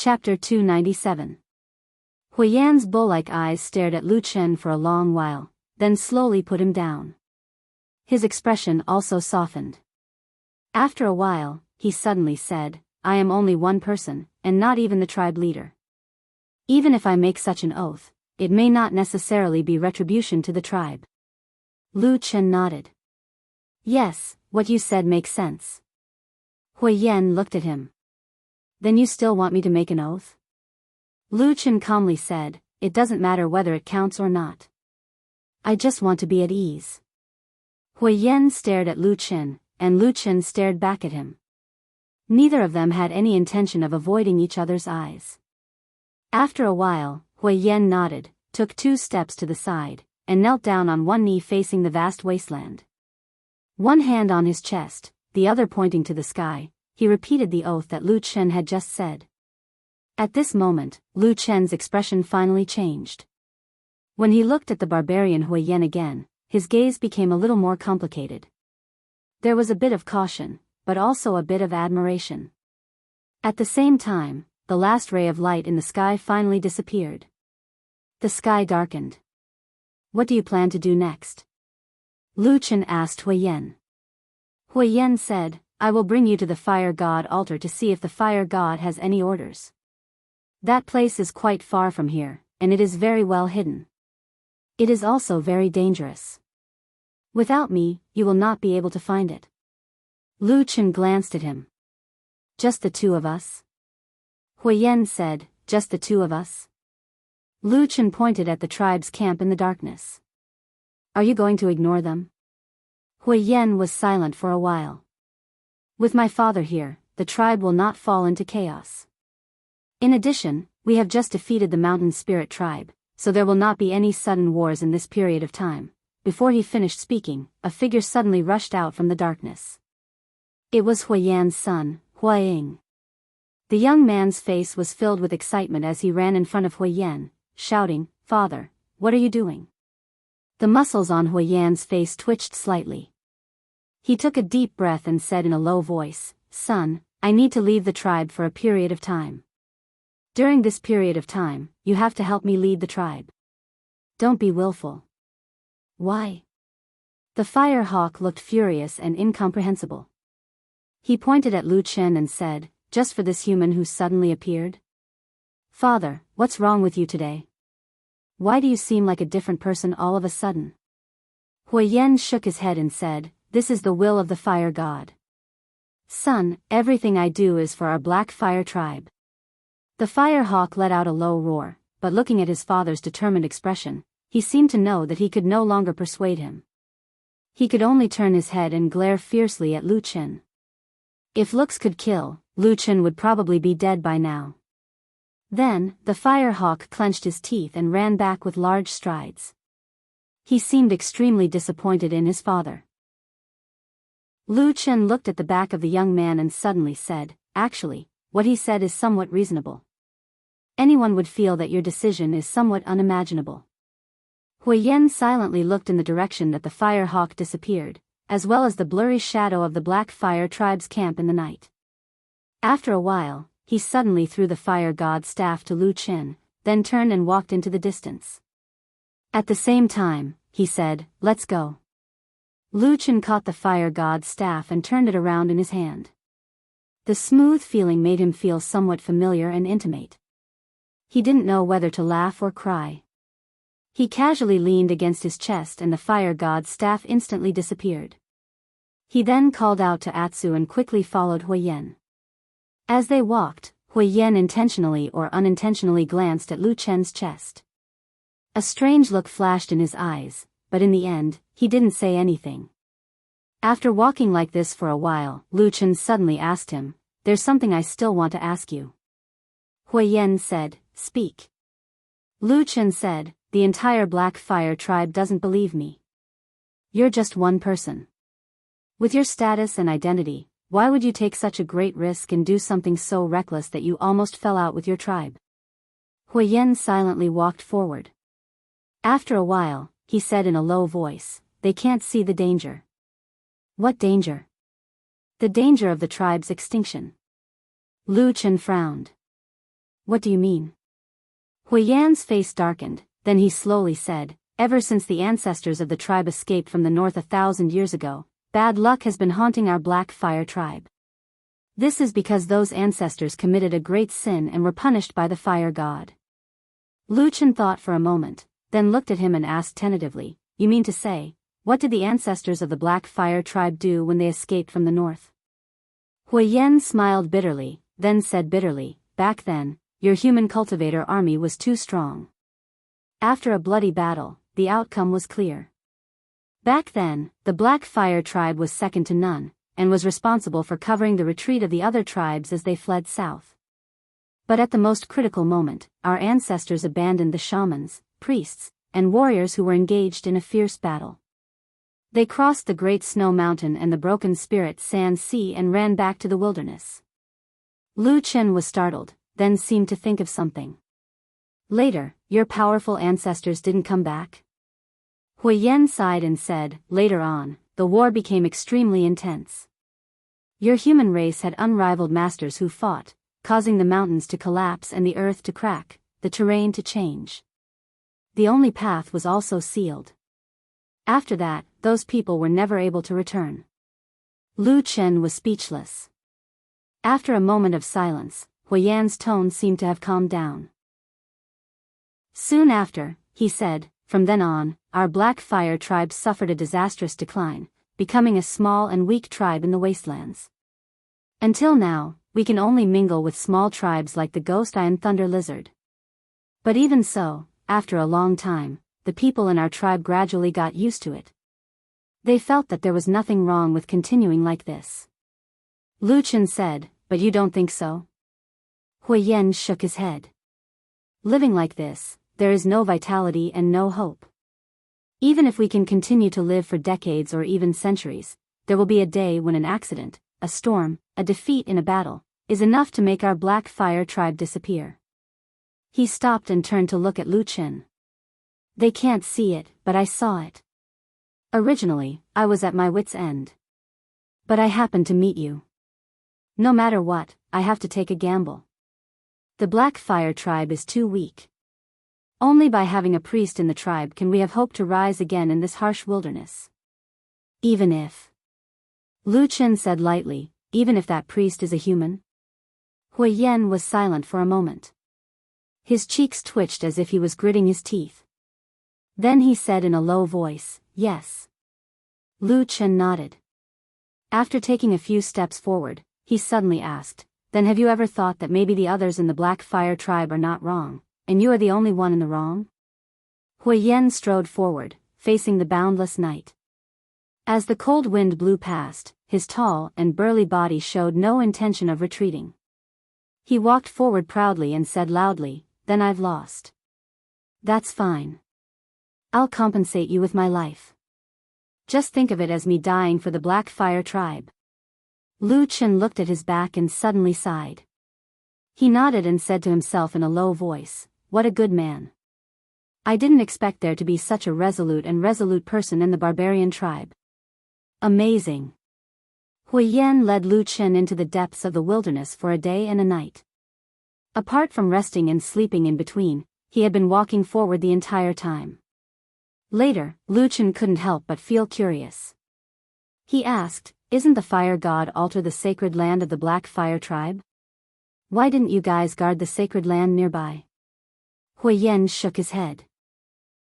Chapter 297. Hui Yan's bull-like eyes stared at Lu Chen for a long while, then slowly put him down. His expression also softened. After a while, he suddenly said, I am only one person, and not even the tribe leader. Even if I make such an oath, it may not necessarily be retribution to the tribe. Lu Chen nodded. Yes, what you said makes sense. Hui Yan looked at him. Then you still want me to make an oath? Lu Chen calmly said, it doesn't matter whether it counts or not. I just want to be at ease. Hui Yan stared at Lu Chen, and Lu Chen stared back at him. Neither of them had any intention of avoiding each other's eyes. After a while, Hui Yan nodded, took 2 steps to the side, and knelt down on one knee facing the vast wasteland. One hand on his chest, the other pointing to the sky, he repeated the oath that Lu Chen had just said. At this moment, Lu Chen's expression finally changed. When he looked at the barbarian Hui Yan again, his gaze became a little more complicated. There was a bit of caution, but also a bit of admiration. At the same time, the last ray of light in the sky finally disappeared. The sky darkened. What do you plan to do next? Lu Chen asked Hui Yan. Hui Yan said, I will bring you to the fire god altar to see if the fire god has any orders. That place is quite far from here, and it is very well hidden. It is also very dangerous. Without me, you will not be able to find it. Lu Chen glanced at him. Just the 2 of us? Hui Yan said, just the 2 of us? Lu Chen pointed at the tribe's camp in the darkness. Are you going to ignore them? Hui Yan was silent for a while. With my father here, the tribe will not fall into chaos. In addition, we have just defeated the mountain spirit tribe, so there will not be any sudden wars in this period of time. Before he finished speaking, a figure suddenly rushed out from the darkness. It was Hui Yan's son, Hui Ying. The young man's face was filled with excitement as he ran in front of Hui Yan, shouting, Father, what are you doing? The muscles on Hui Yan's face twitched slightly. He took a deep breath and said in a low voice, Son, I need to leave the tribe for a period of time. During this period of time, you have to help me lead the tribe. Don't be willful. Why? The fire hawk looked furious and incomprehensible. He pointed at Lu Chen and said, just for this human who suddenly appeared? Father, what's wrong with you today? Why do you seem like a different person all of a sudden? Hui Yan shook his head and said, This is the will of the fire god. Son, everything I do is for our black fire tribe. The fire hawk let out a low roar, but looking at his father's determined expression, he seemed to know that he could no longer persuade him. He could only turn his head and glare fiercely at Lu Chen. If looks could kill, Lu Chen would probably be dead by now. Then, the fire hawk clenched his teeth and ran back with large strides. He seemed extremely disappointed in his father. Lu Chen looked at the back of the young man and suddenly said, Actually, what he said is somewhat reasonable. Anyone would feel that your decision is somewhat unimaginable. Hui Yan silently looked in the direction that the fire hawk disappeared, as well as the blurry shadow of the black fire tribe's camp in the night. After a while, he suddenly threw the fire god's staff to Lu Chen, then turned and walked into the distance. At the same time, he said, Let's go. Lu Chen caught the fire god's staff and turned it around in his hand. The smooth feeling made him feel somewhat familiar and intimate. He didn't know whether to laugh or cry. He casually leaned against his chest and the fire god's staff instantly disappeared. He then called out to Atsu and quickly followed Hui Yan. As they walked, Hui Yan intentionally or unintentionally glanced at Lu Chen's chest. A strange look flashed in his eyes, but in the end, he didn't say anything. After walking like this for a while, Lu Chen suddenly asked him, There's something I still want to ask you. Hui Yan said, Speak. Lu Chen said, The entire Black Fire tribe doesn't believe me. You're just one person. With your status and identity, why would you take such a great risk and do something so reckless that you almost fell out with your tribe? Hui Yan silently walked forward. After a while, he said in a low voice, They can't see the danger. What danger? The danger of the tribe's extinction. Lu Chen frowned. What do you mean? Hui Yan's face darkened, then he slowly said, ever since the ancestors of the tribe escaped from the north 1,000 years ago, bad luck has been haunting our Black Fire tribe. This is because those ancestors committed a great sin and were punished by the fire god. Lu Chen thought for a moment, then looked at him and asked tentatively, you mean to say, what did the ancestors of the Black Fire tribe do when they escaped from the north? Hui Yan smiled bitterly, then said bitterly, back then, your human cultivator army was too strong. After a bloody battle, the outcome was clear. Back then, the Black Fire tribe was second to none, and was responsible for covering the retreat of the other tribes as they fled south. But at the most critical moment, our ancestors abandoned the shamans, priests, and warriors who were engaged in a fierce battle. They crossed the Great Snow Mountain and the Broken Spirit Sand Sea and ran back to the wilderness. Lu Chen was startled, then seemed to think of something. Later, your powerful ancestors didn't come back? Hui Yan sighed and said, later on, the war became extremely intense. Your human race had unrivaled masters who fought, causing the mountains to collapse and the earth to crack, the terrain to change. The only path was also sealed. After that, those people were never able to return. Lu Chen was speechless. After a moment of silence, Hui Yan's tone seemed to have calmed down. Soon after, he said, from then on, our Black Fire tribe suffered a disastrous decline, becoming a small and weak tribe in the wastelands. Until now, we can only mingle with small tribes like the Ghost Eye and Thunder Lizard. But even so, after a long time, the people in our tribe gradually got used to it. They felt that there was nothing wrong with continuing like this. Lu Chen said, but you don't think so? Hui Yan shook his head. Living like this, there is no vitality and no hope. Even if we can continue to live for decades or even centuries, there will be a day when an accident, a storm, a defeat in a battle, is enough to make our Black Fire tribe disappear. He stopped and turned to look at Lu Chen. They can't see it, but I saw it. Originally, I was at my wit's end. But I happened to meet you. No matter what, I have to take a gamble. The Black Fire tribe is too weak. Only by having a priest in the tribe can we have hope to rise again in this harsh wilderness. Even if... Lu Chen said lightly, even if that priest is a human? Hui Yan was silent for a moment. His cheeks twitched as if he was gritting his teeth. Then he said in a low voice, yes. Lu Chen nodded. After taking a few steps forward, he suddenly asked, then have you ever thought that maybe the others in the Black Fire tribe are not wrong, and you are the only one in the wrong? Hui Yan strode forward, facing the boundless night. As the cold wind blew past, his tall and burly body showed no intention of retreating. He walked forward proudly and said loudly, then I've lost. That's fine. I'll compensate you with my life. Just think of it as me dying for the Black Fire tribe. Lu Chen looked at his back and suddenly sighed. He nodded and said to himself in a low voice, what a good man. I didn't expect there to be such a resolute person in the barbarian tribe. Amazing. Hui Yan led Lu Chen into the depths of the wilderness for a day and a night. Apart from resting and sleeping in between, he had been walking forward the entire time. Later, Lu Chen couldn't help but feel curious. He asked, isn't the fire god altar the sacred land of the Black Fire tribe? Why didn't you guys guard the sacred land nearby? Hui Yan shook his head.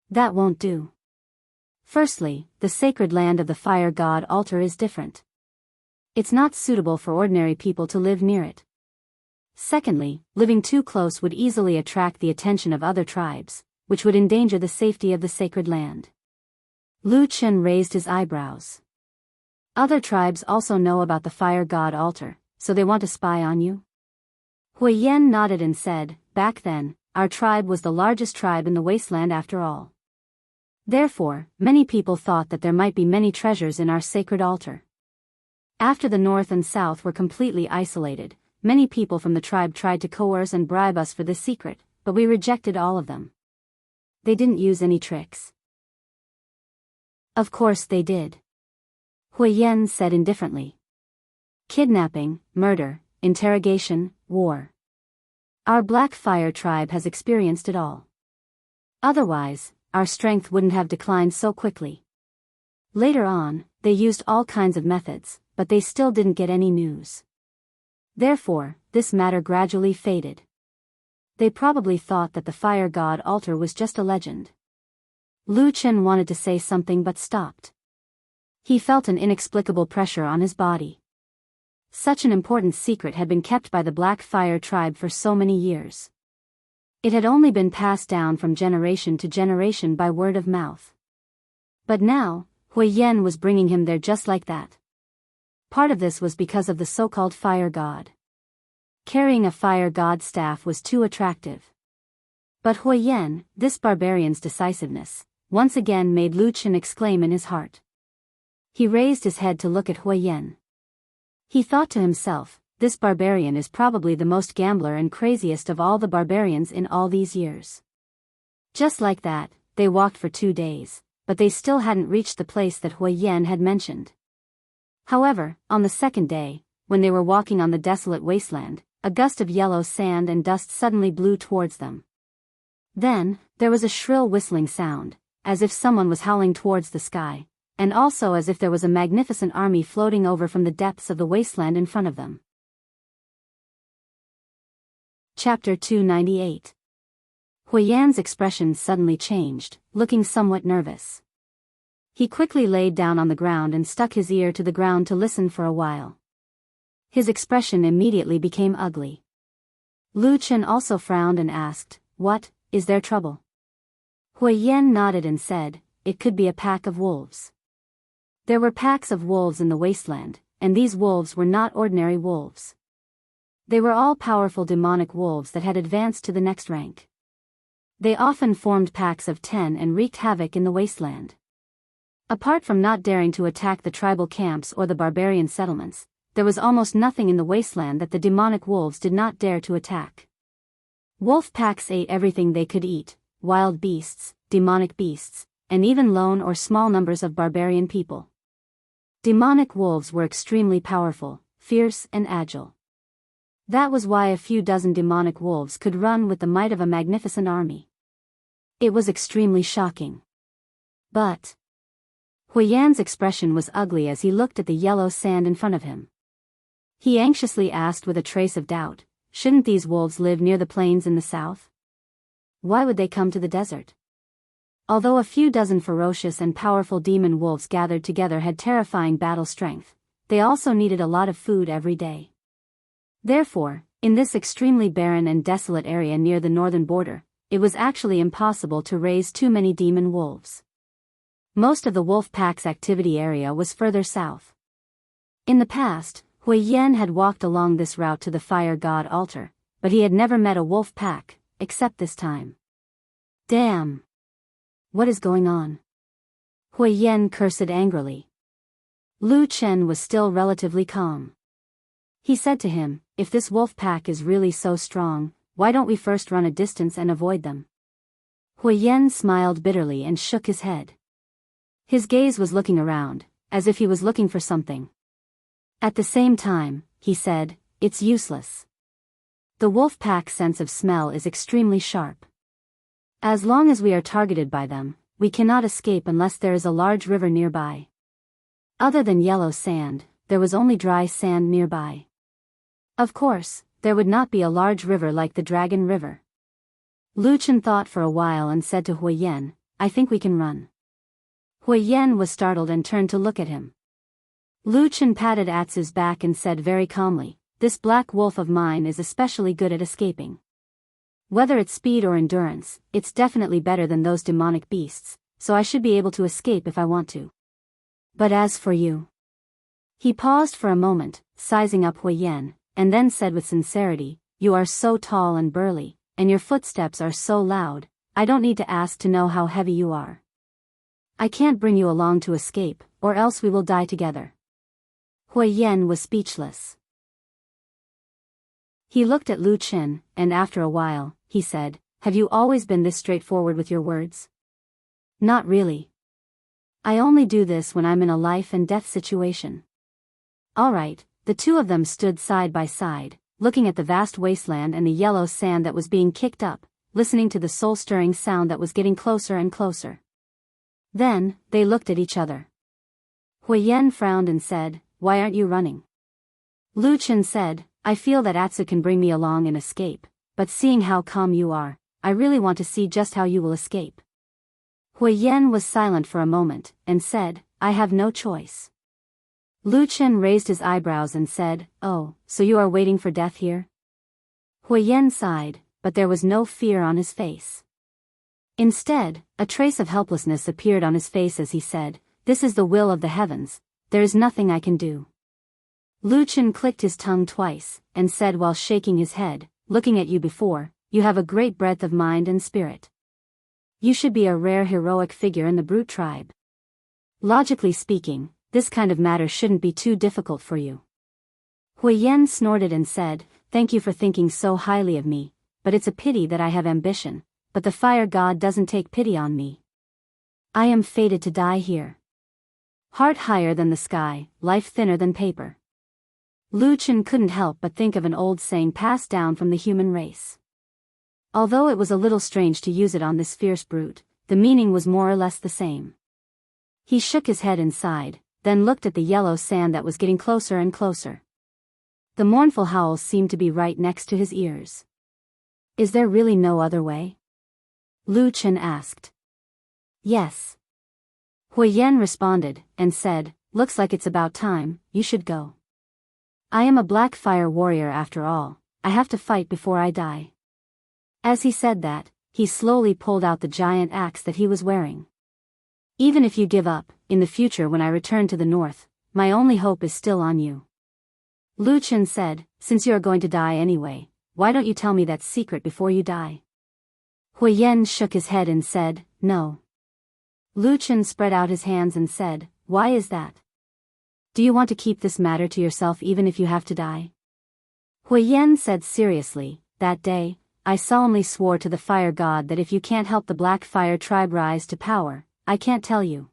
That won't do. Firstly, the sacred land of the fire god altar is different. It's not suitable for ordinary people to live near it. Secondly, living too close would easily attract the attention of other tribes, which would endanger the safety of the sacred land. Lu Chen raised his eyebrows. Other tribes also know about the fire god altar, so they want to spy on you? Hui Yan nodded and said, back then, our tribe was the largest tribe in the wasteland after all. Therefore, many people thought that there might be many treasures in our sacred altar. After the north and south were completely isolated, many people from the tribe tried to coerce and bribe us for this secret, but we rejected all of them. They didn't use any tricks. Of course they did. Hui Yan said indifferently. Kidnapping, murder, interrogation, war. Our Black Fire tribe has experienced it all. Otherwise, our strength wouldn't have declined so quickly. Later on, they used all kinds of methods, but they still didn't get any news. Therefore, this matter gradually faded. They probably thought that the fire god altar was just a legend. Lu Chen wanted to say something but stopped. He felt an inexplicable pressure on his body. Such an important secret had been kept by the Black Fire tribe for so many years. It had only been passed down from generation to generation by word of mouth. But now, Hui Yan was bringing him there just like that. Part of this was because of the so-called fire god. Carrying a fire god staff was too attractive. But Hui Yan, this barbarian's decisiveness, once again made Lu Chen exclaim in his heart. He raised his head to look at Hui Yan. He thought to himself, this barbarian is probably the most gambler and craziest of all the barbarians in all these years. Just like that, they walked for 2 days, but they still hadn't reached the place that Hui Yan had mentioned. However, on the second day, when they were walking on the desolate wasteland, a gust of yellow sand and dust suddenly blew towards them. Then, there was a shrill whistling sound, as if someone was howling towards the sky, and also as if there was a magnificent army floating over from the depths of the wasteland in front of them. Chapter 298. Hui Yan's expression suddenly changed, looking somewhat nervous. He quickly laid down on the ground and stuck his ear to the ground to listen for a while. His expression immediately became ugly. Lu Chen also frowned and asked, "What, is there trouble?" Hui Yan nodded and said, "It could be a pack of wolves." There were packs of wolves in the wasteland, and these wolves were not ordinary wolves. They were all powerful demonic wolves that had advanced to the next rank. They often formed packs of 10 and wreaked havoc in the wasteland. Apart from not daring to attack the tribal camps or the barbarian settlements, there was almost nothing in the wasteland that the demonic wolves did not dare to attack. Wolf packs ate everything they could eat, wild beasts, demonic beasts, and even lone or small numbers of barbarian people. Demonic wolves were extremely powerful, fierce and agile. That was why a few dozen demonic wolves could run with the might of a magnificent army. It was extremely shocking. But Hui Yan's expression was ugly as he looked at the yellow sand in front of him. He anxiously asked with a trace of doubt, shouldn't these wolves live near the plains in the south? Why would they come to the desert? Although a few dozen ferocious and powerful demon wolves gathered together had terrifying battle strength, they also needed a lot of food every day. Therefore, in this extremely barren and desolate area near the northern border, it was actually impossible to raise too many demon wolves. Most of the wolf pack's activity area was further south. In the past, Hui Yan had walked along this route to the fire god altar, but he had never met a wolf pack, except this time. Damn! What is going on? Hui Yan cursed angrily. Lu Chen was still relatively calm. He said to him, "If this wolf pack is really so strong, why don't we first run a distance and avoid them?" Hui Yan smiled bitterly and shook his head. His gaze was looking around, as if he was looking for something. At the same time, he said, "It's useless. The wolf pack's sense of smell is extremely sharp. As long as we are targeted by them, we cannot escape unless there is a large river nearby." Other than yellow sand, there was only dry sand nearby. Of course, there would not be a large river like the Dragon River. Lu Chen thought for a while and said to Hui Yan, "I think we can run." Hui Yan was startled and turned to look at him. Lu Chen patted Atsu's back and said very calmly, "This black wolf of mine is especially good at escaping. Whether it's speed or endurance, it's definitely better than those demonic beasts, so I should be able to escape if I want to. But as for you..." He paused for a moment, sizing up Hui Yan, and then said with sincerity, "You are so tall and burly, and your footsteps are so loud, I don't need to ask to know how heavy you are. I can't bring you along to escape, or else we will die together." Hui Yan was speechless. He looked at Lu Chen, and after a while, he said, "Have you always been this straightforward with your words?" "Not really. I only do this when I'm in a life and death situation." All right, the two of them stood side by side, looking at the vast wasteland and the yellow sand that was being kicked up, listening to the soul-stirring sound that was getting closer and closer. Then, they looked at each other. Hui Yan frowned and said, "Why aren't you running?" Lu Chen said, "I feel that Atsu can bring me along and escape, but seeing how calm you are, I really want to see just how you will escape." Hui Yan was silent for a moment, and said, "I have no choice." Lu Chen raised his eyebrows and said, "Oh, so you are waiting for death here?" Hui Yan sighed, but there was no fear on his face. Instead, a trace of helplessness appeared on his face as he said, "This is the will of the heavens, there is nothing I can do." Lu Chen clicked his tongue twice, and said while shaking his head, "Looking at you before, you have a great breadth of mind and spirit. You should be a rare heroic figure in the brute tribe. Logically speaking, this kind of matter shouldn't be too difficult for you." Hui Yan snorted and said, "Thank you for thinking so highly of me, but it's a pity that I have ambition, but the fire god doesn't take pity on me. I am fated to die here. Heart higher than the sky, life thinner than paper." Lu Chen couldn't help but think of an old saying passed down from the human race. Although it was a little strange to use it on this fierce brute, the meaning was more or less the same. He shook his head and sighed, then looked at the yellow sand that was getting closer and closer. The mournful howls seemed to be right next to his ears. "Is there really no other way?" Lu Chen asked. "Yes." Hui Yan responded, and said, "Looks like it's about time, you should go. I am a black fire warrior after all, I have to fight before I die." As he said that, he slowly pulled out the giant axe that he was wearing. "Even if you give up, in the future when I return to the north, my only hope is still on you." Lu Chen said, "Since you are going to die anyway, why don't you tell me that secret before you die?" Hui Yan shook his head and said, "No." Lu Chen spread out his hands and said, "Why is that? Do you want to keep this matter to yourself even if you have to die?" Hui Yan said seriously, "That day, I solemnly swore to the fire god that if you can't help the black fire tribe rise to power, I can't tell you."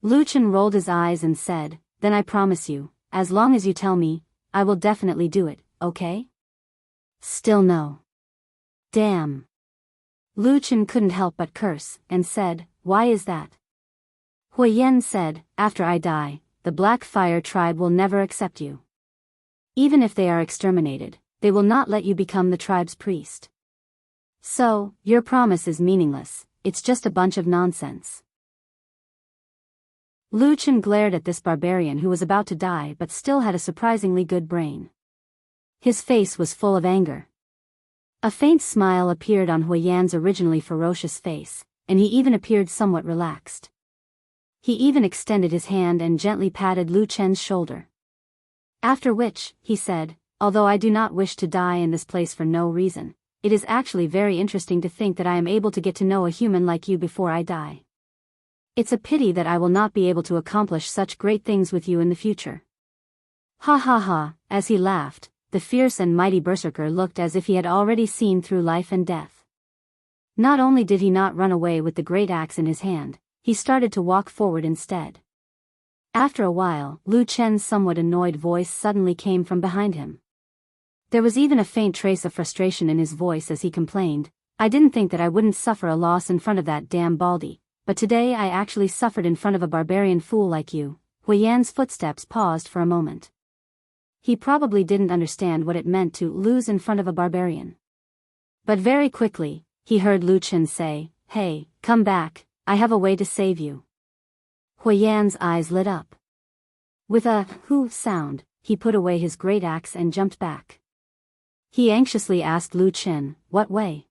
Lu Chen rolled his eyes and said, "Then I promise you, as long as you tell me, I will definitely do it, okay?" Still no. Damn. Lu Chen couldn't help but curse, and said, "Why is that?" Hui Yan said, "After I die, the black fire tribe will never accept you. Even if they are exterminated, they will not let you become the tribe's priest. So, your promise is meaningless, it's just a bunch of nonsense." Lu Chen glared at this barbarian who was about to die but still had a surprisingly good brain. His face was full of anger. A faint smile appeared on Hui Yan's originally ferocious face, and he even appeared somewhat relaxed. He even extended his hand and gently patted Lu Chen's shoulder. After which, he said, "Although I do not wish to die in this place for no reason, it is actually very interesting to think that I am able to get to know a human like you before I die. It's a pity that I will not be able to accomplish such great things with you in the future." Ha ha ha, as he laughed, the fierce and mighty berserker looked as if he had already seen through life and death. Not only did he not run away with the great axe in his hand, he started to walk forward instead. After a while, Lu Chen's somewhat annoyed voice suddenly came from behind him. There was even a faint trace of frustration in his voice as he complained, "I didn't think that I wouldn't suffer a loss in front of that damn baldy, but today I actually suffered in front of a barbarian fool like you." Hui Yan's footsteps paused for a moment. He probably didn't understand what it meant to lose in front of a barbarian. But very quickly, he heard Lu Chen say, "Hey, come back, I have a way to save you." Hui Yan's eyes lit up. With a "hoo" sound, he put away his great axe and jumped back. He anxiously asked Lu Chen, "What way?"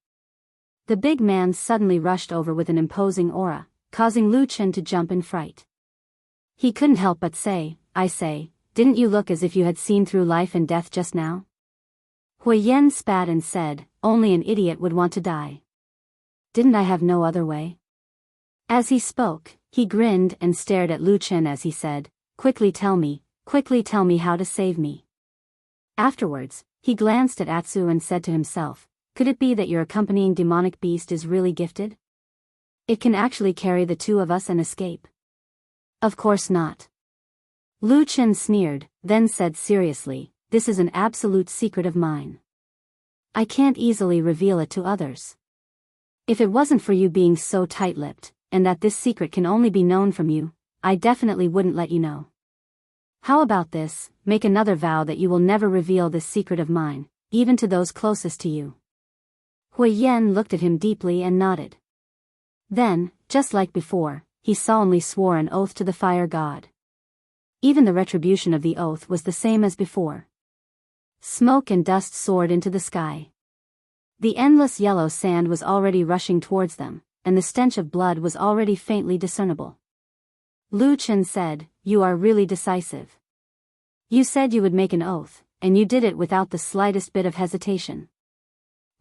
The big man suddenly rushed over with an imposing aura, causing Lu Chen to jump in fright. He couldn't help but say, "I say, didn't you look as if you had seen through life and death just now?" Hui Yan spat and said, "Only an idiot would want to die. Didn't I have no other way?" As he spoke, he grinned and stared at Lu Chen as he said, quickly tell me how to save me." Afterwards, he glanced at Atsu and said to himself, "Could it be that your accompanying demonic beast is really gifted? It can actually carry the two of us and escape?" "Of course not." Lu Chen sneered, then said seriously, this is an absolute secret of mine. I can't easily reveal it to others. If it wasn't for you being so tight-lipped, and that this secret can only be known from you, I definitely wouldn't let you know. How about this, make another vow that you will never reveal this secret of mine, even to those closest to you. Hui Yan looked at him deeply and nodded. Then, just like before, he solemnly swore an oath to the fire god. Even the retribution of the oath was the same as before. Smoke and dust soared into the sky. The endless yellow sand was already rushing towards them, and the stench of blood was already faintly discernible. Lu Chen said, "You are really decisive. You said you would make an oath, and you did it without the slightest bit of hesitation."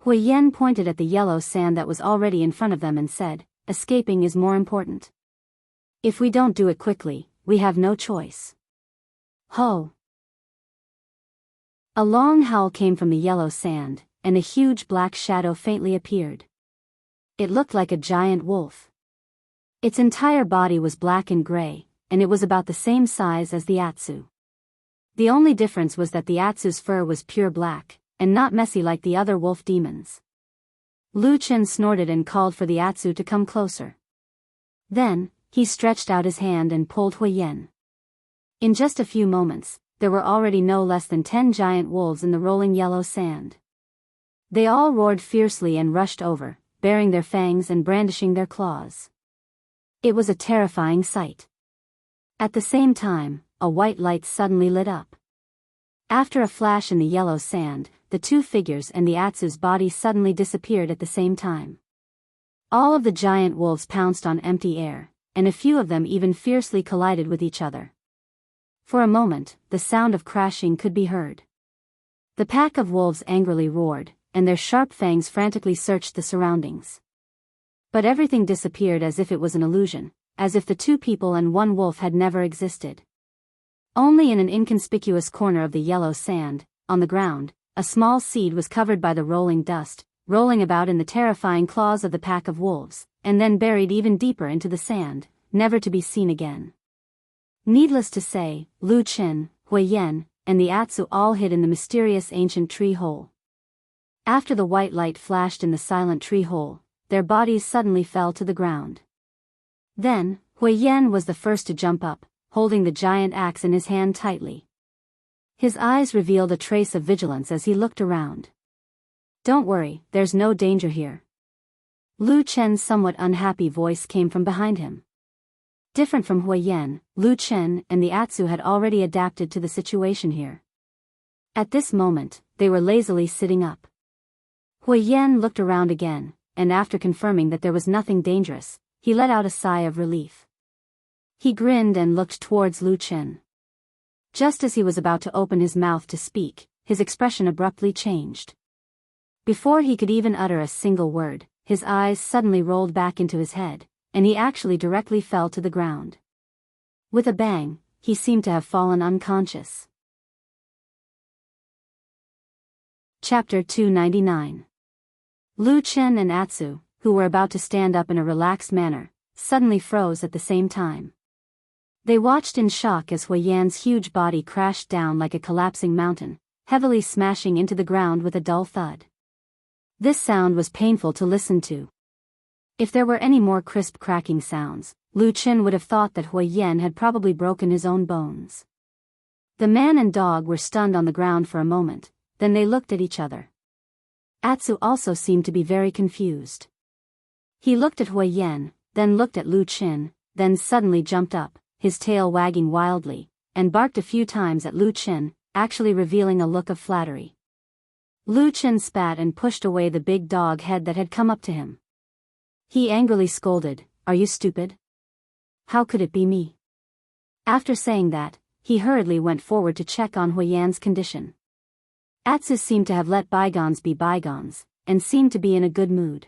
Hui Yan pointed at the yellow sand that was already in front of them and said, "Escaping is more important. If we don't do it quickly, we have no choice." Ho! A long howl came from the yellow sand, and a huge black shadow faintly appeared. It looked like a giant wolf. Its entire body was black and gray, and it was about the same size as the Atsu. The only difference was that the Atsu's fur was pure black, and not messy like the other wolf demons. Lu Chen snorted and called for the Atsu to come closer. Then, he stretched out his hand and pulled Hui Yan. In just a few moments, there were already no less than 10 giant wolves in the rolling yellow sand. They all roared fiercely and rushed over, baring their fangs and brandishing their claws. It was a terrifying sight. At the same time, a white light suddenly lit up. After a flash in the yellow sand, the two figures and the Atsu's body suddenly disappeared at the same time. All of the giant wolves pounced on empty air, and a few of them even fiercely collided with each other. For a moment, the sound of crashing could be heard. The pack of wolves angrily roared, and their sharp fangs frantically searched the surroundings. But everything disappeared as if it was an illusion, as if the two people and one wolf had never existed. Only in an inconspicuous corner of the yellow sand, on the ground, a small seed was covered by the rolling dust, rolling about in the terrifying claws of the pack of wolves, and then buried even deeper into the sand, never to be seen again. Needless to say, Lu Chen, Hui Yan, and the Atsu all hid in the mysterious ancient tree hole. After the white light flashed in the silent tree hole, their bodies suddenly fell to the ground. Then, Hui Yan was the first to jump up, holding the giant axe in his hand tightly. His eyes revealed a trace of vigilance as he looked around. "Don't worry, there's no danger here." Lu Chen's somewhat unhappy voice came from behind him. Different from Hui Yan, Lu Chen and the Atsu had already adapted to the situation here. At this moment, they were lazily sitting up. Hui Yan looked around again, and after confirming that there was nothing dangerous, he let out a sigh of relief. He grinned and looked towards Lu Chen. Just as he was about to open his mouth to speak, his expression abruptly changed. Before he could even utter a single word, his eyes suddenly rolled back into his head, and he actually directly fell to the ground. With a bang, he seemed to have fallen unconscious. Chapter 299. Lu Chen and Atsu, who were about to stand up in a relaxed manner, suddenly froze at the same time. They watched in shock as Hui Yan's huge body crashed down like a collapsing mountain, heavily smashing into the ground with a dull thud. This sound was painful to listen to. If there were any more crisp cracking sounds, Lu Chen would have thought that Hui Yan had probably broken his own bones. The man and dog were stunned on the ground for a moment, then they looked at each other. Atsu also seemed to be very confused. He looked at Hui Yan, then looked at Lu Chen, then suddenly jumped up, his tail wagging wildly, and barked a few times at Lu Chen, actually revealing a look of flattery. Lu Chen spat and pushed away the big dog head that had come up to him. He angrily scolded, "Are you stupid? How could it be me?" After saying that, he hurriedly went forward to check on Hui Yan's condition. Atsu seemed to have let bygones be bygones, and seemed to be in a good mood.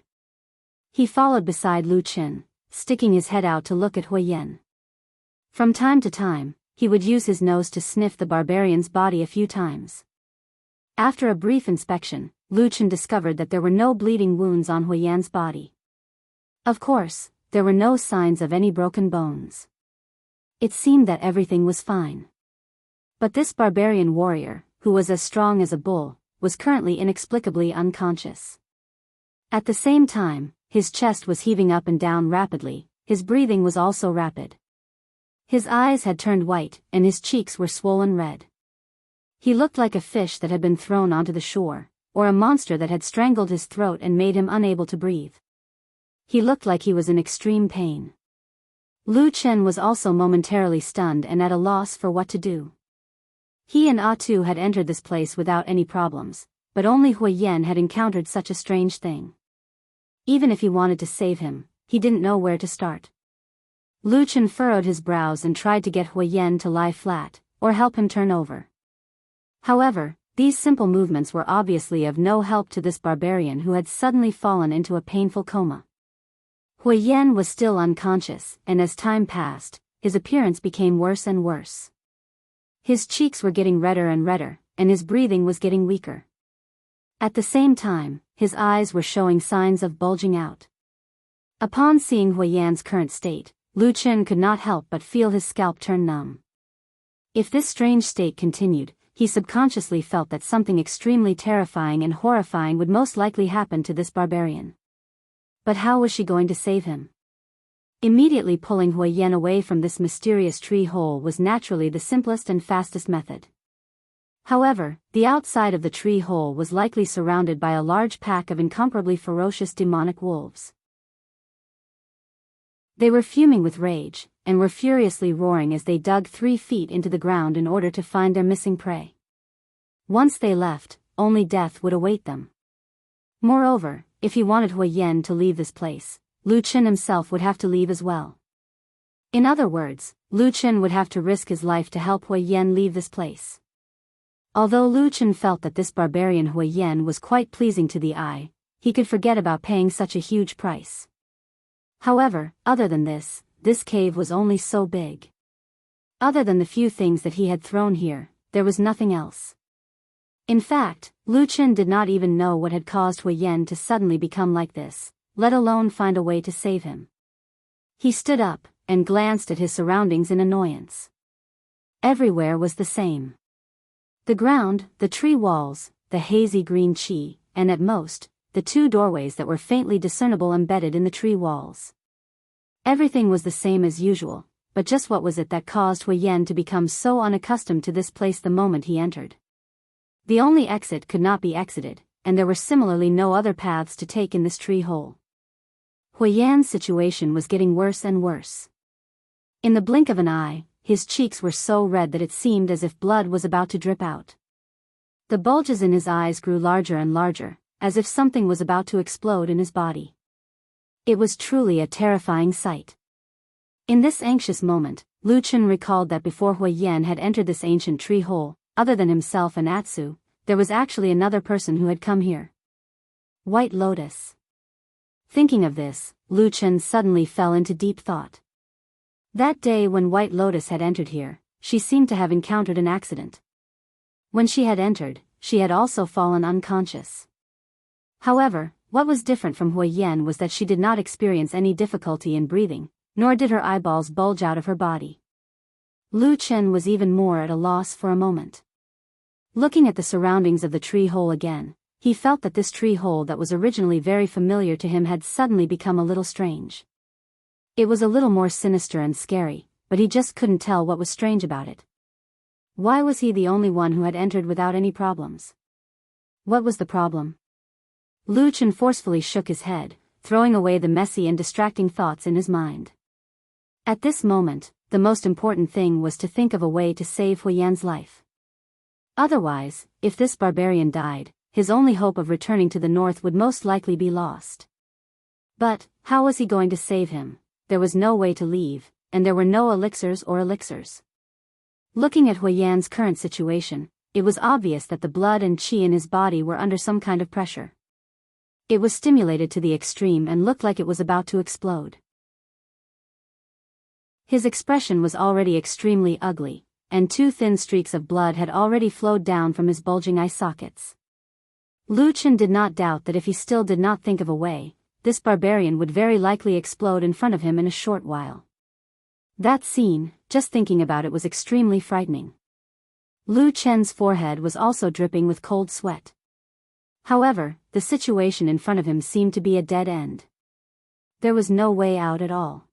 He followed beside Lu Chen, sticking his head out to look at Hui Yan. From time to time, he would use his nose to sniff the barbarian's body a few times. After a brief inspection, Lu Chen discovered that there were no bleeding wounds on Hui Yan's body. Of course, there were no signs of any broken bones. It seemed that everything was fine. But this barbarian warrior, who was as strong as a bull, was currently inexplicably unconscious. At the same time, his chest was heaving up and down rapidly, his breathing was also rapid. His eyes had turned white, and his cheeks were swollen red. He looked like a fish that had been thrown onto the shore, or a monster that had strangled his throat and made him unable to breathe. He looked like he was in extreme pain. Lu Chen was also momentarily stunned and at a loss for what to do. He and Tu had entered this place without any problems, but only Huiyan had encountered such a strange thing. Even if he wanted to save him, he didn't know where to start. Lu Chen furrowed his brows and tried to get Huiyan to lie flat, or help him turn over. However, these simple movements were obviously of no help to this barbarian who had suddenly fallen into a painful coma. Huiyan was still unconscious, and as time passed, his appearance became worse and worse. His cheeks were getting redder and redder, and his breathing was getting weaker. At the same time, his eyes were showing signs of bulging out. Upon seeing Huiyan's current state, Lu Chen could not help but feel his scalp turn numb. If this strange state continued, he subconsciously felt that something extremely terrifying and horrifying would most likely happen to this barbarian. But how was she going to save him? Immediately pulling Huiyan away from this mysterious tree hole was naturally the simplest and fastest method. However, the outside of the tree hole was likely surrounded by a large pack of incomparably ferocious demonic wolves. They were fuming with rage, and were furiously roaring as they dug 3 feet into the ground in order to find their missing prey. Once they left, only death would await them. Moreover, if he wanted Huiyan to leave this place, Lu Chen himself would have to leave as well. In other words, Lu Chen would have to risk his life to help Huiyan leave this place. Although Lu Chen felt that this barbarian Huiyan was quite pleasing to the eye, he could forget about paying such a huge price. However, other than this cave was only so big. Other than the few things that he had thrown here, there was nothing else. In fact, Lu Chen did not even know what had caused Huiyan to suddenly become like this, let alone find a way to save him. He stood up, and glanced at his surroundings in annoyance. Everywhere was the same. The ground, the tree walls, the hazy green chi, and at most, the 2 doorways that were faintly discernible embedded in the tree walls. Everything was the same as usual, but just what was it that caused Huiyan to become so unaccustomed to this place the moment he entered? The only exit could not be exited, and there were similarly no other paths to take in this tree hole. Huiyan's situation was getting worse and worse. In the blink of an eye, his cheeks were so red that it seemed as if blood was about to drip out. The bulges in his eyes grew larger and larger, as if something was about to explode in his body. It was truly a terrifying sight. In this anxious moment, Lu Chen recalled that before Huiyan had entered this ancient tree hole, other than himself and Atsu, there was actually another person who had come here. White Lotus. Thinking of this, Lu Chen suddenly fell into deep thought. That day when White Lotus had entered here, she seemed to have encountered an accident. When she had entered, she had also fallen unconscious. However, what was different from Huiyan was that she did not experience any difficulty in breathing, nor did her eyeballs bulge out of her body. Lu Chen was even more at a loss for a moment. Looking at the surroundings of the tree hole again, he felt that this tree hole that was originally very familiar to him had suddenly become a little strange. It was a little more sinister and scary, but he just couldn't tell what was strange about it. Why was he the only one who had entered without any problems? What was the problem? Lu Chen forcefully shook his head, throwing away the messy and distracting thoughts in his mind. At this moment, the most important thing was to think of a way to save Huiyan's life. Otherwise, if this barbarian died, his only hope of returning to the north would most likely be lost. But, how was he going to save him? There was no way to leave, and there were no elixirs or elixirs. Looking at Huiyan's current situation, it was obvious that the blood and qi in his body were under some kind of pressure. It was stimulated to the extreme and looked like it was about to explode. His expression was already extremely ugly, and 2 thin streaks of blood had already flowed down from his bulging eye sockets. Lu Chen did not doubt that if he still did not think of a way, this barbarian would very likely explode in front of him in a short while. That scene, just thinking about it, was extremely frightening. Lu Chen's forehead was also dripping with cold sweat. However, the situation in front of him seemed to be a dead end. There was no way out at all.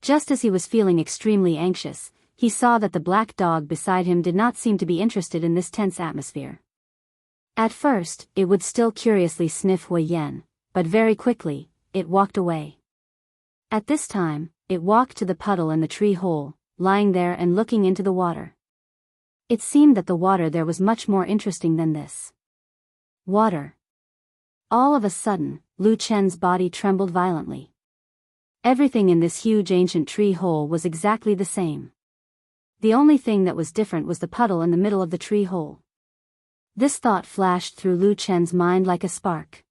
Just as he was feeling extremely anxious, he saw that the black dog beside him did not seem to be interested in this tense atmosphere. At first, it would still curiously sniff Hui Yan, but very quickly, it walked away. At this time, it walked to the puddle in the tree hole, lying there and looking into the water. It seemed that the water there was much more interesting than this. Water. All of a sudden, Lu Chen's body trembled violently. Everything in this huge ancient tree hole was exactly the same. The only thing that was different was the puddle in the middle of the tree hole. This thought flashed through Lu Chen's mind like a spark.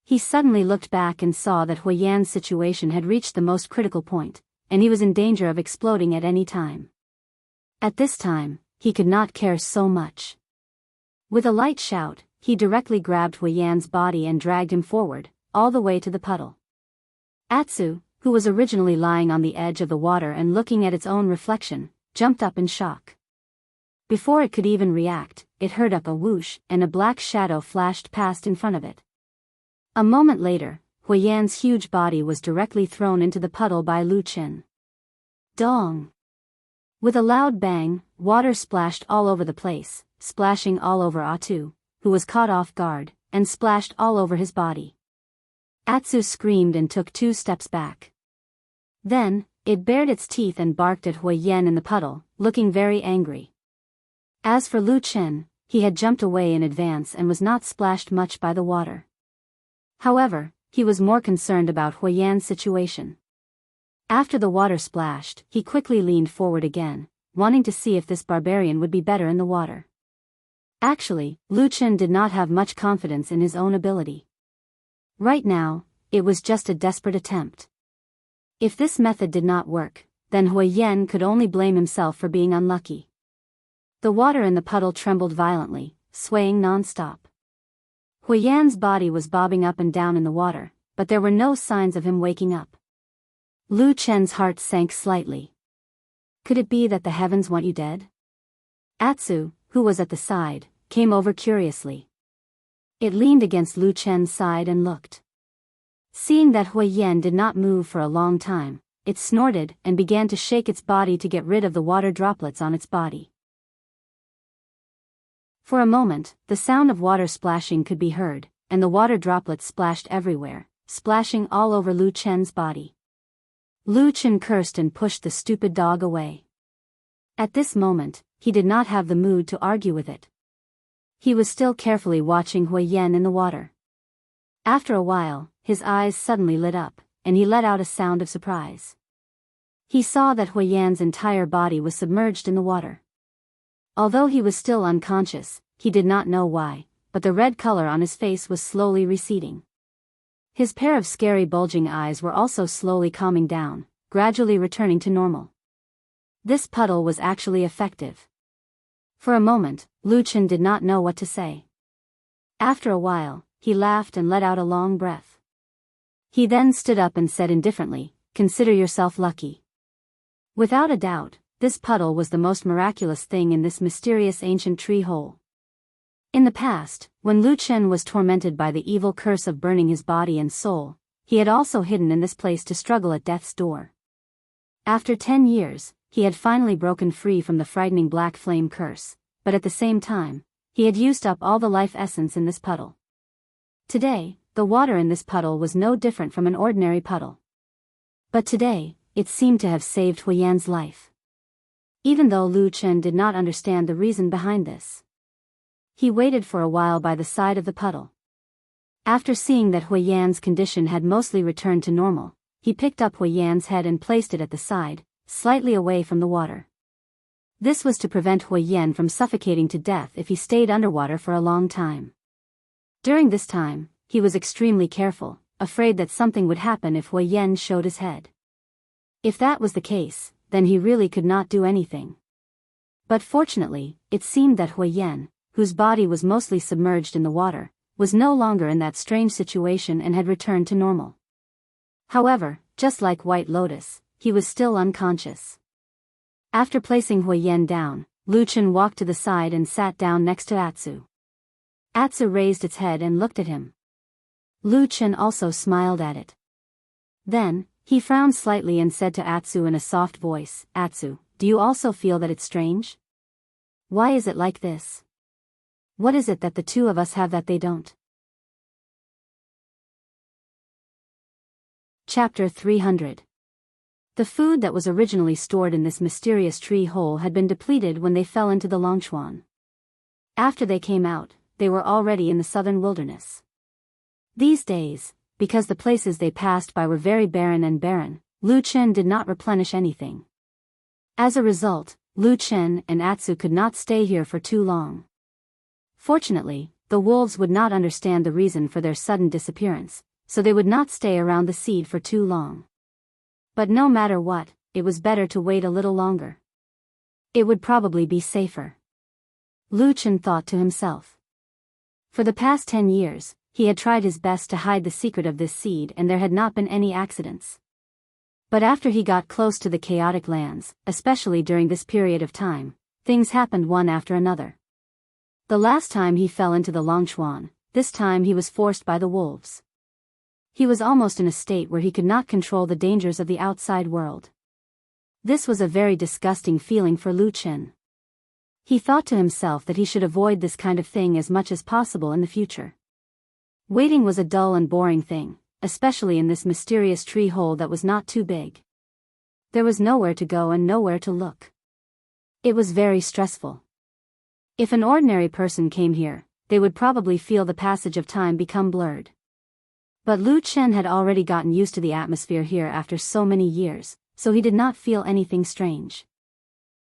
He suddenly looked back and saw that Hui Yan's situation had reached the most critical point, and he was in danger of exploding at any time. At this time, he could not care so much. With a light shout, he directly grabbed Hui Yan's body and dragged him forward, all the way to the puddle. Atsu, who was originally lying on the edge of the water and looking at its own reflection, jumped up in shock. Before it could even react, it heard up a whoosh and a black shadow flashed past in front of it. A moment later, Hui Yan's huge body was directly thrown into the puddle by Lu Chen. Dong! With a loud bang, water splashed all over the place, splashing all over Atsu, who was caught off guard, and splashed all over his body. Atsu screamed and took 2 steps back. Then, it bared its teeth and barked at Hui Yan in the puddle, looking very angry. As for Lu Chen, he had jumped away in advance and was not splashed much by the water. However, he was more concerned about Hui Yan's situation. After the water splashed, he quickly leaned forward again, wanting to see if this barbarian would be better in the water. Actually, Lu Chen did not have much confidence in his own ability. Right now, it was just a desperate attempt. If this method did not work, then Hui Yan could only blame himself for being unlucky. The water in the puddle trembled violently, swaying non-stop. Hui Yan's body was bobbing up and down in the water, but there were no signs of him waking up. Lu Chen's heart sank slightly. Could it be that the heavens want you dead? Atsu, who was at the side, came over curiously. It leaned against Lu Chen's side and looked. Seeing that Hui Yan did not move for a long time, it snorted and began to shake its body to get rid of the water droplets on its body. For a moment, the sound of water splashing could be heard, and the water droplets splashed everywhere, splashing all over Lu Chen's body. Lu Chen cursed and pushed the stupid dog away. At this moment, he did not have the mood to argue with it. He was still carefully watching Hui Yan in the water. After a while, his eyes suddenly lit up, and he let out a sound of surprise. He saw that Hui Yan's entire body was submerged in the water. Although he was still unconscious, he did not know why, but the red color on his face was slowly receding. His pair of scary bulging eyes were also slowly calming down, gradually returning to normal. This puddle was actually effective. For a moment, Lu Chen did not know what to say. After a while, he laughed and let out a long breath. He then stood up and said indifferently, "Consider yourself lucky." Without a doubt, this puddle was the most miraculous thing in this mysterious ancient tree hole. In the past, when Lu Chen was tormented by the evil curse of burning his body and soul, he had also hidden in this place to struggle at death's door. After 10 years, he had finally broken free from the frightening black flame curse, but at the same time, he had used up all the life essence in this puddle. Today, the water in this puddle was no different from an ordinary puddle. But today, it seemed to have saved Hui Yan's life. Even though Lu Chen did not understand the reason behind this. He waited for a while by the side of the puddle. After seeing that Hui Yan's condition had mostly returned to normal, he picked up Hui Yan's head and placed it at the side, slightly away from the water. This was to prevent Hui Yan from suffocating to death if he stayed underwater for a long time. During this time, he was extremely careful, afraid that something would happen if Hui Yan showed his head. If that was the case, then he really could not do anything. But fortunately, it seemed that Hui Yan, whose body was mostly submerged in the water, was no longer in that strange situation and had returned to normal. However, just like White Lotus, he was still unconscious. After placing Hui Yan down, Lu Chen walked to the side and sat down next to Atsu. Atsu raised its head and looked at him. Lu Chen also smiled at it. Then, he frowned slightly and said to Atsu in a soft voice, "Atsu, do you also feel that it's strange? Why is it like this? What is it that the two of us have that they don't?" Chapter 300. The food that was originally stored in this mysterious tree hole had been depleted when they fell into the Longchuan. After they came out, they were already in the southern wilderness. These days, because the places they passed by were very barren, Lu Chen did not replenish anything. As a result, Lu Chen and Atsu could not stay here for too long. Fortunately, the wolves would not understand the reason for their sudden disappearance, so they would not stay around the seed for too long. But no matter what, it was better to wait a little longer. It would probably be safer. Lu Chen thought to himself. For the past 10 years, he had tried his best to hide the secret of this seed and there had not been any accidents. But after he got close to the chaotic lands, especially during this period of time, things happened one after another. The last time he fell into the Longchuan, this time he was forced by the wolves. He was almost in a state where he could not control the dangers of the outside world. This was a very disgusting feeling for Lu Chen. He thought to himself that he should avoid this kind of thing as much as possible in the future. Waiting was a dull and boring thing, especially in this mysterious tree hole that was not too big. There was nowhere to go and nowhere to look. It was very stressful. If an ordinary person came here, they would probably feel the passage of time become blurred. But Lu Chen had already gotten used to the atmosphere here after so many years, so he did not feel anything strange.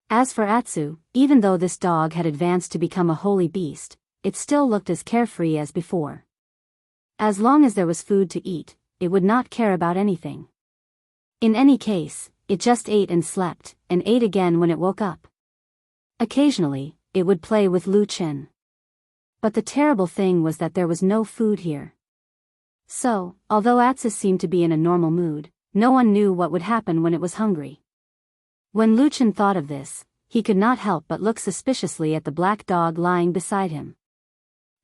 As for Atsu, even though this dog had advanced to become a holy beast, it still looked as carefree as before. As long as there was food to eat, it would not care about anything. In any case, it just ate and slept, and ate again when it woke up. Occasionally, it would play with Lu Chen. But the terrible thing was that there was no food here. So, although Atsu seemed to be in a normal mood, no one knew what would happen when it was hungry. When Lu Chen thought of this, he could not help but look suspiciously at the black dog lying beside him.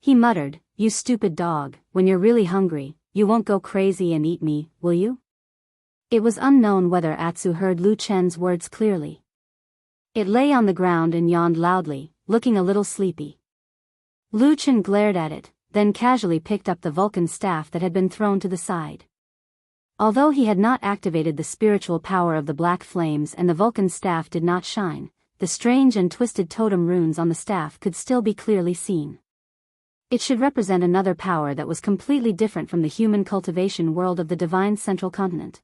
He muttered, "You stupid dog, when you're really hungry, you won't go crazy and eat me, will you?" It was unknown whether Atsu heard Lu Chen's words clearly. It lay on the ground and yawned loudly, looking a little sleepy. Lu Chen glared at it, then casually picked up the Vulcan staff that had been thrown to the side. Although he had not activated the spiritual power of the black flames and the Vulcan staff did not shine, the strange and twisted totem runes on the staff could still be clearly seen. It should represent another power that was completely different from the human cultivation world of the divine central continent.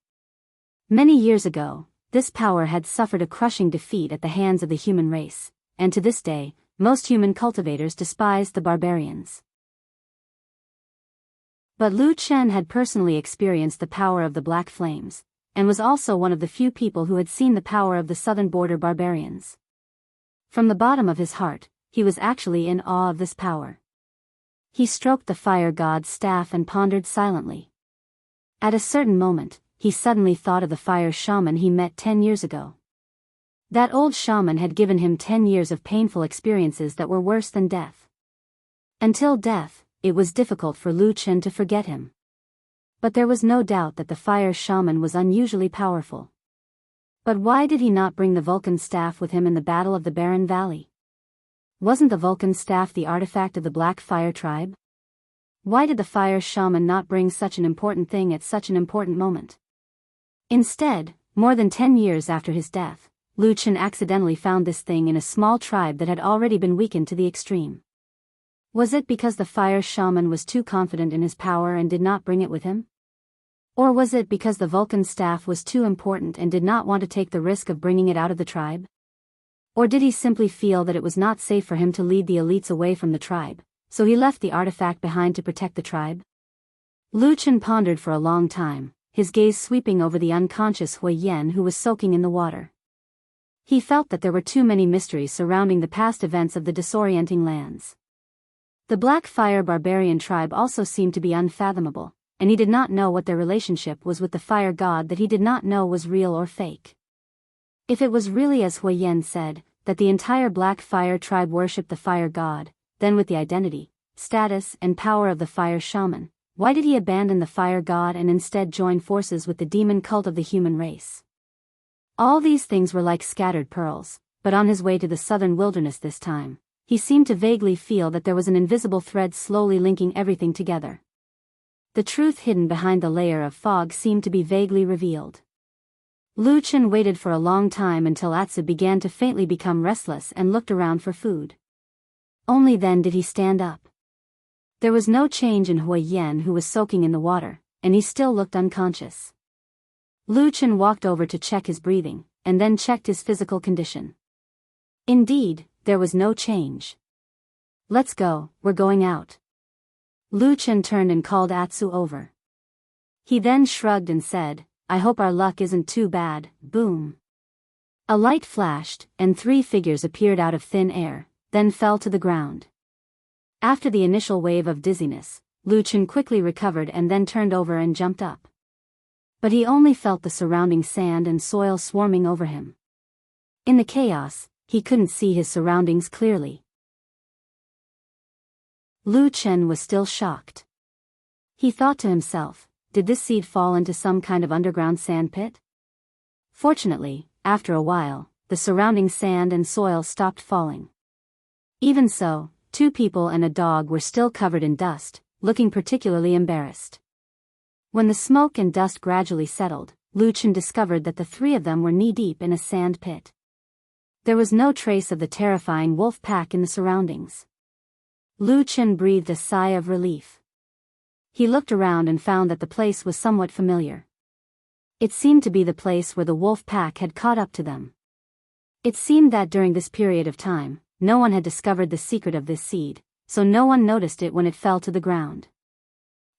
Many years ago, this power had suffered a crushing defeat at the hands of the human race, and to this day, most human cultivators despised the barbarians. But Lu Chen had personally experienced the power of the Black Flames, and was also one of the few people who had seen the power of the southern border barbarians. From the bottom of his heart, he was actually in awe of this power. He stroked the fire god's staff and pondered silently. At a certain moment, he suddenly thought of the fire shaman he met 10 years ago. That old shaman had given him 10 years of painful experiences that were worse than death. Until death, it was difficult for Lu Chen to forget him. But there was no doubt that the fire shaman was unusually powerful. But why did he not bring the Vulcan staff with him in the Battle of the Barren Valley? Wasn't the Vulcan staff the artifact of the Black Fire tribe? Why did the fire shaman not bring such an important thing at such an important moment? Instead, more than 10 years after his death, Lu Chen accidentally found this thing in a small tribe that had already been weakened to the extreme. Was it because the fire shaman was too confident in his power and did not bring it with him? Or was it because the Vulcan staff was too important and did not want to take the risk of bringing it out of the tribe? Or did he simply feel that it was not safe for him to lead the elites away from the tribe, so he left the artifact behind to protect the tribe? Lu Chen pondered for a long time, his gaze sweeping over the unconscious Hui Yen who was soaking in the water. He felt that there were too many mysteries surrounding the past events of the disorienting lands. The Black Fire barbarian tribe also seemed to be unfathomable, and he did not know what their relationship was with the fire god that he did not know was real or fake. If it was really as Hui Yen said, that the entire Black Fire tribe worshipped the fire god, then with the identity, status, and power of the fire shaman, why did he abandon the fire god and instead join forces with the demon cult of the human race? All these things were like scattered pearls, but on his way to the southern wilderness this time, he seemed to vaguely feel that there was an invisible thread slowly linking everything together. The truth hidden behind the layer of fog seemed to be vaguely revealed. Lu Chen waited for a long time until Atsu began to faintly become restless and looked around for food. Only then did he stand up. There was no change in Hui Yan, who was soaking in the water, and he still looked unconscious. Lu Chen walked over to check his breathing, and then checked his physical condition. Indeed, there was no change. "Let's go, we're going out." Lu Chen turned and called Atsu over. He then shrugged and said, "I hope our luck isn't too bad." Boom. A light flashed, and 3 figures appeared out of thin air, then fell to the ground. After the initial wave of dizziness, Lu Chen quickly recovered and then turned over and jumped up. But he only felt the surrounding sand and soil swarming over him. In the chaos, he couldn't see his surroundings clearly. Lu Chen was still shocked. He thought to himself, did this seed fall into some kind of underground sand pit? Fortunately, after a while, the surrounding sand and soil stopped falling. Even so, 2 people and a dog were still covered in dust, looking particularly embarrassed. When the smoke and dust gradually settled, Lu Chen discovered that the 3 of them were knee-deep in a sand pit. There was no trace of the terrifying wolf pack in the surroundings. Lu Chen breathed a sigh of relief. He looked around and found that the place was somewhat familiar. It seemed to be the place where the wolf pack had caught up to them. It seemed that during this period of time, no one had discovered the secret of this seed, so no one noticed it when it fell to the ground.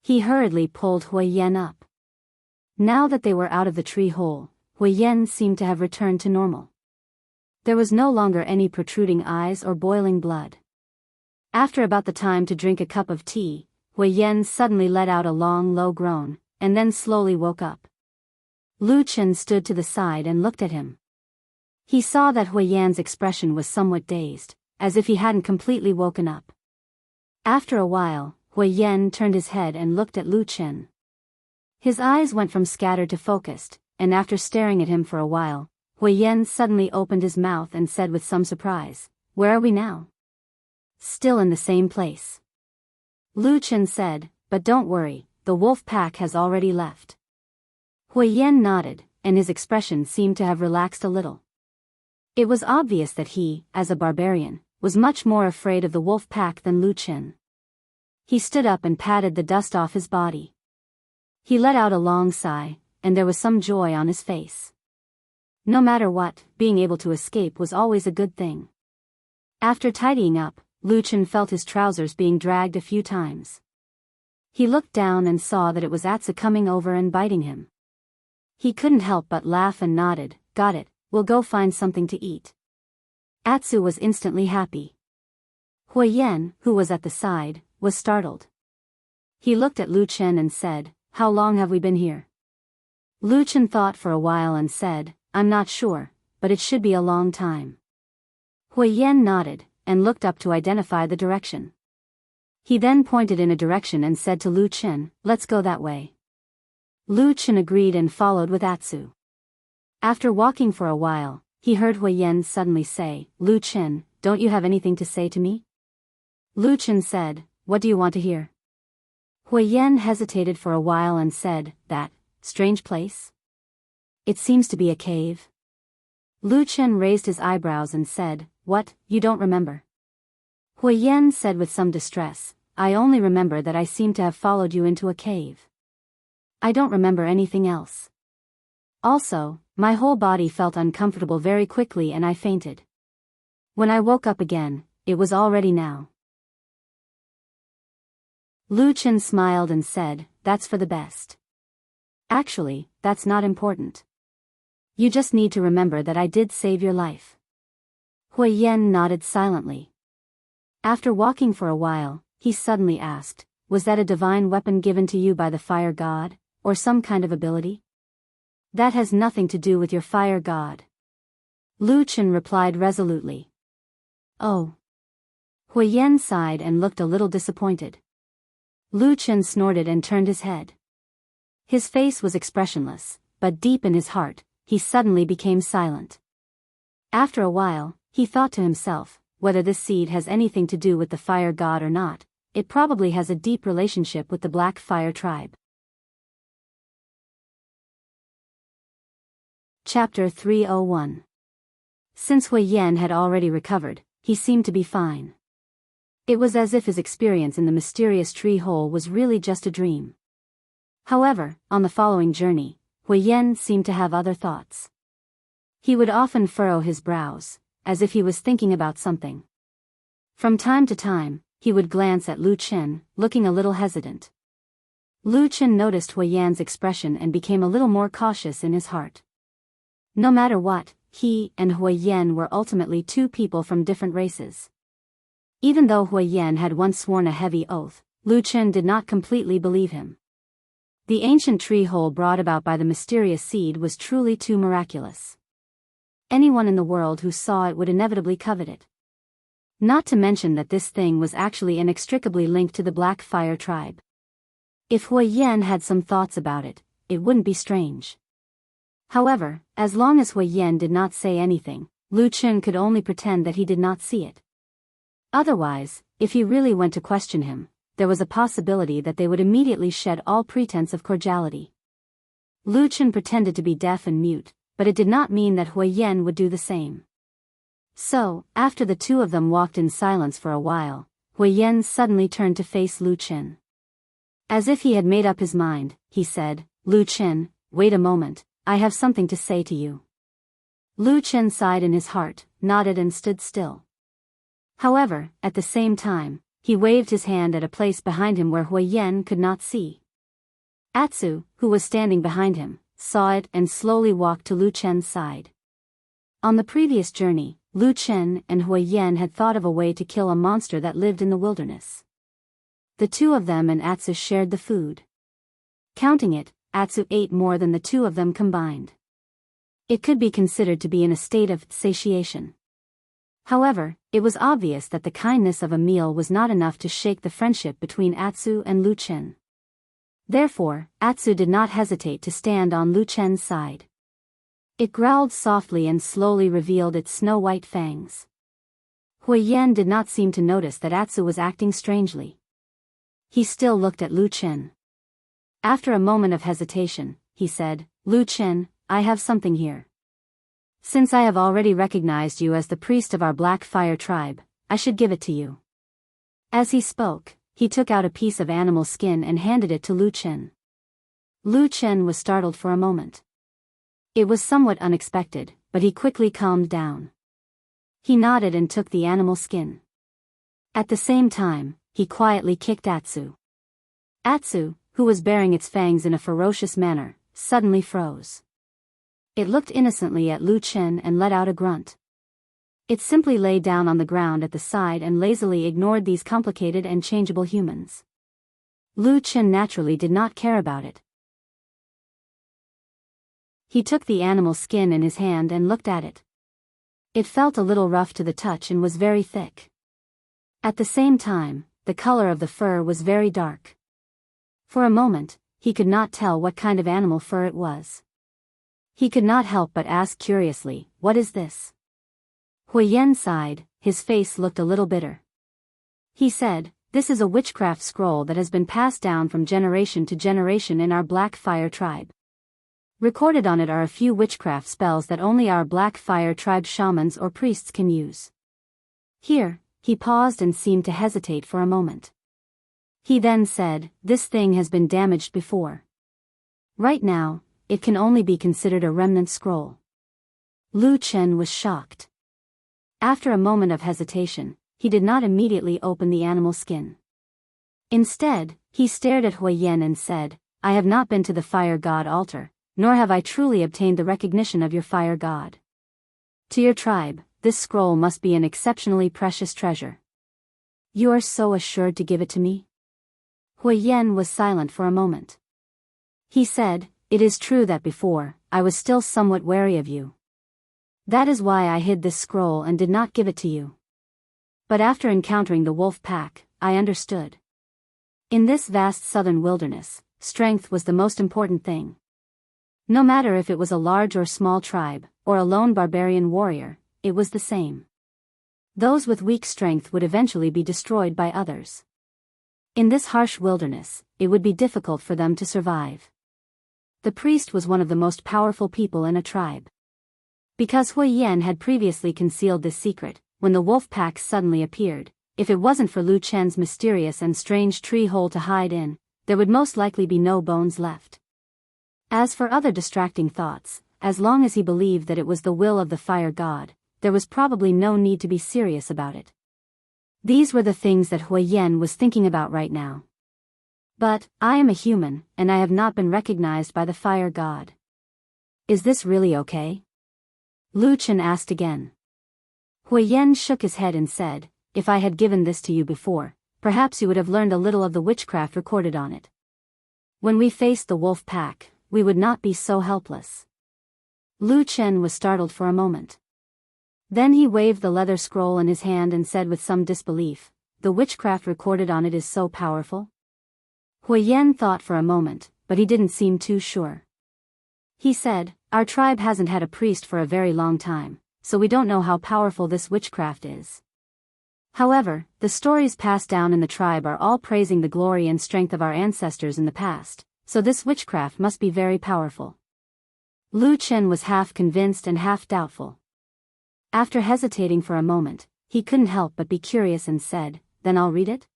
He hurriedly pulled Hui Yan up. Now that they were out of the tree hole, Hui Yan seemed to have returned to normal. There was no longer any protruding eyes or boiling blood. After about the time to drink a cup of tea, Hui Yan suddenly let out a long, low groan, and then slowly woke up. Lu Chen stood to the side and looked at him. He saw that Hui Yan's expression was somewhat dazed, as if he hadn't completely woken up. After a while, Hui Yan turned his head and looked at Lu Chen. His eyes went from scattered to focused, and after staring at him for a while, Hui Yan suddenly opened his mouth and said with some surprise, "Where are we now?" "Still in the same place." Lu Chen said, "But don't worry, the wolf pack has already left." Hui Yan nodded, and his expression seemed to have relaxed a little. It was obvious that he, as a barbarian, was much more afraid of the wolf pack than Lu Chen. He stood up and patted the dust off his body. He let out a long sigh, and there was some joy on his face. No matter what, being able to escape was always a good thing. After tidying up, Lu Chen felt his trousers being dragged a few times. He looked down and saw that it was Atsu coming over and biting him. He couldn't help but laugh and nodded, "Got it, we'll go find something to eat." Atsu was instantly happy. Hui Yan, who was at the side, was startled. He looked at Lu Chen and said, "How long have we been here?" Lu Chen thought for a while and said, "I'm not sure, but it should be a long time." Hui Yan nodded, and looked up to identify the direction. He then pointed in a direction and said to Lu Chen, "Let's go that way." Lu Chen agreed and followed with Atsu. After walking for a while, he heard Hui Yan suddenly say, "Lu Chen, don't you have anything to say to me?" Lu Chen said, "What do you want to hear?" Hui Yan hesitated for a while and said, "That strange place? It seems to be a cave." Lu Chen raised his eyebrows and said, "What, you don't remember?" Hui Yan said with some distress, "I only remember that I seem to have followed you into a cave. I don't remember anything else. Also, my whole body felt uncomfortable very quickly and I fainted. When I woke up again, it was already now." Lu Chen smiled and said, "That's for the best. Actually, that's not important. You just need to remember that I did save your life." Hui Yan nodded silently. After walking for a while, he suddenly asked, "Was that a divine weapon given to you by the fire god, or some kind of ability?" "That has nothing to do with your fire god." Lu Chen replied resolutely. Oh. Hui Yan sighed and looked a little disappointed. Lu Chen snorted and turned his head. His face was expressionless, but deep in his heart, he suddenly became silent. After a while, he thought to himself, whether this seed has anything to do with the fire god or not, it probably has a deep relationship with the Black Fire tribe. Chapter 301. Since Hui Yan had already recovered, he seemed to be fine. It was as if his experience in the mysterious tree hole was really just a dream. However, on the following journey, Hui Yan seemed to have other thoughts. He would often furrow his brows, as if he was thinking about something. From time to time, he would glance at Lu Chen, looking a little hesitant. Lu Chen noticed Hui Yan's expression and became a little more cautious in his heart. No matter what, he and Hui Yan were ultimately two people from different races. Even though Hui Yan had once sworn a heavy oath, Lu Chen did not completely believe him. The ancient tree hole brought about by the mysterious seed was truly too miraculous. Anyone in the world who saw it would inevitably covet it. Not to mention that this thing was actually inextricably linked to the Black Fire tribe. If Hui Yan had some thoughts about it, it wouldn't be strange. However, as long as Hui Yan did not say anything, Lu Chen could only pretend that he did not see it. Otherwise, if he really went to question him, there was a possibility that they would immediately shed all pretense of cordiality. Lu Chen pretended to be deaf and mute, but it did not mean that Hui Yan would do the same. So, after the two of them walked in silence for a while, Hui Yan suddenly turned to face Lu Chen. As if he had made up his mind, he said, "Lu Chen, wait a moment, I have something to say to you." Lu Chen sighed in his heart, nodded and stood still. However, at the same time, he waved his hand at a place behind him where Hui Yan could not see. Atsu, who was standing behind him, saw it and slowly walked to Lu Chen's side. On the previous journey, Lu Chen and Hui Yan had thought of a way to kill a monster that lived in the wilderness. The two of them and Atsu shared the food. Counting it, Atsu ate more than the two of them combined. It could be considered to be in a state of satiation. However, it was obvious that the kindness of a meal was not enough to shake the friendship between Atsu and Lu Chen. Therefore, Atsu did not hesitate to stand on Lu Chen's side. It growled softly and slowly revealed its snow-white fangs. Hui Yan did not seem to notice that Atsu was acting strangely. He still looked at Lu Chen. After a moment of hesitation, he said, "Lu Chen, I have something here. Since I have already recognized you as the priest of our Black Fire tribe, I should give it to you." As he spoke, he took out a piece of animal skin and handed it to Lu Chen. Lu Chen was startled for a moment. It was somewhat unexpected, but he quickly calmed down. He nodded and took the animal skin. At the same time, he quietly kicked Atsu. Atsu, who was baring its fangs in a ferocious manner, suddenly froze. It looked innocently at Lu Chen and let out a grunt. It simply lay down on the ground at the side and lazily ignored these complicated and changeable humans. Lu Chen naturally did not care about it. He took the animal skin in his hand and looked at it. It felt a little rough to the touch and was very thick. At the same time, the color of the fur was very dark. For a moment, he could not tell what kind of animal fur it was. He could not help but ask curiously, "What is this?" Hui Yan sighed, his face looked a little bitter. He said, "This is a witchcraft scroll that has been passed down from generation to generation in our Black Fire tribe. Recorded on it are a few witchcraft spells that only our Black Fire tribe shamans or priests can use." Here, he paused and seemed to hesitate for a moment. He then said, "This thing has been damaged before. Right now, it can only be considered a remnant scroll." Lu Chen was shocked. After a moment of hesitation, he did not immediately open the animal skin. Instead, he stared at Hui Yan and said, "I have not been to the fire god altar, nor have I truly obtained the recognition of your fire god. To your tribe, this scroll must be an exceptionally precious treasure. You are so assured to give it to me?" Hui Yan was silent for a moment. He said, "It is true that before, I was still somewhat wary of you. That is why I hid this scroll and did not give it to you. But after encountering the wolf pack, I understood. In this vast southern wilderness, strength was the most important thing. No matter if it was a large or small tribe, or a lone barbarian warrior, it was the same. Those with weak strength would eventually be destroyed by others. In this harsh wilderness, it would be difficult for them to survive. The priest was one of the most powerful people in a tribe. Because Hui Yan had previously concealed this secret, when the wolf pack suddenly appeared, if it wasn't for Lu Chen's mysterious and strange tree hole to hide in, there would most likely be no bones left. As for other distracting thoughts, as long as he believed that it was the will of the fire god, there was probably no need to be serious about it. These were the things that Hui Yan was thinking about right now. But, I am a human, and I have not been recognized by the fire god. Is this really okay? Lu Chen asked again. Hui Yan shook his head and said, if I had given this to you before, perhaps you would have learned a little of the witchcraft recorded on it. When we faced the wolf pack, we would not be so helpless. Lu Chen was startled for a moment. Then he waved the leather scroll in his hand and said with some disbelief, the witchcraft recorded on it is so powerful? Hui Yan thought for a moment, but he didn't seem too sure. He said, our tribe hasn't had a priest for a very long time, so we don't know how powerful this witchcraft is. However, the stories passed down in the tribe are all praising the glory and strength of our ancestors in the past, so this witchcraft must be very powerful. Lu Chen was half convinced and half doubtful. After hesitating for a moment, he couldn't help but be curious and said, then I'll read it?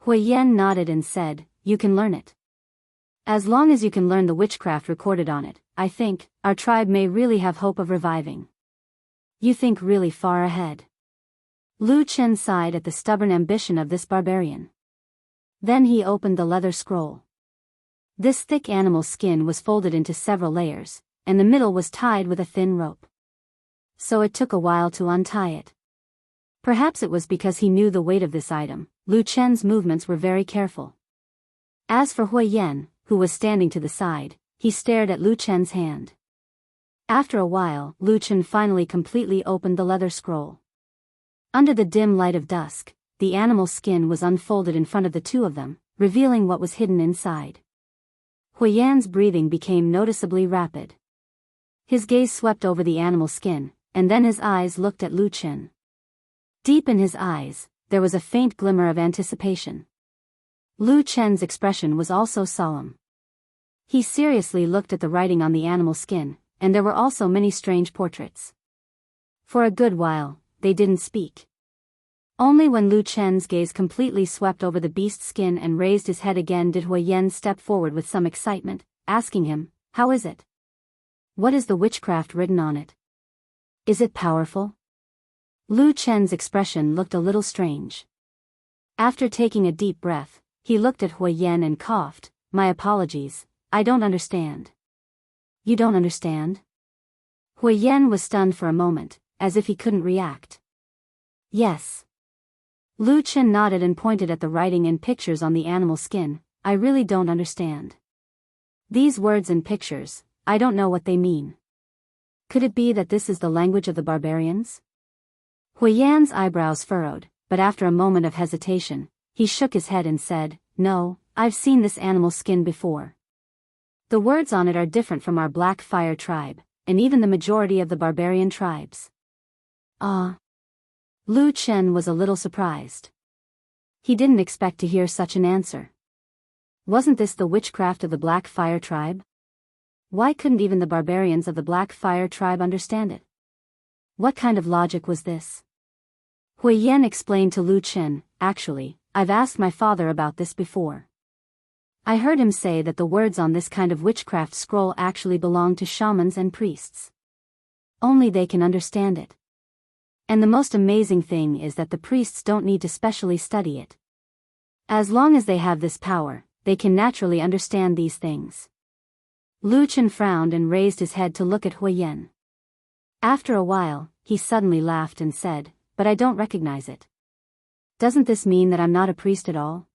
Hui Yan nodded and said, you can learn it. As long as you can learn the witchcraft recorded on it, I think, our tribe may really have hope of reviving. You think really far ahead. Lu Chen sighed at the stubborn ambition of this barbarian. Then he opened the leather scroll. This thick animal skin was folded into several layers, and the middle was tied with a thin rope. So it took a while to untie it. Perhaps it was because he knew the weight of this item. Lu Chen's movements were very careful. As for Hui Yan, who was standing to the side, he stared at Lu Chen's hand. After a while, Lu Chen finally completely opened the leather scroll. Under the dim light of dusk, the animal skin was unfolded in front of the two of them, revealing what was hidden inside. Hui Yan's breathing became noticeably rapid. His gaze swept over the animal skin, and then his eyes looked at Lu Chen. Deep in his eyes, there was a faint glimmer of anticipation. Lu Chen's expression was also solemn. He seriously looked at the writing on the animal skin, and there were also many strange portraits. For a good while, they didn't speak. Only when Lu Chen's gaze completely swept over the beast's skin and raised his head again did Hui Yan step forward with some excitement, asking him, how is it? What is the witchcraft written on it? Is it powerful? Lu Chen's expression looked a little strange. After taking a deep breath, he looked at Hui Yan and coughed, my apologies, I don't understand. You don't understand? Hui Yan was stunned for a moment, as if he couldn't react. Yes. Lu Chen nodded and pointed at the writing and pictures on the animal skin, I really don't understand. These words and pictures, I don't know what they mean. Could it be that this is the language of the barbarians? Hui Yan's eyebrows furrowed, but after a moment of hesitation, he shook his head and said, no, I've seen this animal skin before. The words on it are different from our Black Fire tribe, and even the majority of the barbarian tribes. Ah. Lu Chen was a little surprised. He didn't expect to hear such an answer. Wasn't this the witchcraft of the Black Fire tribe? Why couldn't even the barbarians of the Black Fire tribe understand it? What kind of logic was this? Hui Yan explained to Lu Chen, actually, I've asked my father about this before. I heard him say that the words on this kind of witchcraft scroll actually belong to shamans and priests. Only they can understand it. And the most amazing thing is that the priests don't need to specially study it. As long as they have this power, they can naturally understand these things. Lu Chen frowned and raised his head to look at Hui Yan. After a while, he suddenly laughed and said, but I don't recognize it. Doesn't this mean that I'm not a priest at all?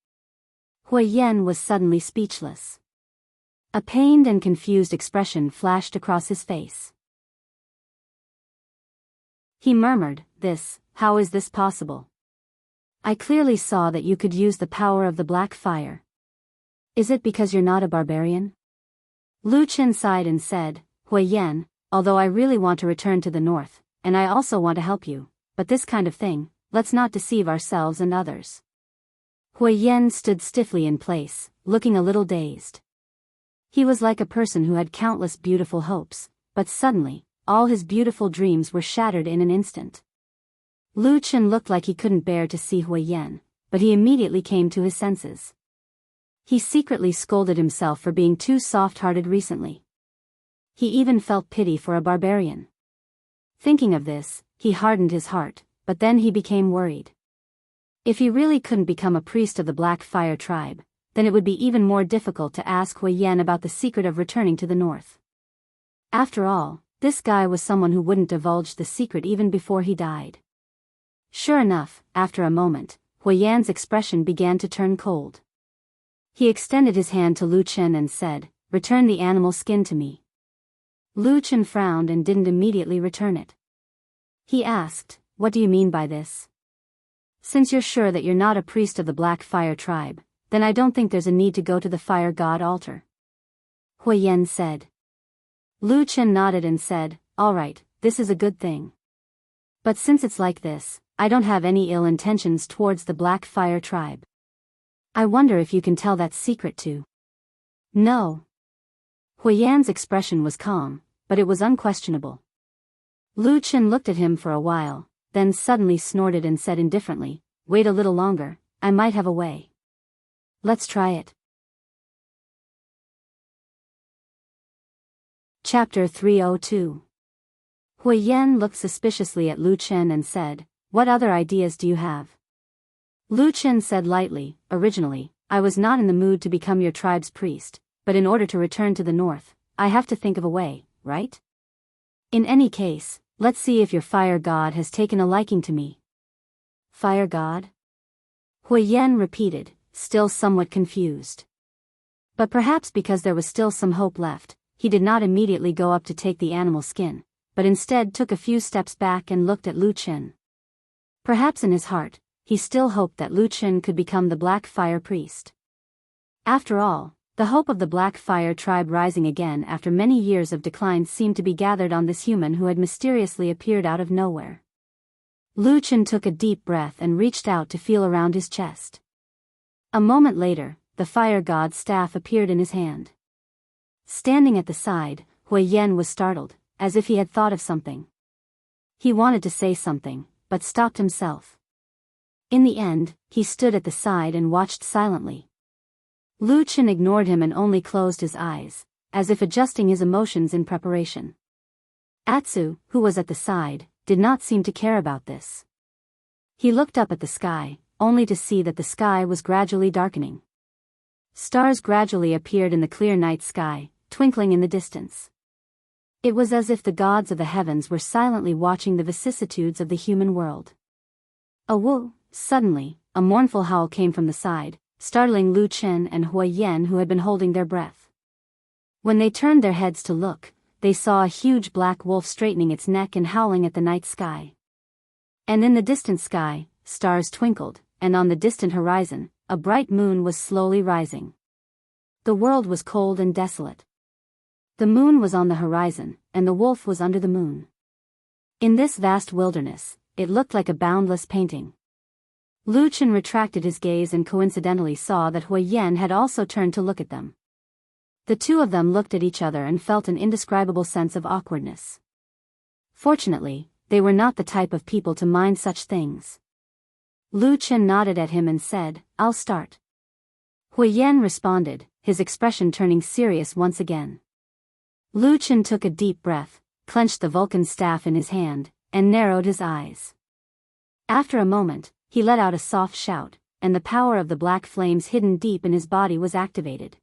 Hui Yan was suddenly speechless. A pained and confused expression flashed across his face. He murmured, how is this possible? I clearly saw that you could use the power of the black fire. Is it because you're not a barbarian? Lu Qin sighed and said, Hui Yan, although I really want to return to the north, and I also want to help you, but this kind of thing, let's not deceive ourselves and others. Hui Yan stood stiffly in place, looking a little dazed. He was like a person who had countless beautiful hopes, but suddenly, all his beautiful dreams were shattered in an instant. Lu Qin looked like he couldn't bear to see Hui Yan, but he immediately came to his senses. He secretly scolded himself for being too soft-hearted recently. He even felt pity for a barbarian. Thinking of this, he hardened his heart, but then he became worried. If he really couldn't become a priest of the Black Fire tribe, then it would be even more difficult to ask Hui Yan about the secret of returning to the north. After all, this guy was someone who wouldn't divulge the secret even before he died. Sure enough, after a moment, Hui Yan's expression began to turn cold. He extended his hand to Lu Qin and said, Return the animal skin to me. Lu Qin frowned and didn't immediately return it. He asked, What do you mean by this? Since you're sure that you're not a priest of the Black Fire tribe, then I don't think there's a need to go to the fire god altar. Hui Yan said. Lu Qin nodded and said, All right, this is a good thing. But since it's like this, I don't have any ill intentions towards the Black Fire tribe. I wonder if you can tell that secret too. No. Hui Yan's expression was calm, but it was unquestionable. Lu Qin looked at him for a while, then suddenly snorted and said indifferently, Wait a little longer, I might have a way. Let's try it. Chapter 302. Hui Yan looked suspiciously at Lu Qin and said, What other ideas do you have? Lu Qin said lightly, Originally, I was not in the mood to become your tribe's priest, but in order to return to the north, I have to think of a way, right? In any case, let's see if your fire god has taken a liking to me. Fire god? Hui Yan repeated, still somewhat confused. But perhaps because there was still some hope left, he did not immediately go up to take the animal skin, but instead took a few steps back and looked at Lu Qin. Perhaps in his heart, he still hoped that Lu Qin could become the Black Fire priest. After all, the hope of the Black Fire tribe rising again after many years of decline seemed to be gathered on this human who had mysteriously appeared out of nowhere. Lu Qin took a deep breath and reached out to feel around his chest. A moment later, the fire god's staff appeared in his hand. Standing at the side, Hui Yan was startled, as if he had thought of something. He wanted to say something, but stopped himself. In the end, he stood at the side and watched silently. Lu Qin ignored him and only closed his eyes, as if adjusting his emotions in preparation. Atsu, who was at the side, did not seem to care about this. He looked up at the sky, only to see that the sky was gradually darkening. Stars gradually appeared in the clear night sky, twinkling in the distance. It was as if the gods of the heavens were silently watching the vicissitudes of the human world. Suddenly, a mournful howl came from the side, startling Lu Qin and Hui Yan who had been holding their breath. When they turned their heads to look, they saw a huge black wolf straightening its neck and howling at the night sky. And in the distant sky, stars twinkled, and on the distant horizon, a bright moon was slowly rising. The world was cold and desolate. The moon was on the horizon, and the wolf was under the moon. In this vast wilderness, it looked like a boundless painting. Lu Qin retracted his gaze and coincidentally saw that Hui Yan had also turned to look at them. The two of them looked at each other and felt an indescribable sense of awkwardness. Fortunately, they were not the type of people to mind such things. Lu Qin nodded at him and said, I'll start. Hui Yan responded, his expression turning serious once again. Lu Qin took a deep breath, clenched the Vulcan staff in his hand, and narrowed his eyes. After a moment, he let out a soft shout, and the power of the black flames hidden deep in his body was activated.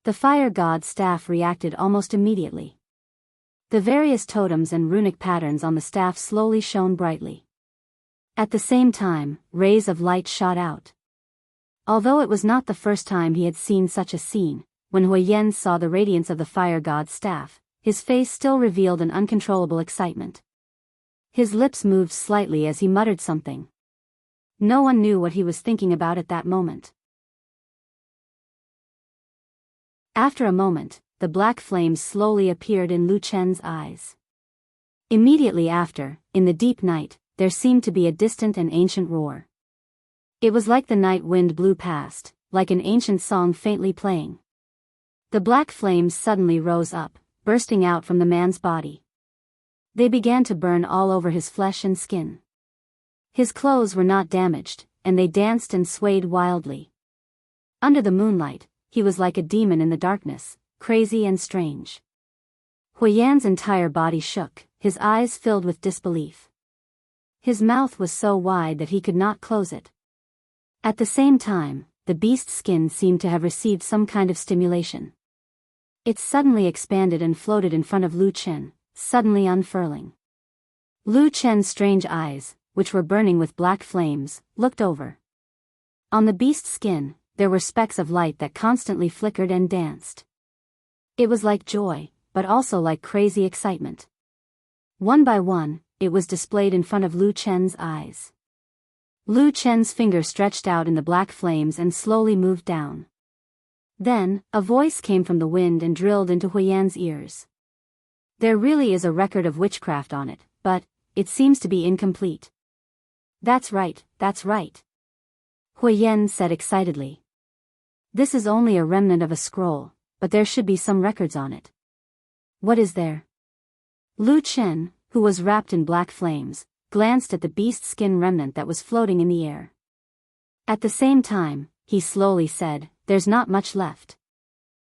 The fire god's staff reacted almost immediately. The various totems and runic patterns on the staff slowly shone brightly. At the same time, rays of light shot out. Although it was not the first time he had seen such a scene, when Hui Yan saw the radiance of the fire god's staff, his face still revealed an uncontrollable excitement. His lips moved slightly as he muttered something. No one knew what he was thinking about at that moment. After a moment, the black flames slowly appeared in Lu Chen's eyes. Immediately after, in the deep night, there seemed to be a distant and ancient roar. It was like the night wind blew past, like an ancient song faintly playing. The black flames suddenly rose up, bursting out from the man's body. They began to burn all over his flesh and skin. His clothes were not damaged, and they danced and swayed wildly. Under the moonlight, he was like a demon in the darkness, crazy and strange. Huiyan's entire body shook, his eyes filled with disbelief. His mouth was so wide that he could not close it. At the same time, the beast's skin seemed to have received some kind of stimulation. It suddenly expanded and floated in front of Lu Chen, suddenly unfurling. Lu Chen's strange eyes, which were burning with black flames, looked over. On the beast's skin, there were specks of light that constantly flickered and danced. It was like joy, but also like crazy excitement. One by one, it was displayed in front of Lu Chen's eyes. Lu Chen's finger stretched out in the black flames and slowly moved down. Then, a voice came from the wind and drilled into Huiyan's ears. There really is a record of witchcraft on it, but it seems to be incomplete. That's right, that's right. Huiyan said excitedly. This is only a remnant of a scroll, but there should be some records on it. What is there? Lu Chen, who was wrapped in black flames, glanced at the beast skin remnant that was floating in the air. At the same time, he slowly said, there's not much left.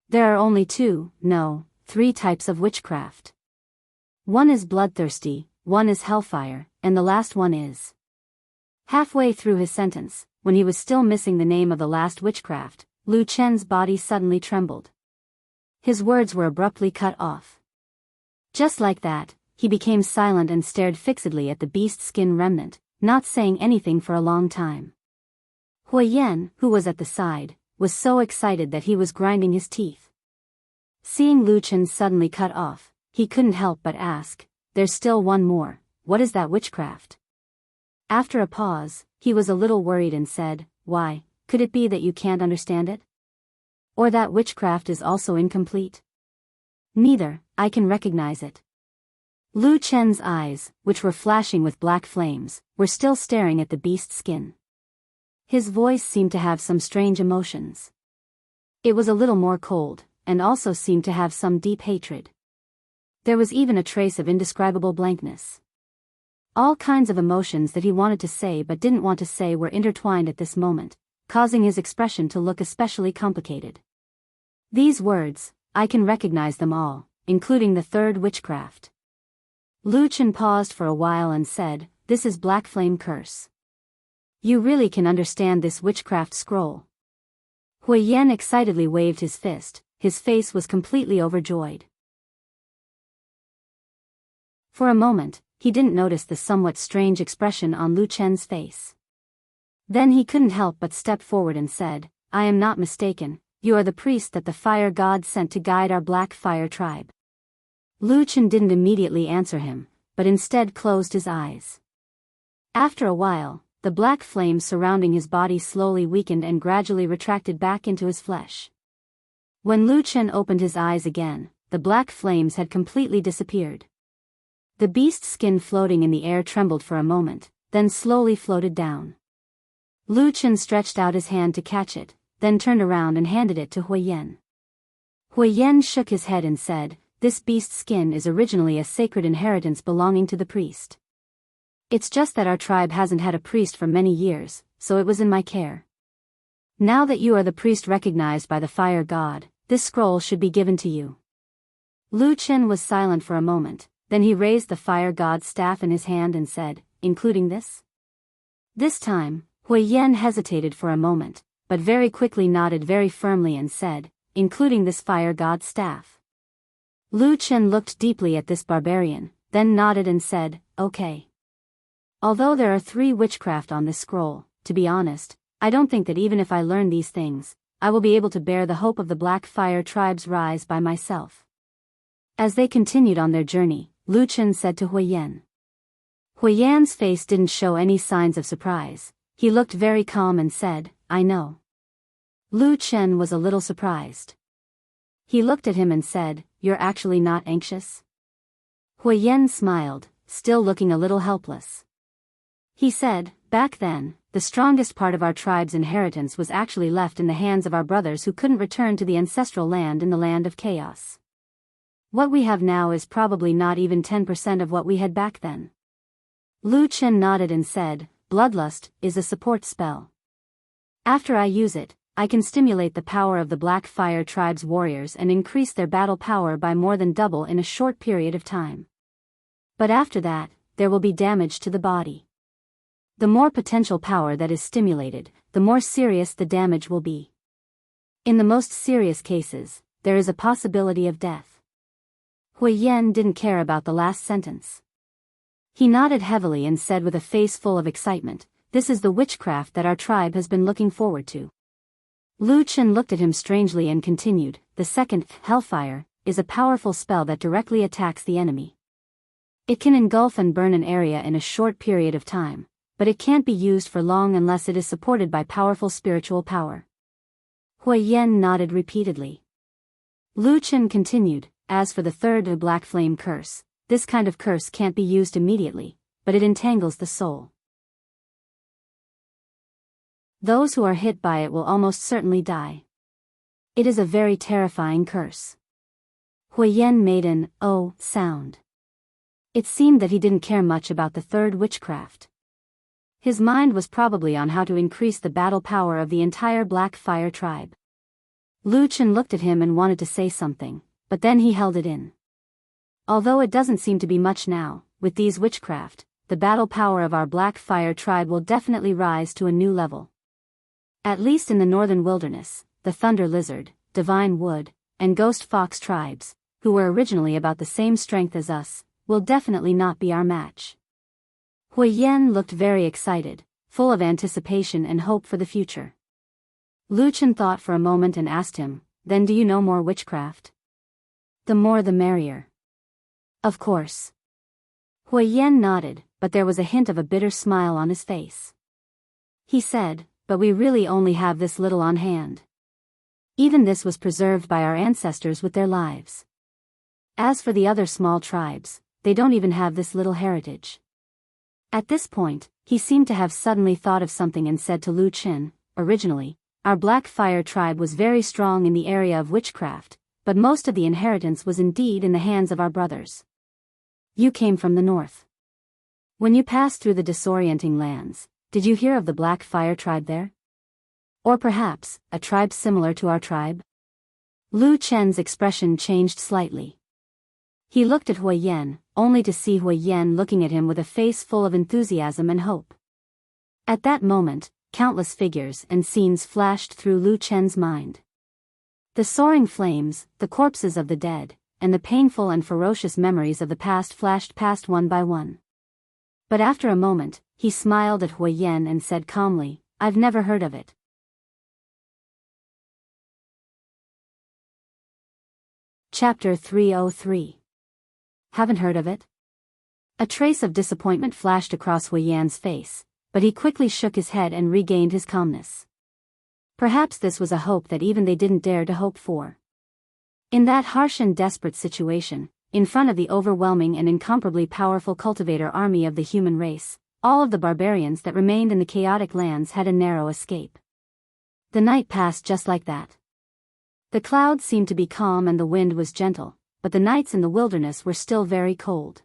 There are only 3 types of witchcraft. One is bloodthirsty, one is hellfire, and the last one is. Halfway through his sentence, when he was still missing the name of the last witchcraft, Lu Chen's body suddenly trembled. His words were abruptly cut off. Just like that, he became silent and stared fixedly at the beast skin remnant, not saying anything for a long time. Huiyan, who was at the side, was so excited that he was grinding his teeth. Seeing Lu Chen suddenly cut off, he couldn't help but ask, there's still one more, what is that witchcraft? After a pause, he was a little worried and said, why, could it be that you can't understand it? Or that witchcraft is also incomplete? Neither, I can recognize it. Lu Chen's eyes, which were flashing with black flames, were still staring at the beast's skin. His voice seemed to have some strange emotions. It was a little more cold, and also seemed to have some deep hatred. There was even a trace of indescribable blankness. All kinds of emotions that he wanted to say but didn't want to say were intertwined at this moment, causing his expression to look especially complicated. These words, I can recognize them all, including the third witchcraft. Lu Chen paused for a while and said, this is Black Flame Curse. You really can understand this witchcraft scroll. Huiyan excitedly waved his fist, his face was completely overjoyed. For a moment, he didn't notice the somewhat strange expression on Lu Chen's face. Then he couldn't help but step forward and said, I am not mistaken, you are the priest that the fire god sent to guide our Black Fire tribe. Lu Chen didn't immediately answer him, but instead closed his eyes. After a while, the black flames surrounding his body slowly weakened and gradually retracted back into his flesh. When Lu Chen opened his eyes again, the black flames had completely disappeared. The beast's skin floating in the air trembled for a moment, then slowly floated down. Lu Chen stretched out his hand to catch it, then turned around and handed it to Huiyan. Huiyan shook his head and said, this beast's skin is originally a sacred inheritance belonging to the priest. It's just that our tribe hasn't had a priest for many years, so it was in my care. Now that you are the priest recognized by the fire god, this scroll should be given to you. Lu Chen was silent for a moment, then he raised the fire god's staff in his hand and said, including this? This time, Huiyan hesitated for a moment, but very quickly nodded very firmly and said, including this fire god's staff. Lu Chen looked deeply at this barbarian, then nodded and said, okay. Although there are 3 witchcraft on this scroll, to be honest, I don't think that even if I learn these things, I will be able to bear the hope of the Black Fire tribe's rise by myself. As they continued on their journey, Lu Chen said to Huiyan. Hui Yan's face didn't show any signs of surprise. He looked very calm and said, I know. Lu Chen was a little surprised. He looked at him and said, You're actually not anxious? Hui Yan smiled, still looking a little helpless. He said, Back then, the strongest part of our tribe's inheritance was actually left in the hands of our brothers who couldn't return to the ancestral land in the land of chaos. What we have now is probably not even 10% of what we had back then. Lu Chen nodded and said, Bloodlust is a support spell. After I use it, I can stimulate the power of the Black Fire Tribe's warriors and increase their battle power by more than double in a short period of time. But after that, there will be damage to the body. The more potential power that is stimulated, the more serious the damage will be. In the most serious cases, there is a possibility of death. Hui Yan didn't care about the last sentence. He nodded heavily and said with a face full of excitement, This is the witchcraft that our tribe has been looking forward to. Lu Chen looked at him strangely and continued, The second, Hellfire, is a powerful spell that directly attacks the enemy. It can engulf and burn an area in a short period of time, but it can't be used for long unless it is supported by powerful spiritual power. Hui Yan nodded repeatedly. Lu Chen continued, As for the third Black Flame Curse, this kind of curse can't be used immediately, but it entangles the soul. Those who are hit by it will almost certainly die. It is a very terrifying curse. Hui Yan made an "oh" sound. It seemed that he didn't care much about the third witchcraft. His mind was probably on how to increase the battle power of the entire Black Fire tribe. Lu Chen looked at him and wanted to say something, but then he held it in. Although it doesn't seem to be much now, with these witchcraft, the battle power of our Black Fire tribe will definitely rise to a new level. At least in the northern wilderness, the Thunder Lizard, Divine Wood, and Ghost Fox tribes, who were originally about the same strength as us, will definitely not be our match. Hui Yan looked very excited, full of anticipation and hope for the future. Lu Chen thought for a moment and asked him, Then do you know more witchcraft? The more the merrier. Of course. Hui Yan nodded, but there was a hint of a bitter smile on his face. He said, But we really only have this little on hand. Even this was preserved by our ancestors with their lives. As for the other small tribes, they don't even have this little heritage. At this point, he seemed to have suddenly thought of something and said to Lu Chen, Originally, our Black Fire tribe was very strong in the area of witchcraft, but most of the inheritance was indeed in the hands of our brothers. You came from the north. When you passed through the disorienting lands, did you hear of the Black Fire tribe there? Or perhaps, a tribe similar to our tribe? Lu Chen's expression changed slightly. He looked at Hui Yan, only to see Hui Yan looking at him with a face full of enthusiasm and hope. At that moment, countless figures and scenes flashed through Lu Chen's mind. The soaring flames, the corpses of the dead, and the painful and ferocious memories of the past flashed past one by one. But after a moment, he smiled at Hui Yan and said calmly, I've never heard of it. Chapter 303. Haven't heard of it? A trace of disappointment flashed across Hui Yan's face, but he quickly shook his head and regained his calmness. Perhaps this was a hope that even they didn't dare to hope for. In that harsh and desperate situation, in front of the overwhelming and incomparably powerful cultivator army of the human race, all of the barbarians that remained in the chaotic lands had a narrow escape. The night passed just like that. The clouds seemed to be calm and the wind was gentle, but the nights in the wilderness were still very cold.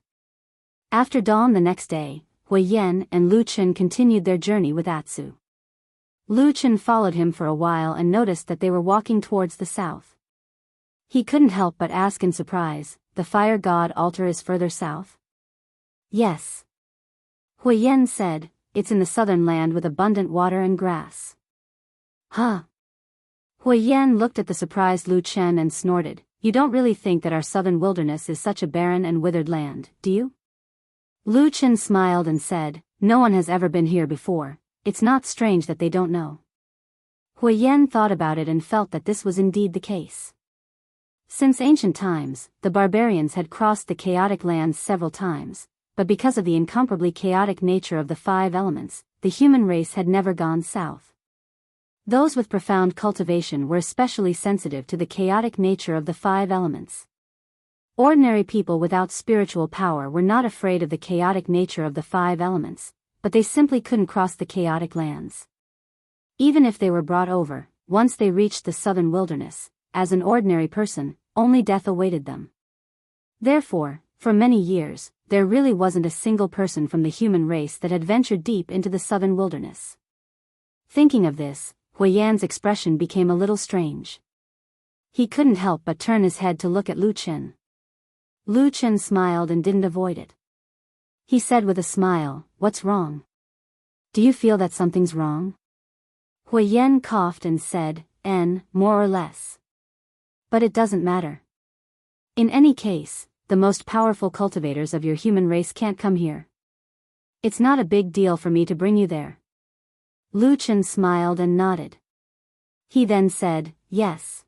After dawn the next day, Hui Yan and Lu Chen continued their journey with Atsu. Lu Chen followed him for a while and noticed that they were walking towards the south. He couldn't help but ask in surprise, the fire god altar is further south? Yes. Hui Yan said, it's in the southern land with abundant water and grass. Huh? Hui Yan looked at the surprised Lu Chen and snorted, you don't really think that our southern wilderness is such a barren and withered land, do you? Lu Chen smiled and said, no one has ever been here before, it's not strange that they don't know. Hui Yan thought about it and felt that this was indeed the case. Since ancient times, the barbarians had crossed the chaotic lands several times, but because of the incomparably chaotic nature of the 5 elements, the human race had never gone south. Those with profound cultivation were especially sensitive to the chaotic nature of the 5 elements. Ordinary people without spiritual power were not afraid of the chaotic nature of the 5 elements, but they simply couldn't cross the chaotic lands. Even if they were brought over, once they reached the southern wilderness, as an ordinary person, only death awaited them. Therefore, for many years, there really wasn't a single person from the human race that had ventured deep into the southern wilderness. Thinking of this, Huiyan's expression became a little strange. He couldn't help but turn his head to look at Lu Chen. Lu Chen smiled and didn't avoid it. He said with a smile, "What's wrong? Do you feel that something's wrong?" Huiyan coughed and said, more or less. But it doesn't matter. In any case, the most powerful cultivators of your human race can't come here. It's not a big deal for me to bring you there. Lu Chen smiled and nodded. He then said, "Yes.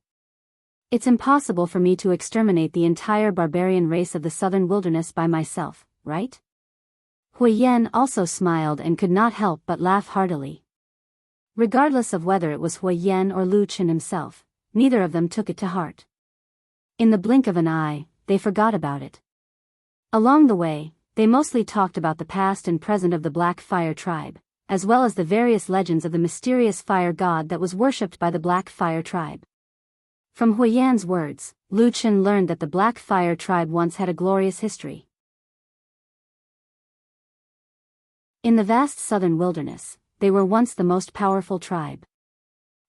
It's impossible for me to exterminate the entire barbarian race of the southern wilderness by myself, right?" Huiyan also smiled and could not help but laugh heartily. Regardless of whether it was Huiyan or Lu Chen himself, neither of them took it to heart. In the blink of an eye, they forgot about it. Along the way, they mostly talked about the past and present of the Black Fire tribe, as well as the various legends of the mysterious fire god that was worshipped by the Black Fire tribe. From Huiyan's words, Lu Chen learned that the Black Fire tribe once had a glorious history. In the vast southern wilderness, they were once the most powerful tribe.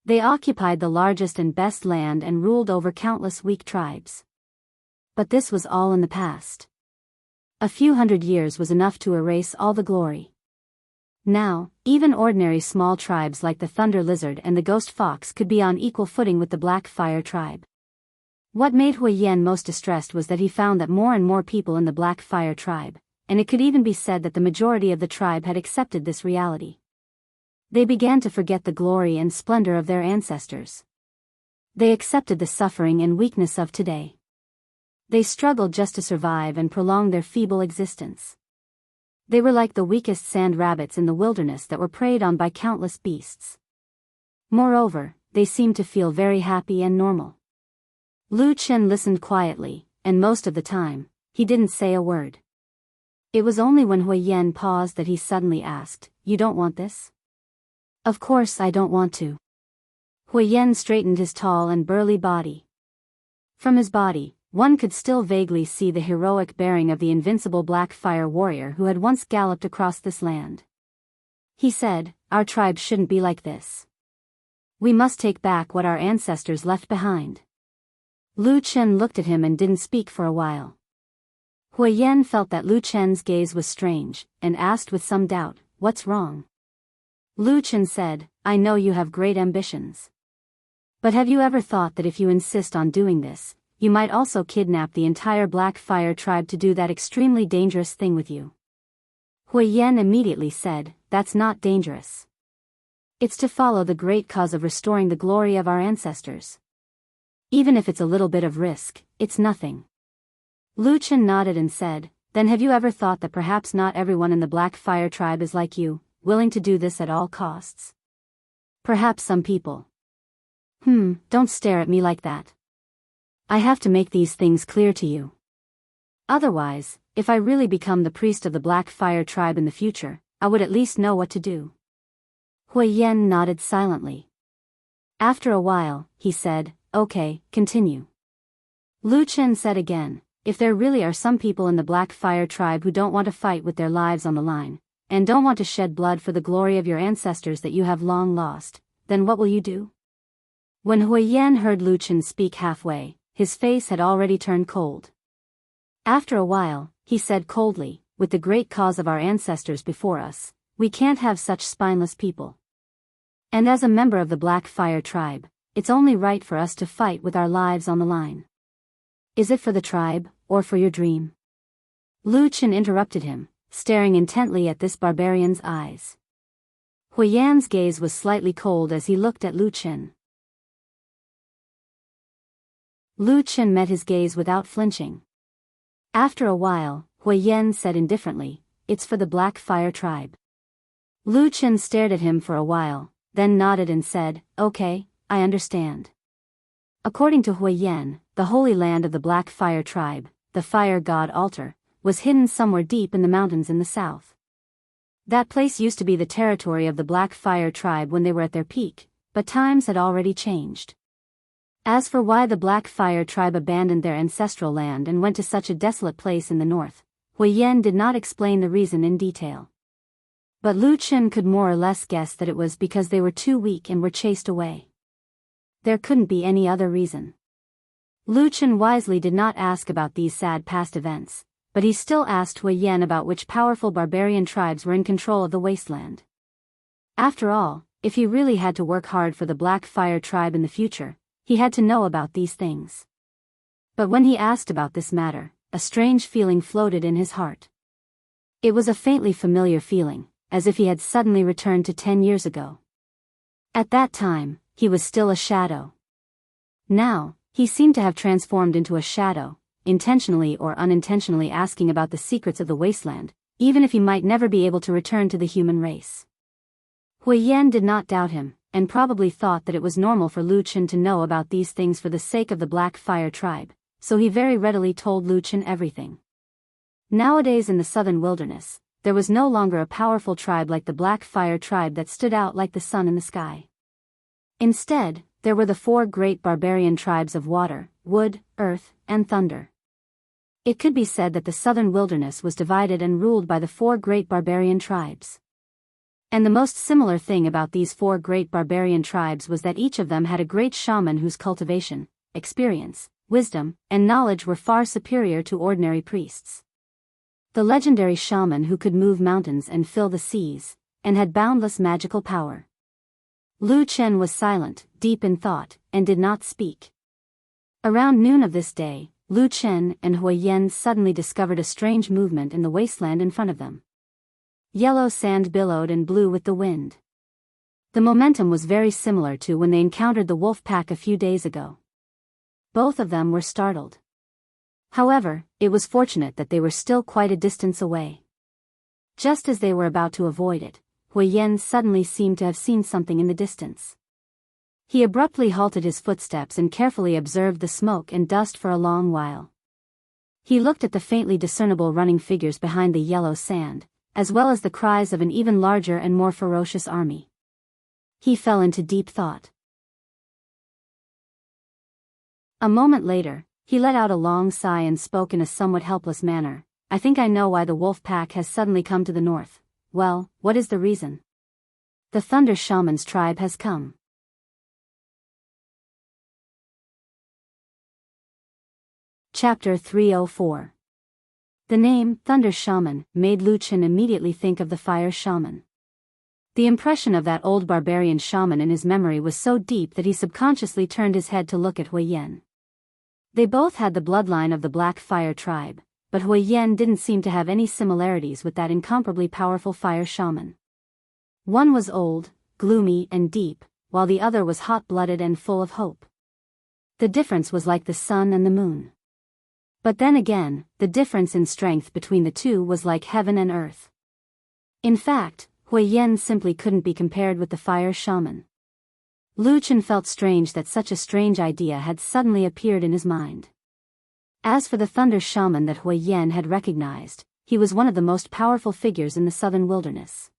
They occupied the largest and best land and ruled over countless weak tribes. But this was all in the past. A few hundred years was enough to erase all the glory. Now, even ordinary small tribes like the Thunder Lizard and the Ghost Fox could be on equal footing with the Black Fire tribe. What made Huiyan most distressed was that he found that more and more people in the Black Fire tribe, and it could even be said that the majority of the tribe had accepted this reality. They began to forget the glory and splendor of their ancestors. They accepted the suffering and weakness of today. They struggled just to survive and prolong their feeble existence. They were like the weakest sand rabbits in the wilderness that were preyed on by countless beasts. Moreover, they seemed to feel very happy and normal. Lu Chen listened quietly, and most of the time, he didn't say a word. It was only when Huiyan paused that he suddenly asked, "You don't want this?" "Of course I don't want to." Huiyan straightened his tall and burly body. From his body, one could still vaguely see the heroic bearing of the invincible Black Fire warrior who had once galloped across this land. He said, "Our tribe shouldn't be like this. We must take back what our ancestors left behind." Lu Chen looked at him and didn't speak for a while. Huiyan felt that Lu Chen's gaze was strange, and asked with some doubt, "What's wrong?" Lu Chen said, "I know you have great ambitions. But have you ever thought that if you insist on doing this, you might also kidnap the entire Black Fire tribe to do that extremely dangerous thing with you?" Huiyan immediately said, "That's not dangerous. It's to follow the great cause of restoring the glory of our ancestors. Even if it's a little bit of risk, it's nothing." Lu Chen nodded and said, "Then have you ever thought that perhaps not everyone in the Black Fire tribe is like you, willing to do this at all costs? Perhaps some people." Don't stare at me like that. I have to make these things clear to you. Otherwise, if I really become the priest of the Black Fire tribe in the future, I would at least know what to do." Huiyan nodded silently. After a while, he said, "Okay, continue." Lu Chen said again, "If there really are some people in the Black Fire tribe who don't want to fight with their lives on the line, and don't want to shed blood for the glory of your ancestors that you have long lost, then what will you do?" When Huiyan heard Lu Chen speak halfway, his face had already turned cold. After a while, he said coldly, "With the great cause of our ancestors before us, we can't have such spineless people. And as a member of the Black Fire tribe, it's only right for us to fight with our lives on the line. Is it for the tribe, or for your dream?" Lu Chen interrupted him, staring intently at this barbarian's eyes. Huiyan's gaze was slightly cold as he looked at Lu Chen. Lu Chen met his gaze without flinching. After a while, Hui Yan said indifferently, "It's for the Black Fire tribe." Lu Chen stared at him for a while, then nodded and said, "Okay, I understand." According to Hui Yan, the holy land of the Black Fire tribe, the fire god altar, was hidden somewhere deep in the mountains in the south. That place used to be the territory of the Black Fire tribe when they were at their peak, but times had already changed. As for why the Black Fire tribe abandoned their ancestral land and went to such a desolate place in the north, Hui Yan did not explain the reason in detail. But Lu Chen could more or less guess that it was because they were too weak and were chased away. There couldn't be any other reason. Lu Chen wisely did not ask about these sad past events, but he still asked Hui Yan about which powerful barbarian tribes were in control of the wasteland. After all, if he really had to work hard for the Black Fire tribe in the future, he had to know about these things. But when he asked about this matter, a strange feeling floated in his heart. It was a faintly familiar feeling, as if he had suddenly returned to 10 years ago. At that time, he was still a shadow. Now, he seemed to have transformed into a shadow, intentionally or unintentionally asking about the secrets of the wasteland, even if he might never be able to return to the human race. Hui Yan did not doubt him, and probably thought that it was normal for Lu Chen to know about these things for the sake of the Black Fire tribe, so he very readily told Lu Chen everything. Nowadays in the southern wilderness, there was no longer a powerful tribe like the Black Fire tribe that stood out like the sun in the sky. Instead, there were the 4 great barbarian tribes of water, wood, earth, and thunder. It could be said that the southern wilderness was divided and ruled by the 4 great barbarian tribes. And the most similar thing about these 4 great barbarian tribes was that each of them had a great shaman whose cultivation, experience, wisdom, and knowledge were far superior to ordinary priests. The legendary shaman who could move mountains and fill the seas, and had boundless magical power. Lu Chen was silent, deep in thought, and did not speak. Around noon of this day, Lu Chen and Hui Yan suddenly discovered a strange movement in the wasteland in front of them. Yellow sand billowed and blew with the wind. The momentum was very similar to when they encountered the wolf pack a few days ago. Both of them were startled. However, it was fortunate that they were still quite a distance away. Just as they were about to avoid it, Hui Yan suddenly seemed to have seen something in the distance. He abruptly halted his footsteps and carefully observed the smoke and dust for a long while. He looked at the faintly discernible running figures behind the yellow sand, as well as the cries of an even larger and more ferocious army. He fell into deep thought. A moment later, he let out a long sigh and spoke in a somewhat helpless manner. "I think I know why the wolf pack has suddenly come to the north. Well, what is the reason? The Thunder Shaman's tribe has come." Chapter 304. The name, Thunder Shaman, made Lu Chen immediately think of the Fire Shaman. The impression of that old barbarian shaman in his memory was so deep that he subconsciously turned his head to look at Hui Yan. They both had the bloodline of the Black Fire tribe, but Hui Yan didn't seem to have any similarities with that incomparably powerful fire shaman. One was old, gloomy and deep, while the other was hot-blooded and full of hope. The difference was like the sun and the moon. But then again, the difference in strength between the two was like heaven and earth. In fact, Hui Yan simply couldn't be compared with the fire shaman. Lu Chen felt strange that such a strange idea had suddenly appeared in his mind. As for the Thunder Shaman that Hui Yan had recognized, he was one of the most powerful figures in the southern wilderness.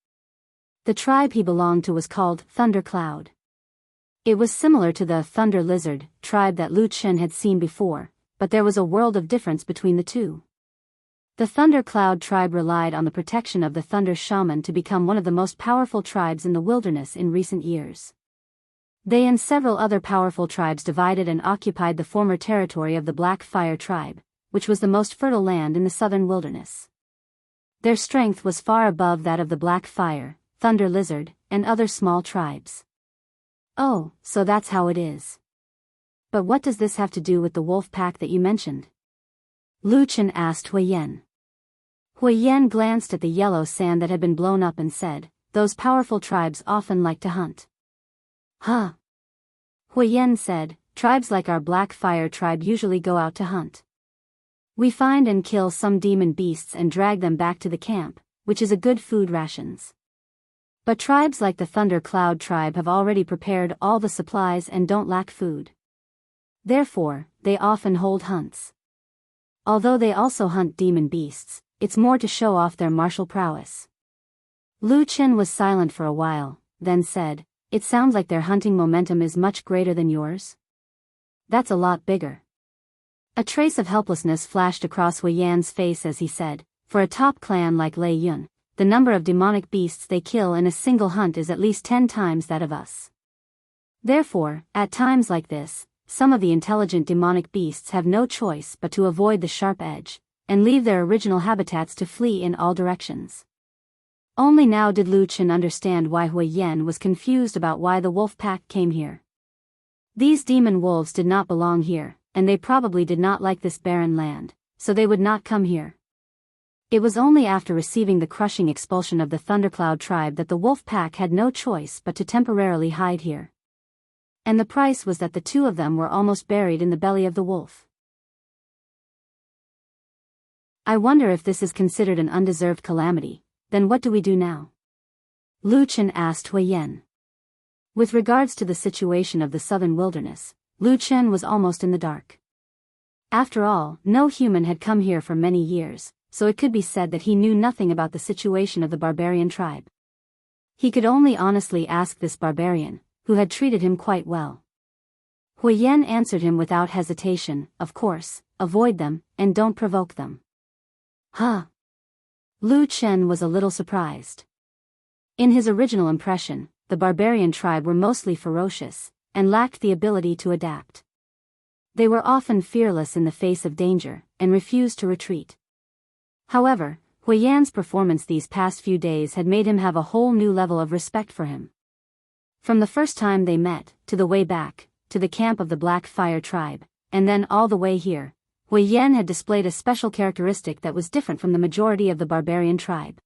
The tribe he belonged to was called Thunder Cloud. It was similar to the Thunder Lizard tribe that Lu Chen had seen before, but there was a world of difference between the two. The Thunder Cloud tribe relied on the protection of the Thunder Shaman to become one of the most powerful tribes in the wilderness in recent years. They and several other powerful tribes divided and occupied the former territory of the Black Fire tribe, which was the most fertile land in the southern wilderness. Their strength was far above that of the Black Fire, Thunder Lizard, and other small tribes. "Oh, so that's how it is. But what does this have to do with the wolf pack that you mentioned?" Lu Chen asked Hui Yan. Hui Yan glanced at the yellow sand that had been blown up and said, "Those powerful tribes often like to hunt." "Huh?" Hui Yan said, "Tribes like our Black Fire tribe usually go out to hunt." We find and kill some demon beasts and drag them back to the camp, which is a good food rations. But tribes like the Thunder Cloud tribe have already prepared all the supplies and don't lack food. Therefore, they often hold hunts. Although they also hunt demon beasts, it's more to show off their martial prowess. Lu Chen was silent for a while, then said, "It sounds like their hunting momentum is much greater than yours." "That's a lot bigger." A trace of helplessness flashed across Hui Yan's face as he said, "For a top clan like Lei Yun, the number of demonic beasts they kill in a single hunt is at least 10 times that of us. Therefore, at times like this, some of the intelligent demonic beasts have no choice but to avoid the sharp edge, and leave their original habitats to flee in all directions." Only now did Lu Chen understand why Hui Yan was confused about why the wolf pack came here. These demon wolves did not belong here, and they probably did not like this barren land, so they would not come here. It was only after receiving the crushing expulsion of the Thundercloud tribe that the wolf pack had no choice but to temporarily hide here. And the price was that the two of them were almost buried in the belly of the wolf. "I wonder if this is considered an undeserved calamity. Then what do we do now?" Lu Chen asked Hui Yan. With regards to the situation of the southern wilderness, Lu Chen was almost in the dark. After all, no human had come here for many years, so it could be said that he knew nothing about the situation of the barbarian tribe. He could only honestly ask this barbarian, who had treated him quite well. Hui Yan answered him without hesitation, "Of course, avoid them, and don't provoke them." "Huh?" Lu Chen was a little surprised. In his original impression, the barbarian tribe were mostly ferocious, and lacked the ability to adapt. They were often fearless in the face of danger, and refused to retreat. However, Hui Yan's performance these past few days had made him have a whole new level of respect for him. From the first time they met, to the way back, to the camp of the Black Fire tribe, and then all the way here, Hui Yan had displayed a special characteristic that was different from the majority of the barbarian tribe.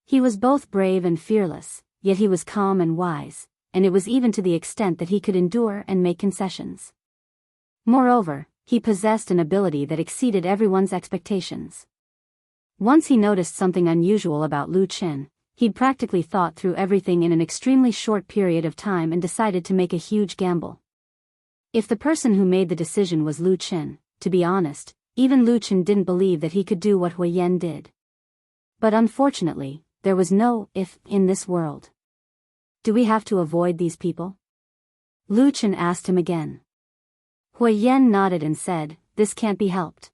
He was both brave and fearless, yet he was calm and wise, and it was even to the extent that he could endure and make concessions. Moreover, he possessed an ability that exceeded everyone's expectations. Once he noticed something unusual about Lu Chen, he'd practically thought through everything in an extremely short period of time and decided to make a huge gamble. If the person who made the decision was Lu Chen, to be honest, even Lu Chen didn't believe that he could do what Hui Yan did. But unfortunately, there was no if in this world. "Do we have to avoid these people?" Lu Chen asked him again. Hui Yan nodded and said, "This can't be helped.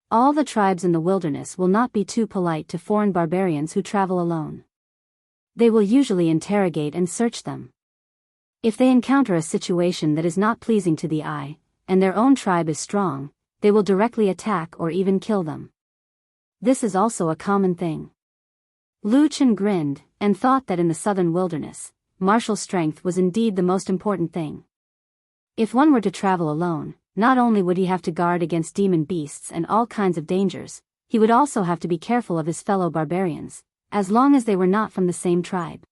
All the tribes in the wilderness will not be too polite to foreign barbarians who travel alone. They will usually interrogate and search them. If they encounter a situation that is not pleasing to the eye, and their own tribe is strong, they will directly attack or even kill them. This is also a common thing." Lu Chen grinned, and thought that in the southern wilderness, martial strength was indeed the most important thing. If one were to travel alone, not only would he have to guard against demon beasts and all kinds of dangers, he would also have to be careful of his fellow barbarians, as long as they were not from the same tribe.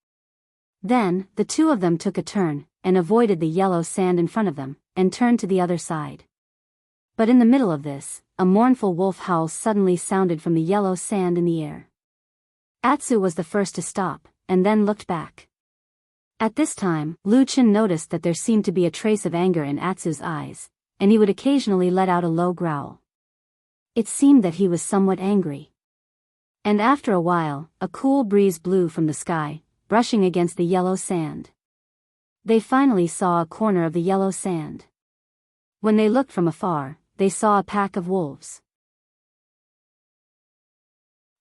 Then, the two of them took a turn, and avoided the yellow sand in front of them, and turned to the other side. But in the middle of this, a mournful wolf howl suddenly sounded from the yellow sand in the air. Atsu was the first to stop, and then looked back. At this time, Lu Chen noticed that there seemed to be a trace of anger in Atsu's eyes, and he would occasionally let out a low growl. It seemed that he was somewhat angry. And after a while, a cool breeze blew from the sky, brushing against the yellow sand. They finally saw a corner of the yellow sand. When they looked from afar, they saw a pack of wolves.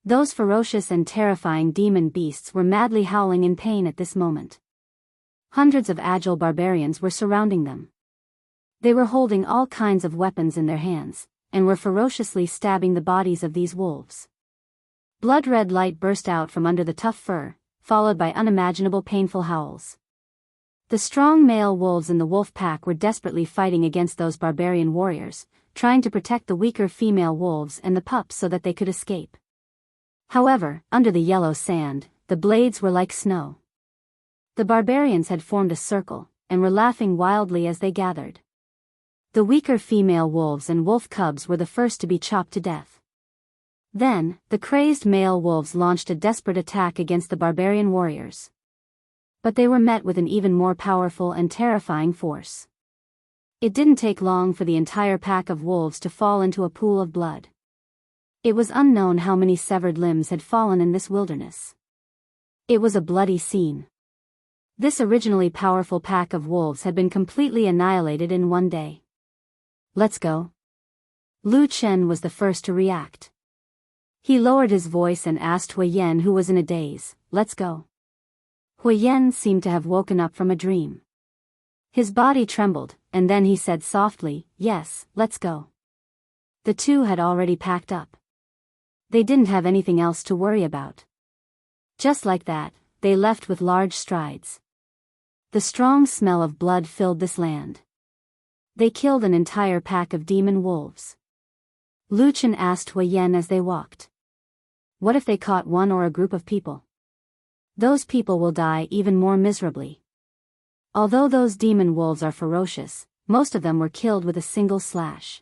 Those ferocious and terrifying demon beasts were madly howling in pain at this moment. Hundreds of agile barbarians were surrounding them. They were holding all kinds of weapons in their hands, and were ferociously stabbing the bodies of these wolves. Blood-red light burst out from under the tough fur, followed by unimaginable painful howls. The strong male wolves in the wolf pack were desperately fighting against those barbarian warriors, trying to protect the weaker female wolves and the pups so that they could escape. However, under the yellow sand, the blades were like snow. The barbarians had formed a circle, and were laughing wildly as they gathered. The weaker female wolves and wolf cubs were the first to be chopped to death. Then, the crazed male wolves launched a desperate attack against the barbarian warriors. But they were met with an even more powerful and terrifying force. It didn't take long for the entire pack of wolves to fall into a pool of blood. It was unknown how many severed limbs had fallen in this wilderness. It was a bloody scene. This originally powerful pack of wolves had been completely annihilated in one day. "Let's go." Lu Chen was the first to react. He lowered his voice and asked Huiyan, who was in a daze, "Let's go." Huiyan seemed to have woken up from a dream. His body trembled, and then he said softly, "Yes, let's go." The two had already packed up. They didn't have anything else to worry about. Just like that, they left with large strides. The strong smell of blood filled this land. They killed an entire pack of demon wolves. Lu Chen asked Huiyan as they walked. "What if they caught one or a group of people? Those people will die even more miserably. Although those demon wolves are ferocious, most of them were killed with a single slash.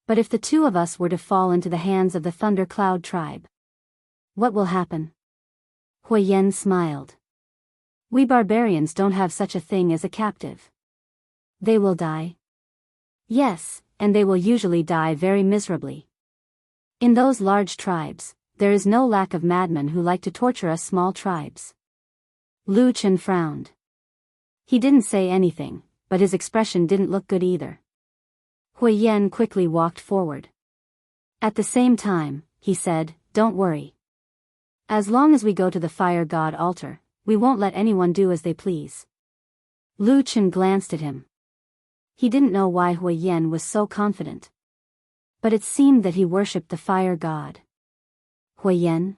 But if the two of us were to fall into the hands of the Thunder Cloud tribe, what will happen?" Huiyan smiled. "We barbarians don't have such a thing as a captive. They will die. Yes, and they will usually die very miserably. In those large tribes, there is no lack of madmen who like to torture us small tribes." Lu Chen frowned. He didn't say anything, but his expression didn't look good either. Huiyan quickly walked forward. At the same time, he said, "Don't worry. As long as we go to the fire god altar, we won't let anyone do as they please." Lu Chen glanced at him. He didn't know why Huiyan was so confident. But it seemed that he worshipped the fire god. "Huiyan?"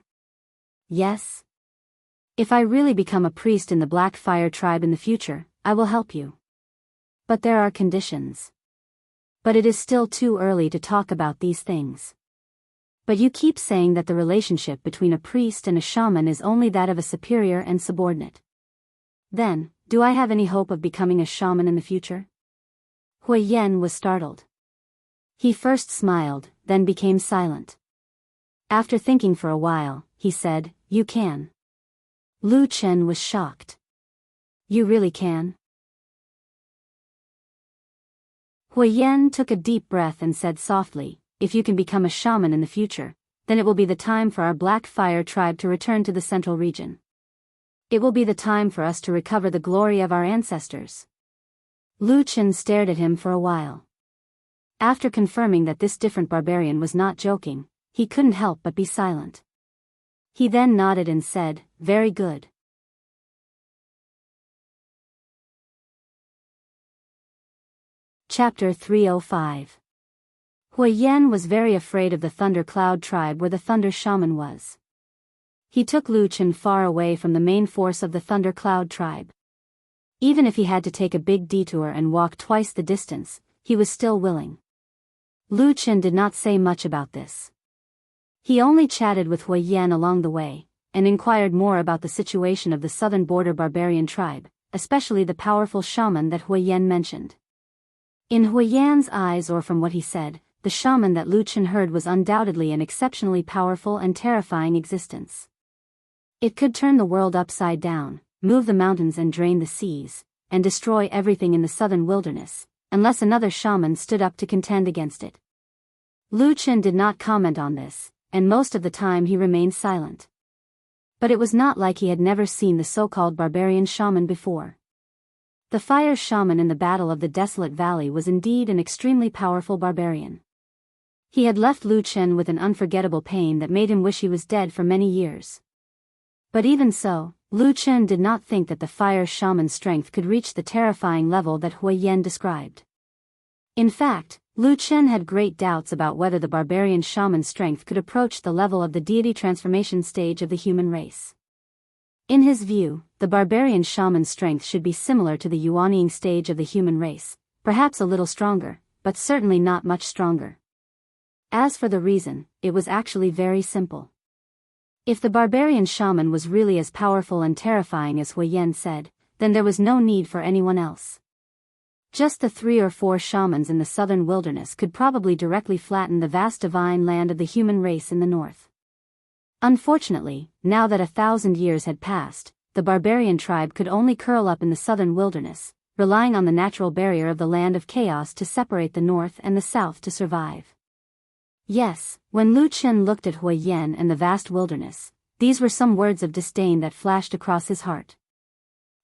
"Yes? If I really become a priest in the Black Fire tribe in the future, I will help you. But there are conditions. But it is still too early to talk about these things. But you keep saying that the relationship between a priest and a shaman is only that of a superior and subordinate. Then, do I have any hope of becoming a shaman in the future?" Huiyan was startled. He first smiled, then became silent. After thinking for a while, he said, "You can." Lu Chen was shocked. "You really can?" Huiyan took a deep breath and said softly, "If you can become a shaman in the future, then it will be the time for our Black Fire tribe to return to the central region. It will be the time for us to recover the glory of our ancestors." Lu Chen stared at him for a while. After confirming that this different barbarian was not joking, he couldn't help but be silent. He then nodded and said, "Very good." Chapter 305. Huiyan was very afraid of the Thunder Cloud tribe where the Thunder Shaman was. He took Lu Chen far away from the main force of the Thunder Cloud tribe. Even if he had to take a big detour and walk twice the distance, he was still willing. Lu Chen did not say much about this. He only chatted with Huiyan along the way, and inquired more about the situation of the southern border barbarian tribe, especially the powerful shaman that Huiyan mentioned. In Huiyan's eyes, or from what he said, the shaman that Lu Chen heard was undoubtedly an exceptionally powerful and terrifying existence. It could turn the world upside down, move the mountains and drain the seas, and destroy everything in the southern wilderness, unless another shaman stood up to contend against it. Lu Chen did not comment on this, and most of the time he remained silent. But it was not like he had never seen the so-called barbarian shaman before. The fire shaman in the Battle of the Desolate Valley was indeed an extremely powerful barbarian. He had left Lu Chen with an unforgettable pain that made him wish he was dead for many years. But even so, Lu Chen did not think that the fire shaman's strength could reach the terrifying level that Huiyan described. In fact, Lu Chen had great doubts about whether the barbarian shaman's strength could approach the level of the deity transformation stage of the human race. In his view, the barbarian shaman's strength should be similar to the Yuanying stage of the human race, perhaps a little stronger, but certainly not much stronger. As for the reason, it was actually very simple. If the barbarian shaman was really as powerful and terrifying as Huiyan said, then there was no need for anyone else. Just the 3 or 4 shamans in the southern wilderness could probably directly flatten the vast divine land of the human race in the north. Unfortunately, now that 1,000 years had passed, the barbarian tribe could only curl up in the southern wilderness, relying on the natural barrier of the land of chaos to separate the north and the south to survive. Yes, when Lu Chen looked at Hui Yan and the vast wilderness, these were some words of disdain that flashed across his heart.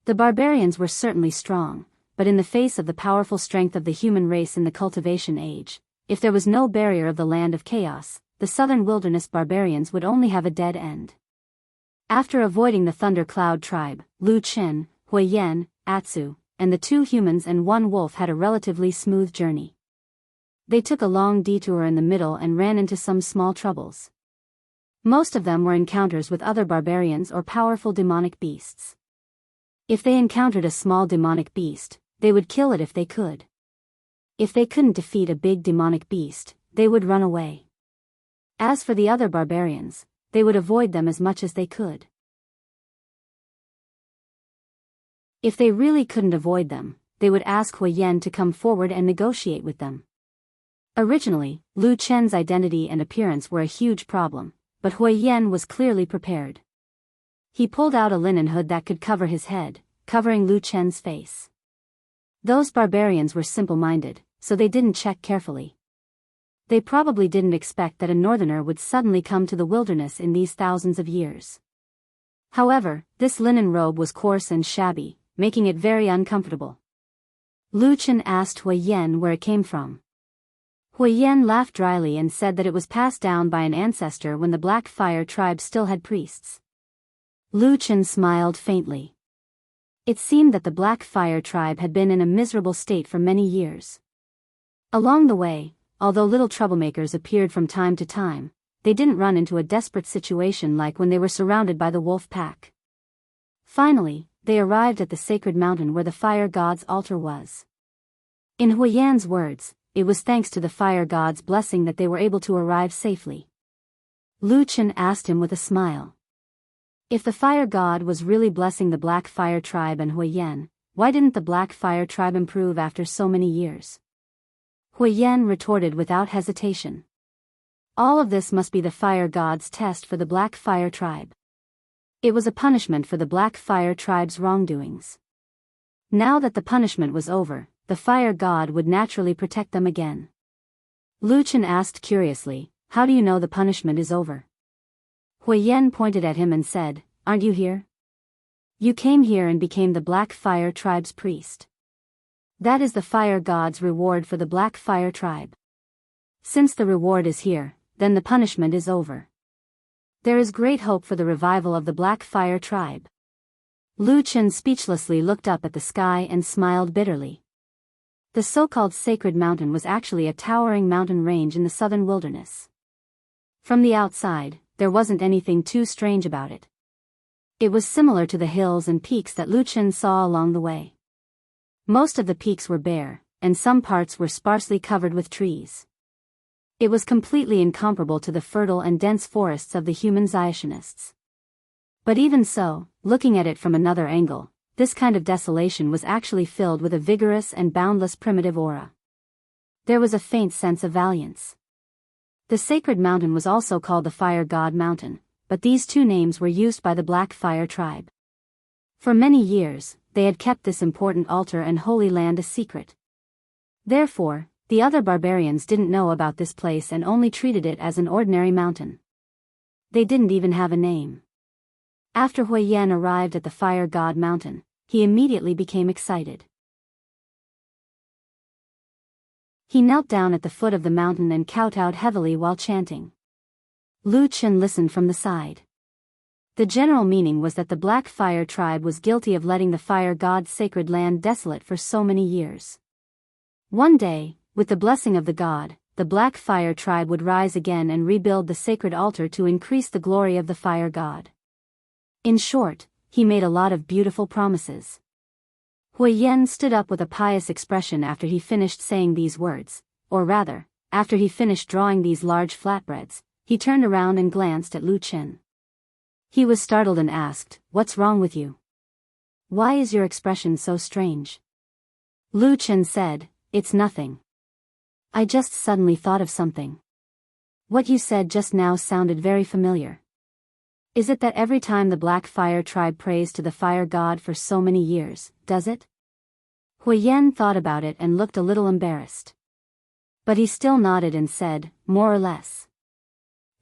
The barbarians were certainly strong, but in the face of the powerful strength of the human race in the cultivation age, if there was no barrier of the land of chaos, the southern wilderness barbarians would only have a dead end. After avoiding the Thunder Cloud tribe, Lu Chen, Hui Yan, Atsu, and the 2 humans and 1 wolf had a relatively smooth journey. They took a long detour in the middle and ran into some small troubles. Most of them were encounters with other barbarians or powerful demonic beasts. If they encountered a small demonic beast, they would kill it if they could. If they couldn't defeat a big demonic beast, they would run away. As for the other barbarians, they would avoid them as much as they could. If they really couldn't avoid them, they would ask Hui Yan to come forward and negotiate with them. Originally, Lu Chen's identity and appearance were a huge problem, but Hui Yan was clearly prepared. He pulled out a linen hood that could cover his head, covering Lu Chen's face. Those barbarians were simple-minded, so they didn't check carefully. They probably didn't expect that a northerner would suddenly come to the wilderness in these thousands of years. However, this linen robe was coarse and shabby, making it very uncomfortable. Lu Chen asked Hui Yan where it came from. Hui Yan laughed dryly and said that it was passed down by an ancestor when the Black Fire tribe still had priests. Lu Chen smiled faintly. It seemed that the Black Fire tribe had been in a miserable state for many years. Along the way, although little troublemakers appeared from time to time, they didn't run into a desperate situation like when they were surrounded by the wolf pack. Finally, they arrived at the sacred mountain where the fire god's altar was. In Hui Yan's words, it was thanks to the fire god's blessing that they were able to arrive safely. Lu Chen asked him with a smile. If the fire god was really blessing the Black Fire tribe and Hui Yan, why didn't the Black Fire tribe improve after so many years? Hui Yan retorted without hesitation. All of this must be the fire god's test for the Black Fire tribe. It was a punishment for the Black Fire tribe's wrongdoings. Now that the punishment was over, the fire god would naturally protect them again. Lu Chen asked curiously, "How do you know the punishment is over?" Hui Yan pointed at him and said, "Aren't you here? You came here and became the Black Fire tribe's priest. That is the fire god's reward for the Black Fire tribe. Since the reward is here, then the punishment is over. There is great hope for the revival of the Black Fire tribe." Lu Chen speechlessly looked up at the sky and smiled bitterly. The so-called sacred mountain was actually a towering mountain range in the southern wilderness. From the outside, there wasn't anything too strange about it. It was similar to the hills and peaks that Lu Chen saw along the way. Most of the peaks were bare, and some parts were sparsely covered with trees. It was completely incomparable to the fertile and dense forests of the human Xianxianists. But even so, looking at it from another angle, this kind of desolation was actually filled with a vigorous and boundless primitive aura. There was a faint sense of valiance. The sacred mountain was also called the Fire God Mountain, but these 2 names were used by the Black Fire tribe. For many years, they had kept this important altar and holy land a secret. Therefore, the other barbarians didn't know about this place and only treated it as an ordinary mountain. They didn't even have a name. After Hui Yan arrived at the Fire God Mountain, he immediately became excited. He knelt down at the foot of the mountain and kowtowed heavily while chanting. Lu Chen listened from the side. The general meaning was that the Black Fire tribe was guilty of letting the fire god's sacred land desolate for so many years. One day, with the blessing of the god, the Black Fire tribe would rise again and rebuild the sacred altar to increase the glory of the fire god. In short, he made a lot of beautiful promises. Hui Yan stood up with a pious expression after he finished saying these words, or rather, after he finished drawing these large flatbreads, he turned around and glanced at Lu Chen. He was startled and asked, "What's wrong with you? Why is your expression so strange?" Lu Chen said, "It's nothing. I just suddenly thought of something. What you said just now sounded very familiar. Is it that every time the Black Fire tribe prays to the fire god for so many years, does it?" Hui Yan thought about it and looked a little embarrassed. But he still nodded and said, "More or less."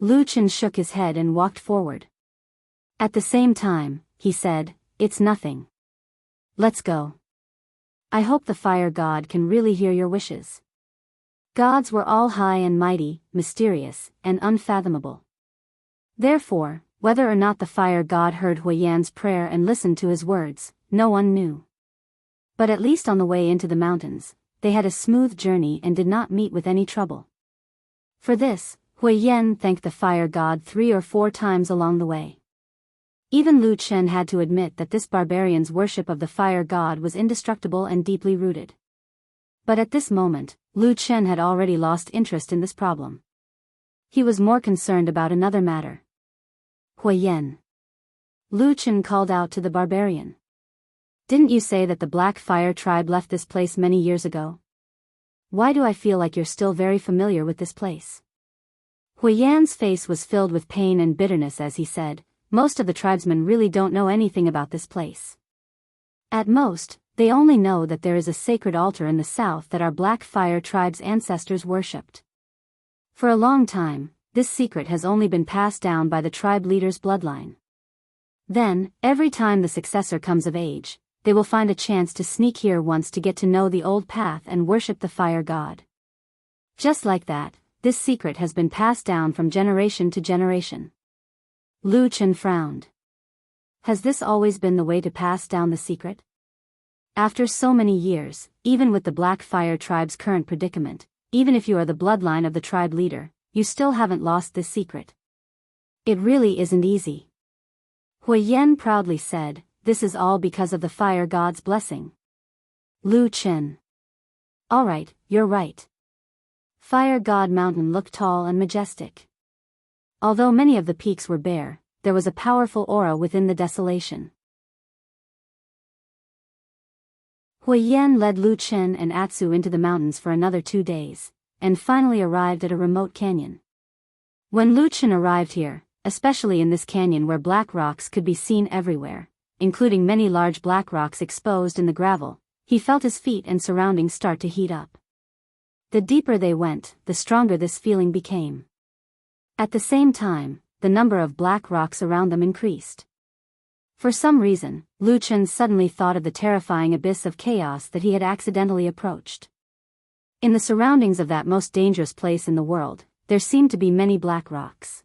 Lu Chen shook his head and walked forward. At the same time, he said, "It's nothing. Let's go. I hope the fire god can really hear your wishes." Gods were all high and mighty, mysterious, and unfathomable. Therefore, whether or not the fire god heard Hui Yan's prayer and listened to his words, no one knew. But at least on the way into the mountains, they had a smooth journey and did not meet with any trouble. For this, Hui Yan thanked the fire god 3 or 4 times along the way. Even Lu Chen had to admit that this barbarian's worship of the fire god was indestructible and deeply rooted. But at this moment, Lu Chen had already lost interest in this problem. He was more concerned about another matter. "Hui Yan." Lu Chen called out to the barbarian. "Didn't you say that the Black Fire tribe left this place many years ago? Why do I feel like you're still very familiar with this place?" Hui Yan's face was filled with pain and bitterness as he said, "Most of the tribesmen really don't know anything about this place. At most, they only know that there is a sacred altar in the south that our Black Fire tribe's ancestors worshipped. For a long time, this secret has only been passed down by the tribe leader's bloodline. Then, every time the successor comes of age, they will find a chance to sneak here once to get to know the old path and worship the fire god. Just like that, this secret has been passed down from generation to generation." Lu Chen frowned. Has this always been the way to pass down the secret? After so many years, even with the Black Fire tribe's current predicament, even if you are the bloodline of the tribe leader, you still haven't lost this secret. It really isn't easy. Hui Yan proudly said, "This is all because of the fire god's blessing." Lu Chen. "Alright, you're right." Fire God Mountain looked tall and majestic. Although many of the peaks were bare, there was a powerful aura within the desolation. Hui Yan led Lu Chen and Atsu into the mountains for another 2 days, and finally arrived at a remote canyon. When Lu Chen arrived here, especially in this canyon where black rocks could be seen everywhere, including many large black rocks exposed in the gravel, he felt his feet and surroundings start to heat up. The deeper they went, the stronger this feeling became. At the same time, the number of black rocks around them increased. For some reason, Lu Chen suddenly thought of the terrifying abyss of chaos that he had accidentally approached. In the surroundings of that most dangerous place in the world, there seemed to be many black rocks.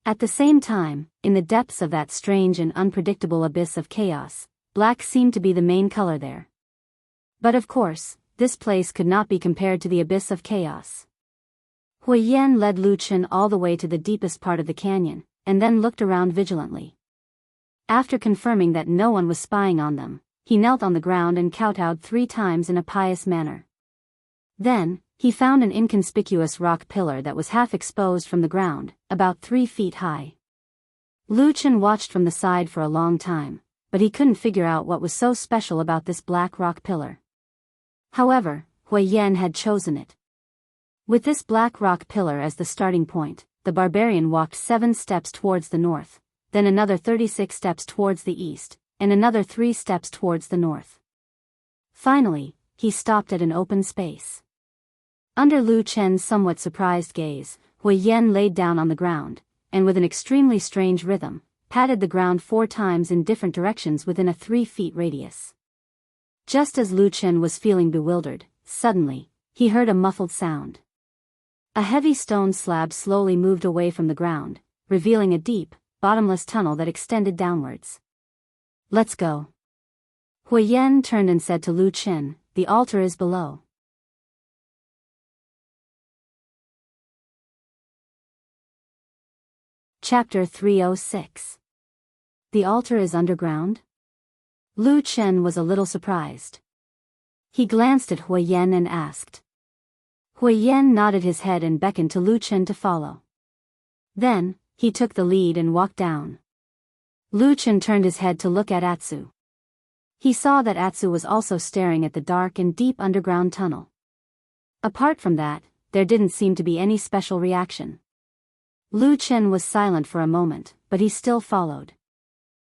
At the same time, in the depths of that strange and unpredictable abyss of chaos, black seemed to be the main color there. But of course, this place could not be compared to the abyss of chaos. Hui Yan led Lu Chen all the way to the deepest part of the canyon, and then looked around vigilantly. After confirming that no one was spying on them, he knelt on the ground and kowtowed 3 times in a pious manner. Then, he found an inconspicuous rock pillar that was half exposed from the ground, about 3 feet high. Lu Chen watched from the side for a long time, but he couldn't figure out what was so special about this black rock pillar. However, Hui Yan had chosen it. With this black rock pillar as the starting point, the barbarian walked 7 steps towards the north, then another 36 steps towards the east, and another 3 steps towards the north. Finally, he stopped at an open space. Under Lu Chen's somewhat surprised gaze, Hui Yan laid down on the ground, and with an extremely strange rhythm, patted the ground 4 times in different directions within a 3-foot radius. Just as Lu Chen was feeling bewildered, suddenly, he heard a muffled sound. A heavy stone slab slowly moved away from the ground, revealing a deep, bottomless tunnel that extended downwards. "Let's go." Hui Yan turned and said to Lu Chen, "The altar is below." Chapter 306. The altar is underground? Lu Chen was a little surprised. He glanced at Hui Yan and asked. Hui Yan nodded his head and beckoned to Lu Chen to follow. Then, he took the lead and walked down. Lu Chen turned his head to look at Atsu. He saw that Atsu was also staring at the dark and deep underground tunnel. Apart from that, there didn't seem to be any special reaction. Lu Chen was silent for a moment, but he still followed.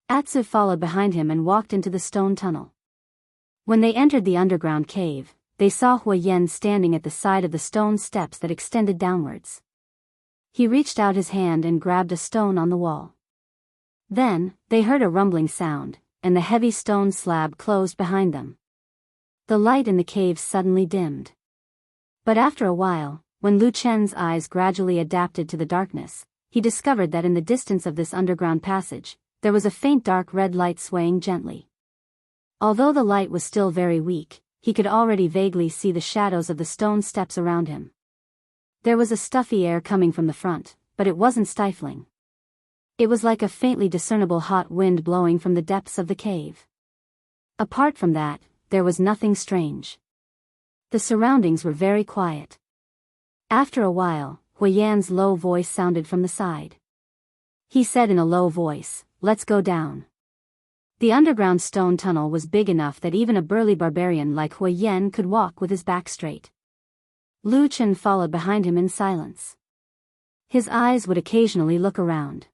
Atsu followed behind him and walked into the stone tunnel. When they entered the underground cave, they saw Huiyan standing at the side of the stone steps that extended downwards. He reached out his hand and grabbed a stone on the wall. Then, they heard a rumbling sound, and the heavy stone slab closed behind them. The light in the cave suddenly dimmed. But after a while, when Lu Chen's eyes gradually adapted to the darkness, he discovered that in the distance of this underground passage, there was a faint dark red light swaying gently. Although the light was still very weak, he could already vaguely see the shadows of the stone steps around him. There was a stuffy air coming from the front, but it wasn't stifling. It was like a faintly discernible hot wind blowing from the depths of the cave. Apart from that, there was nothing strange. The surroundings were very quiet. After a while, Huiyan's low voice sounded from the side. He said in a low voice, "Let's go down." The underground stone tunnel was big enough that even a burly barbarian like Huiyan could walk with his back straight. Lu Chen followed behind him in silence. His eyes would occasionally look around.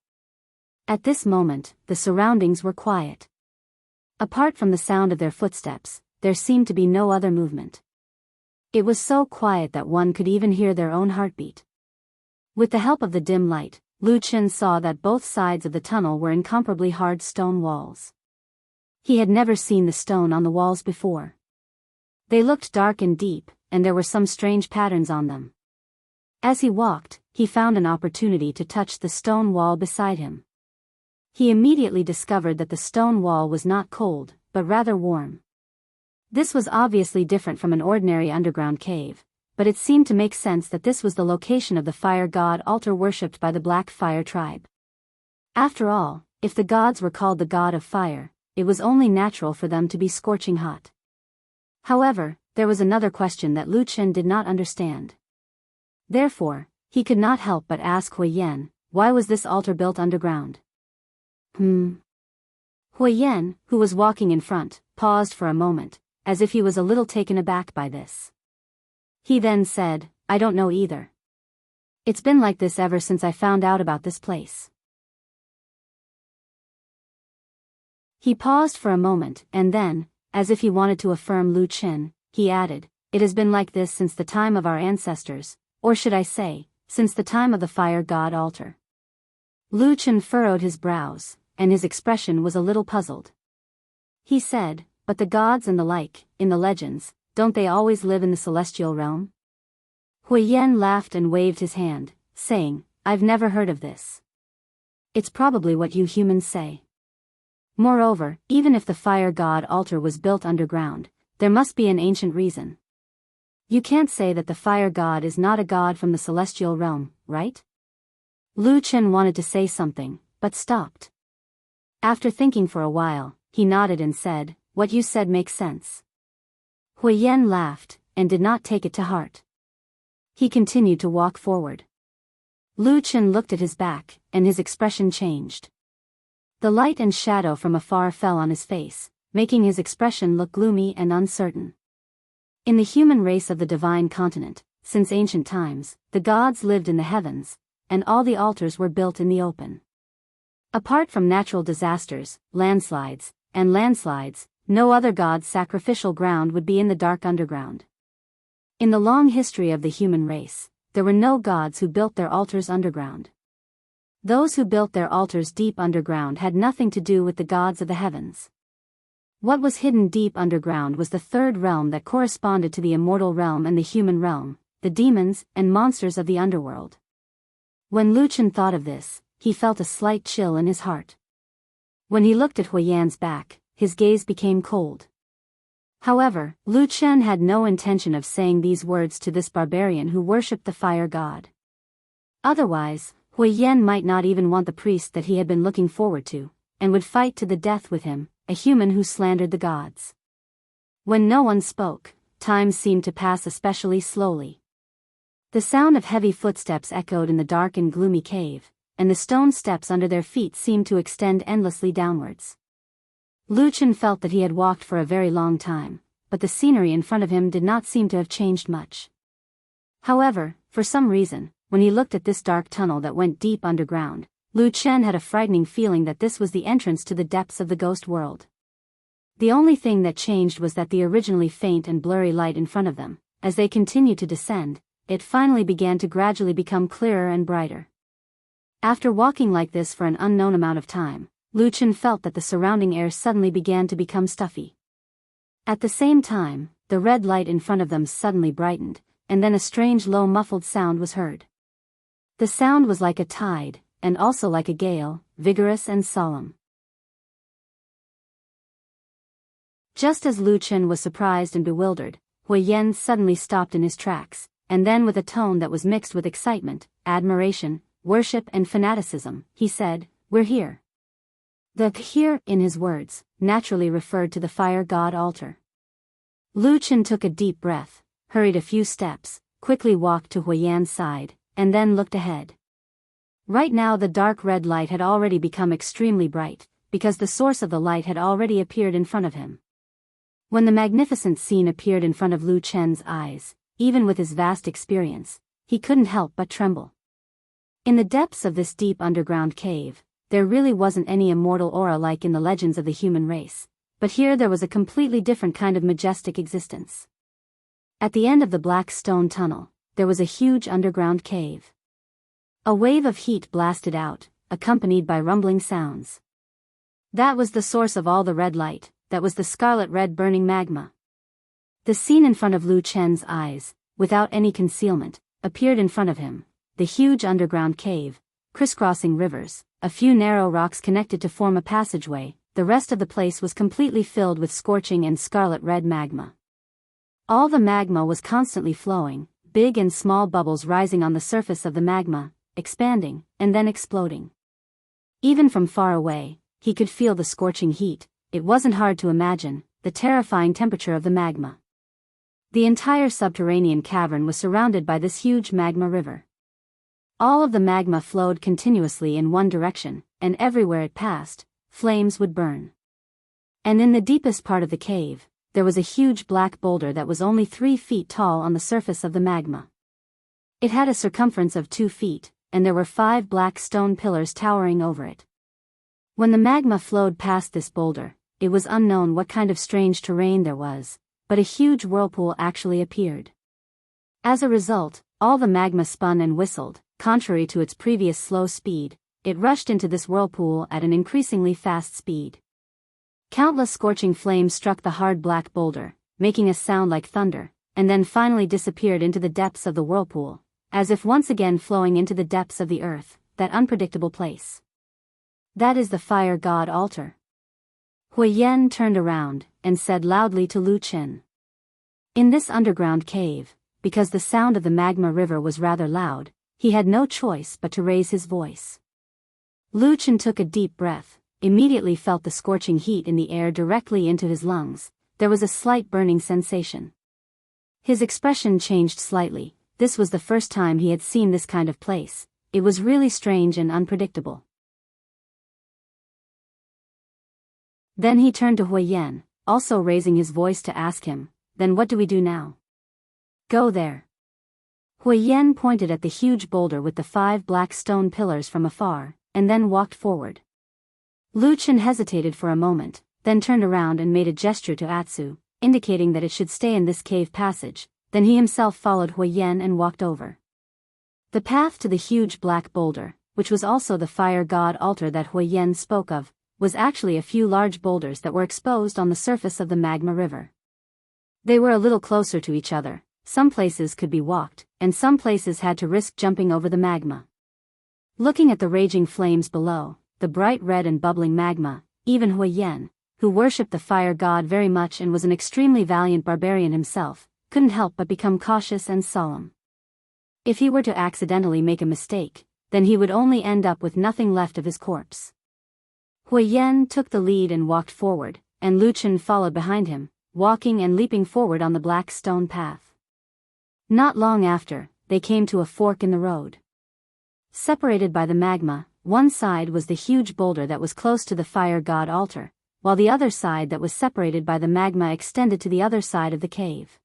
At this moment, the surroundings were quiet. Apart from the sound of their footsteps, there seemed to be no other movement. It was so quiet that one could even hear their own heartbeat. With the help of the dim light, Lu Chen saw that both sides of the tunnel were incomparably hard stone walls. He had never seen the stone on the walls before. They looked dark and deep, and there were some strange patterns on them. As he walked, he found an opportunity to touch the stone wall beside him. He immediately discovered that the stone wall was not cold, but rather warm. This was obviously different from an ordinary underground cave, but it seemed to make sense that this was the location of the fire god altar worshipped by the Black Fire tribe. After all, if the gods were called the god of fire, it was only natural for them to be scorching hot. However, there was another question that Lu Chen did not understand. Therefore, he could not help but ask Huiyan, why was this altar built underground? Huiyan, who was walking in front, paused for a moment, as if he was a little taken aback by this. He then said, "I don't know either. It's been like this ever since I found out about this place." He paused for a moment and then, as if he wanted to affirm Lu Chen, he added, "It has been like this since the time of our ancestors, or should I say, since the time of the fire god altar." Lu Chen furrowed his brows, and his expression was a little puzzled. He said, "But the gods and the like, in the legends, don't they always live in the celestial realm?" Huiyan laughed and waved his hand, saying, "I've never heard of this. It's probably what you humans say. Moreover, even if the fire god altar was built underground, there must be an ancient reason. You can't say that the fire god is not a god from the celestial realm, right?" Lu Chen wanted to say something, but stopped. After thinking for a while, he nodded and said, "What you said makes sense." Huiyan laughed, and did not take it to heart. He continued to walk forward. Lu Chen looked at his back, and his expression changed. The light and shadow from afar fell on his face, making his expression look gloomy and uncertain. In the human race of the divine continent, since ancient times, the gods lived in the heavens, and all the altars were built in the open. Apart from natural disasters, landslides, no other god's sacrificial ground would be in the dark underground. In the long history of the human race, there were no gods who built their altars underground. Those who built their altars deep underground had nothing to do with the gods of the heavens. What was hidden deep underground was the third realm that corresponded to the immortal realm and the human realm, the demons and monsters of the underworld. When Lu Chen thought of this, he felt a slight chill in his heart. When he looked at Huiyan's back, his gaze became cold. However, Lu Chen had no intention of saying these words to this barbarian who worshipped the fire god. Otherwise, Huiyan might not even want the priest that he had been looking forward to, and would fight to the death with him, a human who slandered the gods. When no one spoke, time seemed to pass especially slowly. The sound of heavy footsteps echoed in the dark and gloomy cave, and the stone steps under their feet seemed to extend endlessly downwards. Lu Chen felt that he had walked for a very long time, but the scenery in front of him did not seem to have changed much. However, for some reason, when he looked at this dark tunnel that went deep underground, Lu Chen had a frightening feeling that this was the entrance to the depths of the ghost world. The only thing that changed was that the originally faint and blurry light in front of them, as they continued to descend, it finally began to gradually become clearer and brighter. After walking like this for an unknown amount of time, Lu Chen felt that the surrounding air suddenly began to become stuffy. At the same time, the red light in front of them suddenly brightened, and then a strange low muffled sound was heard. The sound was like a tide, and also like a gale, vigorous and solemn. Just as Lu Chen was surprised and bewildered, Huiyan suddenly stopped in his tracks, and then with a tone that was mixed with excitement, admiration, worship and fanaticism, he said, "We're here." The "here," in his words, naturally referred to the fire god altar. Lu Chen took a deep breath, hurried a few steps, quickly walked to Huiyan's side, and then looked ahead. Right now the dark red light had already become extremely bright, because the source of the light had already appeared in front of him. When the magnificent scene appeared in front of Lu Chen's eyes, even with his vast experience, he couldn't help but tremble. In the depths of this deep underground cave, there really wasn't any immortal aura like in the legends of the human race, but here there was a completely different kind of majestic existence. At the end of the black stone tunnel, there was a huge underground cave. A wave of heat blasted out, accompanied by rumbling sounds. That was the source of all the red light, that was the scarlet red burning magma. The scene in front of Lu Chen's eyes, without any concealment, appeared in front of him, the huge underground cave, crisscrossing rivers, a few narrow rocks connected to form a passageway. The rest of the place was completely filled with scorching and scarlet red magma. All the magma was constantly flowing, big and small bubbles rising on the surface of the magma, expanding, and then exploding. Even from far away, he could feel the scorching heat. It wasn't hard to imagine the terrifying temperature of the magma. The entire subterranean cavern was surrounded by this huge magma river. All of the magma flowed continuously in one direction, and everywhere it passed, flames would burn. And in the deepest part of the cave, there was a huge black boulder that was only 3 feet tall on the surface of the magma. It had a circumference of 2 feet, and there were 5 black stone pillars towering over it. When the magma flowed past this boulder, it was unknown what kind of strange terrain there was, but a huge whirlpool actually appeared. As a result, all the magma spun and whistled. Contrary to its previous slow speed, it rushed into this whirlpool at an increasingly fast speed. Countless scorching flames struck the hard black boulder, making a sound like thunder, and then finally disappeared into the depths of the whirlpool, as if once again flowing into the depths of the earth, that unpredictable place. That is the fire god altar. Huiyan turned around, and said loudly to Lu Chen. In this underground cave, because the sound of the magma river was rather loud, he had no choice but to raise his voice. Lu Chen took a deep breath, immediately felt the scorching heat in the air directly into his lungs. There was a slight burning sensation. His expression changed slightly. This was the first time he had seen this kind of place. It was really strange and unpredictable. Then he turned to Huiyan, also raising his voice to ask him, "Then what do we do now?" "Go there." Huiyan pointed at the huge boulder with the 5 black stone pillars from afar, and then walked forward. Lu Chen hesitated for a moment, then turned around and made a gesture to Atsu, indicating that it should stay in this cave passage. Then he himself followed Huiyan and walked over. The path to the huge black boulder, which was also the fire god altar that Huiyan spoke of, was actually a few large boulders that were exposed on the surface of the magma river. They were a little closer to each other. Some places could be walked, and some places had to risk jumping over the magma. Looking at the raging flames below, the bright red and bubbling magma, even Huiyan, who worshipped the fire god very much and was an extremely valiant barbarian himself, couldn't help but become cautious and solemn. If he were to accidentally make a mistake, then he would only end up with nothing left of his corpse. Huiyan took the lead and walked forward, and Lu Chen followed behind him, walking and leaping forward on the black stone path. Not long after, they came to a fork in the road. Separated by the magma, one side was the huge boulder that was close to the fire god altar, while the other side that was separated by the magma extended to the other side of the cave.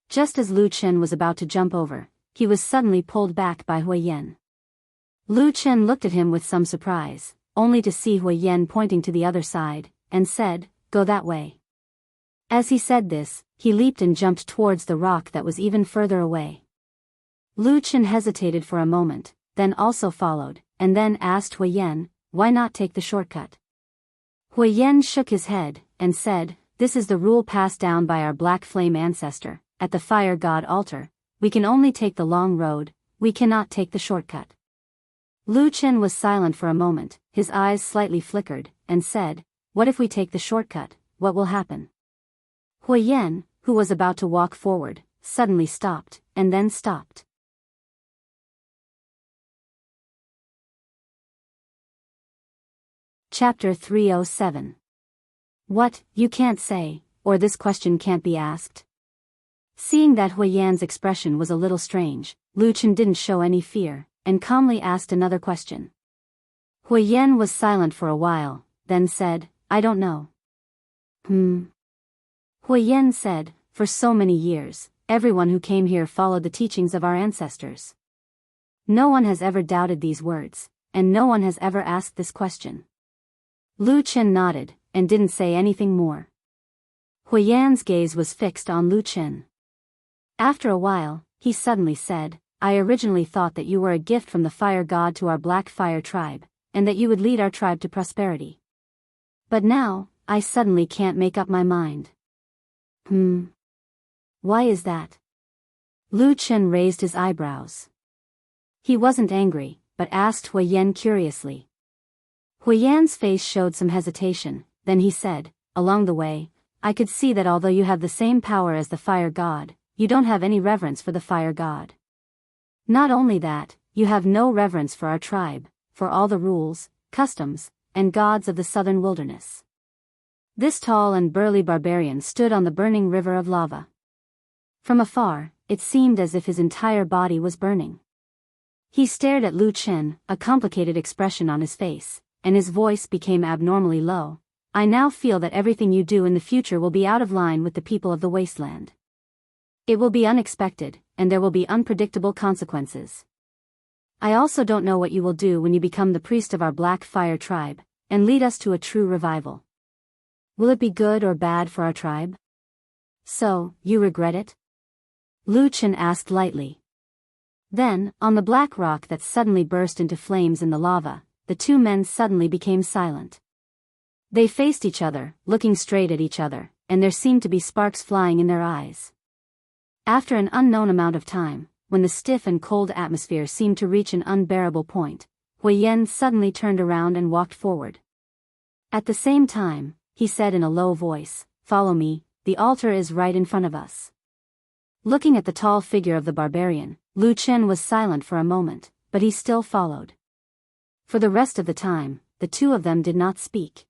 Just as Lu Chen was about to jump over, he was suddenly pulled back by Hui Yan. Lu Chen looked at him with some surprise, only to see Hui Yan pointing to the other side, and said, "Go that way." As he said this, he leaped and jumped towards the rock that was even further away. Lu Chen hesitated for a moment, then also followed, and then asked Hui Yan, "Why not take the shortcut?" Hui Yan shook his head, and said, "This is the rule passed down by our black flame ancestor. At the fire god altar, we can only take the long road, we cannot take the shortcut." Lu Chen was silent for a moment, his eyes slightly flickered, and said, "What if we take the shortcut, what will happen?" Hui Yan, who was about to walk forward, suddenly stopped, and then stopped. Chapter 307. What, you can't say, or this question can't be asked? Seeing that Hui Yan's expression was a little strange, Lu Chen didn't show any fear, and calmly asked another question. Hui Yan was silent for a while, then said, "I don't know." Hui Yan said, "For so many years, everyone who came here followed the teachings of our ancestors. No one has ever doubted these words, and no one has ever asked this question." Lu Chen nodded, and didn't say anything more. Hui Yan's gaze was fixed on Lu Chen. After a while, he suddenly said, "I originally thought that you were a gift from the fire god to our black fire tribe, and that you would lead our tribe to prosperity. But now, I suddenly can't make up my mind." Why is that?" Lu Chen raised his eyebrows. He wasn't angry, but asked Hui Yan curiously. Hui Yan's face showed some hesitation, then he said, "Along the way, I could see that although you have the same power as the fire god, you don't have any reverence for the fire god. Not only that, you have no reverence for our tribe, for all the rules, customs, and gods of the southern wilderness." This tall and burly barbarian stood on the burning river of lava. From afar, it seemed as if his entire body was burning. He stared at Lu Chen, a complicated expression on his face, and his voice became abnormally low. "I now feel that everything you do in the future will be out of line with the people of the wasteland. It will be unexpected, and there will be unpredictable consequences. I also don't know what you will do when you become the priest of our black fire tribe, and lead us to a true revival. Will it be good or bad for our tribe?" "So, you regret it?" Lu Chen asked lightly. Then, on the black rock that suddenly burst into flames in the lava, the two men suddenly became silent. They faced each other, looking straight at each other, and there seemed to be sparks flying in their eyes. After an unknown amount of time, when the stiff and cold atmosphere seemed to reach an unbearable point, Hui Yan suddenly turned around and walked forward. At the same time, he said in a low voice, "Follow me, the altar is right in front of us." Looking at the tall figure of the barbarian, Lu Chen was silent for a moment, but he still followed. For the rest of the time, the two of them did not speak.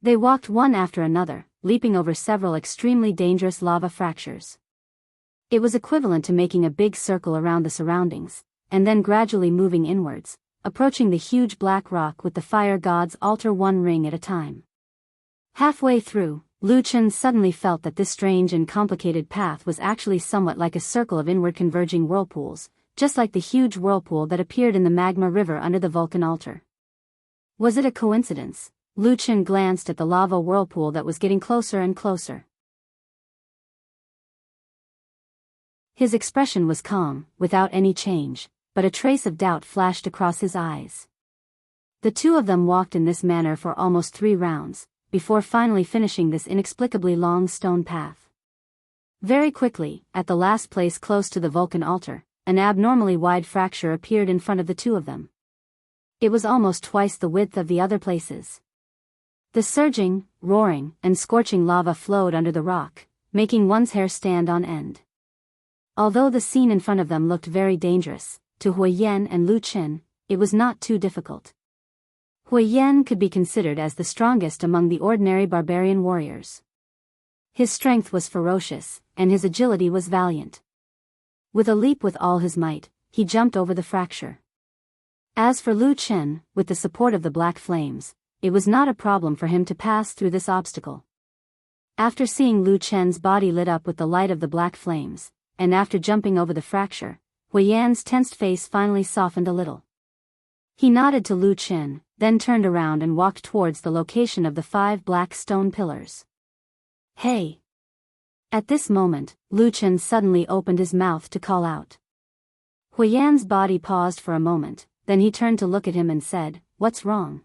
They walked one after another, leaping over several extremely dangerous lava fractures. It was equivalent to making a big circle around the surroundings, and then gradually moving inwards, approaching the huge black rock with the fire god's altar one ring at a time. Halfway through, Lu Chen suddenly felt that this strange and complicated path was actually somewhat like a circle of inward converging whirlpools, just like the huge whirlpool that appeared in the magma river under the Vulcan altar. Was it a coincidence? Lu Chen glanced at the lava whirlpool that was getting closer and closer. His expression was calm, without any change, but a trace of doubt flashed across his eyes. The two of them walked in this manner for almost 3 rounds, before finally finishing this inexplicably long stone path. Very quickly, at the last place close to the Vulcan altar, an abnormally wide fracture appeared in front of the two of them. It was almost twice the width of the other places. The surging, roaring, and scorching lava flowed under the rock, making one's hair stand on end. Although the scene in front of them looked very dangerous, to Hui Yan and Lu Chen, it was not too difficult. Hui Yan could be considered as the strongest among the ordinary barbarian warriors. His strength was ferocious, and his agility was valiant. With a leap with all his might, he jumped over the fracture. As for Lu Chen, with the support of the black flames, it was not a problem for him to pass through this obstacle. After seeing Lu Chen's body lit up with the light of the black flames, and after jumping over the fracture, Hui Yan's tensed face finally softened a little. He nodded to Lu Chen, then turned around and walked towards the location of the 5 black stone pillars. Hey! At this moment, Lu Chen suddenly opened his mouth to call out. Hui Yan's body paused for a moment, then he turned to look at him and said, "What's wrong?"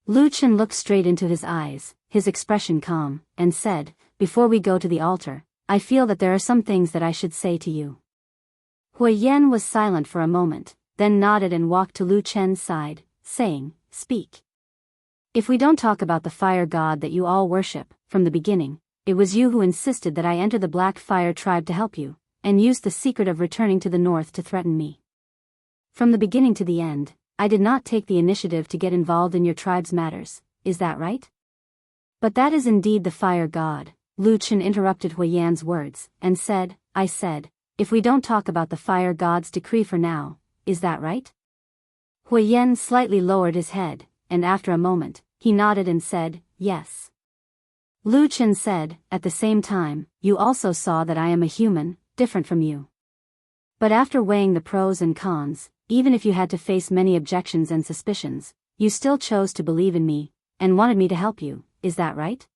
Lu Chen looked straight into his eyes, his expression calm, and said, "Before we go to the altar, I feel that there are some things that I should say to you." Hui Yan was silent for a moment, then nodded and walked to Lu Chen's side, saying, "Speak. If we don't talk about the fire god that you all worship, from the beginning, it was you who insisted that I enter the Black Fire tribe to help you, and used the secret of returning to the north to threaten me. From the beginning to the end, I did not take the initiative to get involved in your tribe's matters, is that right?" "But that is indeed the fire god," Lu Chen interrupted Hui Yan's words, and said, "I said, if we don't talk about the fire god's decree for now, is that right?" Hui Yan slightly lowered his head, and after a moment, he nodded and said, "Yes." Lu Chen said, "At the same time, you also saw that I am a human, different from you. But after weighing the pros and cons, even if you had to face many objections and suspicions, you still chose to believe in me, and wanted me to help you, is that right?"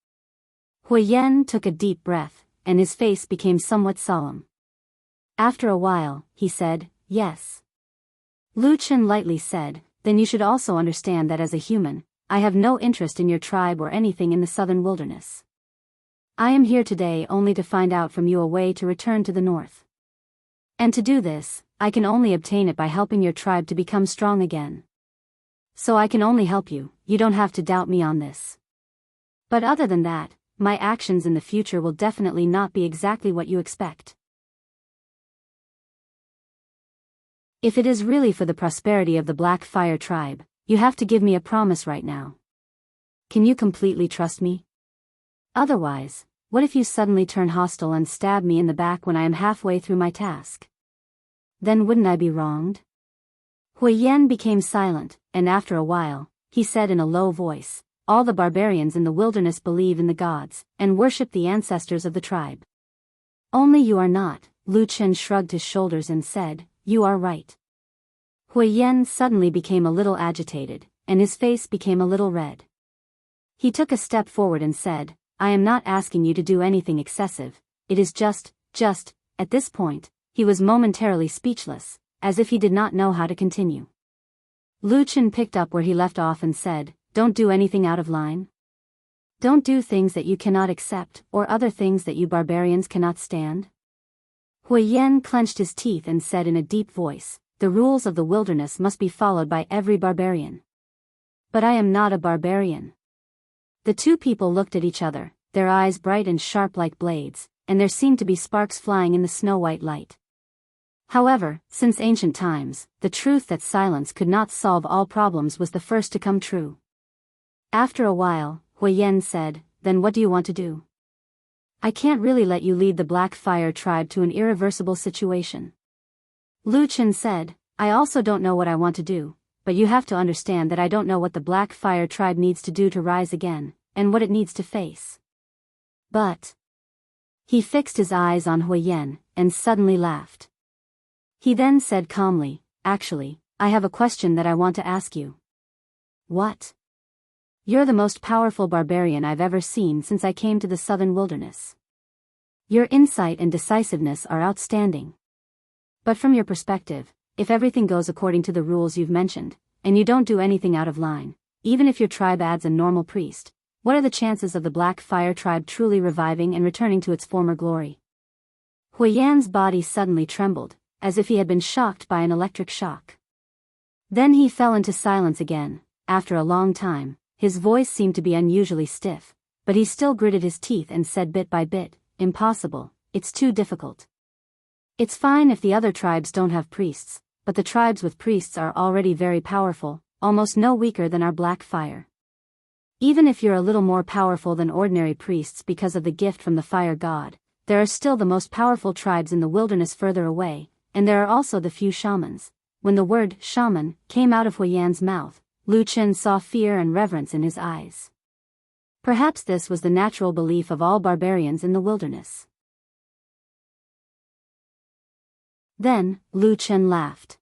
Hui Yan took a deep breath, and his face became somewhat solemn. After a while, he said, "Yes." Lu Chen lightly said, "Then you should also understand that as a human, I have no interest in your tribe or anything in the southern wilderness. I am here today only to find out from you a way to return to the north. And to do this, I can only obtain it by helping your tribe to become strong again. So I can only help you, you don't have to doubt me on this. But other than that, my actions in the future will definitely not be exactly what you expect. If it is really for the prosperity of the Black Fire tribe, you have to give me a promise right now. Can you completely trust me? Otherwise, what if you suddenly turn hostile and stab me in the back when I am halfway through my task? Then wouldn't I be wronged?" Hui Yan became silent, and after a while, he said in a low voice, "All the barbarians in the wilderness believe in the gods, and worship the ancestors of the tribe. Only you are not." Lu Chen shrugged his shoulders and said, "You are right." Hui Yan suddenly became a little agitated, and his face became a little red. He took a step forward and said, "I am not asking you to do anything excessive, it is just, at this point, he was momentarily speechless, as if he did not know how to continue. Lu Chen picked up where he left off and said, "Don't do anything out of line. Don't do things that you cannot accept, or other things that you barbarians cannot stand." Hui Yan clenched his teeth and said in a deep voice, "The rules of the wilderness must be followed by every barbarian. But I am not a barbarian." The two people looked at each other, their eyes bright and sharp like blades, and there seemed to be sparks flying in the snow-white light. However, since ancient times, the truth that silence could not solve all problems was the first to come true. After a while, Hui Yan said, "Then what do you want to do? I can't really let you lead the Black Fire tribe to an irreversible situation." Lu Chen said, "I also don't know what I want to do, but you have to understand that I don't know what the Black Fire tribe needs to do to rise again, and what it needs to face. But..." He fixed his eyes on Hui Yan, and suddenly laughed. He then said calmly, "Actually, I have a question that I want to ask you." "What?" "You're the most powerful barbarian I've ever seen since I came to the southern wilderness. Your insight and decisiveness are outstanding. But from your perspective, if everything goes according to the rules you've mentioned, and you don't do anything out of line, even if your tribe adds a normal priest, what are the chances of the Black Fire tribe truly reviving and returning to its former glory?" Hui Yan's body suddenly trembled, as if he had been shocked by an electric shock. Then he fell into silence again. After a long time, his voice seemed to be unusually stiff, but he still gritted his teeth and said bit by bit, "Impossible, it's too difficult. It's fine if the other tribes don't have priests, but the tribes with priests are already very powerful, almost no weaker than our Black Fire. Even if you're a little more powerful than ordinary priests because of the gift from the fire god, there are still the most powerful tribes in the wilderness further away, and there are also the few shamans." When the word shaman came out of Hui Yan's mouth, Lu Chen saw fear and reverence in his eyes. Perhaps this was the natural belief of all barbarians in the wilderness. Then, Lu Chen laughed.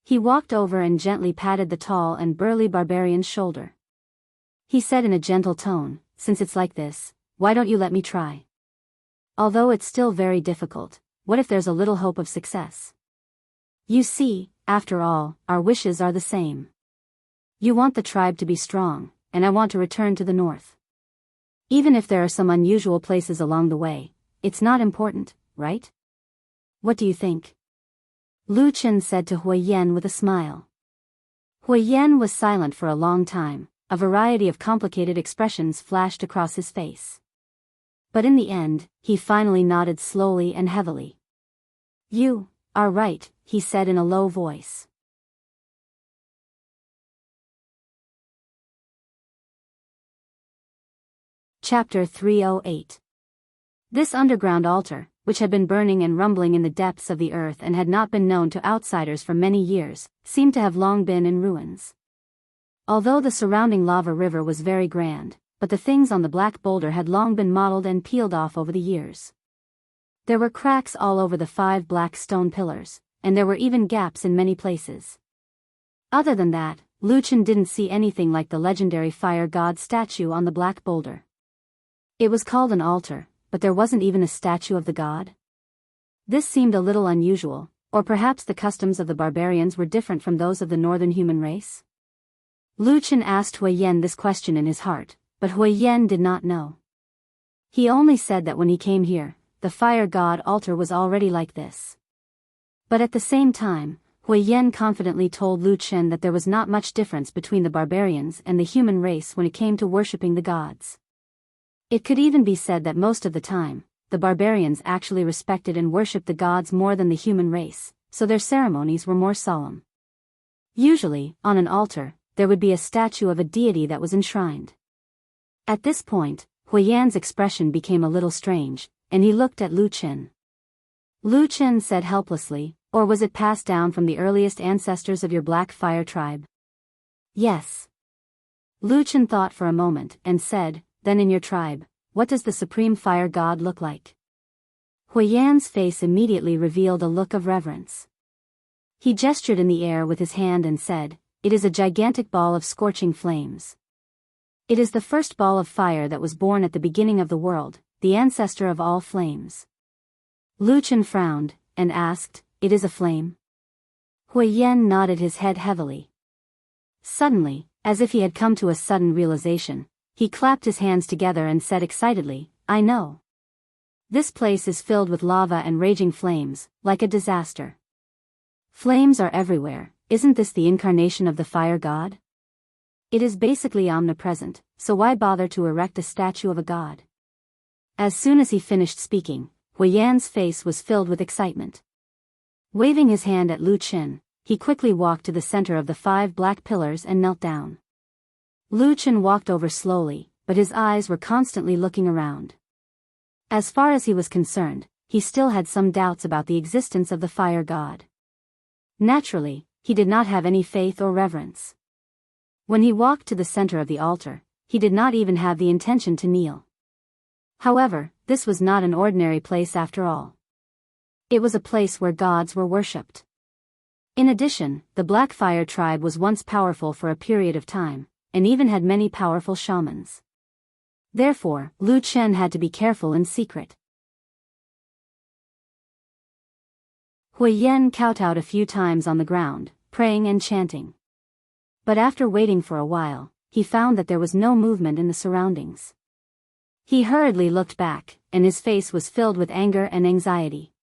He walked over and gently patted the tall and burly barbarian's shoulder. He said in a gentle tone, "Since it's like this, why don't you let me try? Although it's still very difficult, what if there's a little hope of success? You see, after all, our wishes are the same. You want the tribe to be strong, and I want to return to the north. Even if there are some unusual places along the way, it's not important, right? What do you think?" Lu Chen said to Hui Yan with a smile. Hui Yan was silent for a long time. A variety of complicated expressions flashed across his face. But in the end, he finally nodded slowly and heavily. "You are right," he said in a low voice. Chapter 308. This underground altar, which had been burning and rumbling in the depths of the earth and had not been known to outsiders for many years, seemed to have long been in ruins. Although the surrounding lava river was very grand, but the things on the black boulder had long been mottled and peeled off over the years. There were cracks all over the 5 black stone pillars, and there were even gaps in many places. Other than that, Lu Chen didn't see anything like the legendary fire god statue on the black boulder. It was called an altar, but there wasn't even a statue of the god. This seemed a little unusual, or perhaps the customs of the barbarians were different from those of the northern human race? Lu Chen asked Hui Yan this question in his heart, but Hui Yan did not know. He only said that when he came here, the fire god altar was already like this. But at the same time, Hui Yan confidently told Lu Chen that there was not much difference between the barbarians and the human race when it came to worshipping the gods. It could even be said that most of the time, the barbarians actually respected and worshipped the gods more than the human race, so their ceremonies were more solemn. Usually, on an altar, there would be a statue of a deity that was enshrined. At this point, Hui Yan's expression became a little strange, and he looked at Lu Chen. Lu Chen said helplessly, "Or was it passed down from the earliest ancestors of your black fire tribe?" "Yes." Lu Chen thought for a moment and said, "Then in your tribe, what does the supreme fire god look like?" Hui Yan's face immediately revealed a look of reverence. He gestured in the air with his hand and said, "It is a gigantic ball of scorching flames. It is the first ball of fire that was born at the beginning of the world, the ancestor of all flames." Lu Chen frowned, and asked, "It is a flame?" Hui Yan nodded his head heavily. Suddenly, as if he had come to a sudden realization, he clapped his hands together and said excitedly, "I know. This place is filled with lava and raging flames, like a disaster. Flames are everywhere. Isn't this the incarnation of the fire god? It is basically omnipresent, so why bother to erect a statue of a god?" As soon as he finished speaking, Hui Yan's face was filled with excitement. Waving his hand at Lu Chen, he quickly walked to the center of the 5 black pillars and knelt down. Lu Chen walked over slowly, but his eyes were constantly looking around. As far as he was concerned, he still had some doubts about the existence of the fire god. Naturally, he did not have any faith or reverence. When he walked to the center of the altar, he did not even have the intention to kneel. However, this was not an ordinary place after all. It was a place where gods were worshipped. In addition, the Black Fire tribe was once powerful for a period of time, and even had many powerful shamans. Therefore, Lu Chen had to be careful in secret. Hui Yan kowtowed a few times on the ground, praying and chanting. But after waiting for a while, he found that there was no movement in the surroundings. He hurriedly looked back, and his face was filled with anger and anxiety.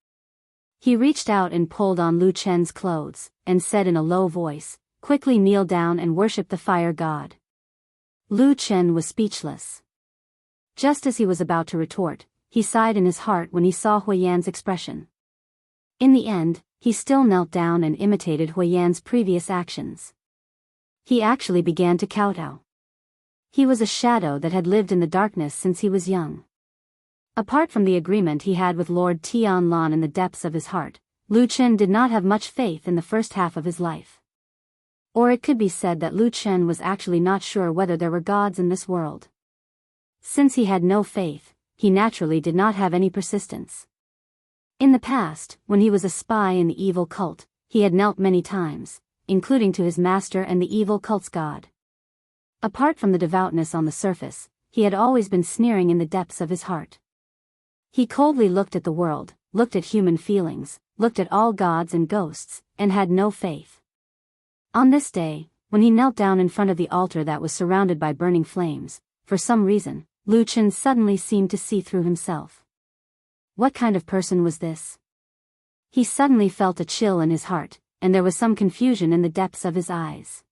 He reached out and pulled on Lu Chen's clothes, and said in a low voice, "Quickly kneel down and worship the fire god." Lu Chen was speechless. Just as he was about to retort, he sighed in his heart when he saw Hui Yan's expression. In the end, he still knelt down and imitated Hui Yan's previous actions. He actually began to kowtow. He was a shadow that had lived in the darkness since he was young. Apart from the agreement he had with Lord Tianlan in the depths of his heart, Lu Chen did not have much faith in the first half of his life. Or it could be said that Lu Chen was actually not sure whether there were gods in this world. Since he had no faith, he naturally did not have any persistence. In the past, when he was a spy in the evil cult, he had knelt many times, including to his master and the evil cult's god. Apart from the devoutness on the surface, he had always been sneering in the depths of his heart. He coldly looked at the world, looked at human feelings, looked at all gods and ghosts, and had no faith. On this day, when he knelt down in front of the altar that was surrounded by burning flames, for some reason, Lu Chen suddenly seemed to see through himself. What kind of person was this? He suddenly felt a chill in his heart, and there was some confusion in the depths of his eyes.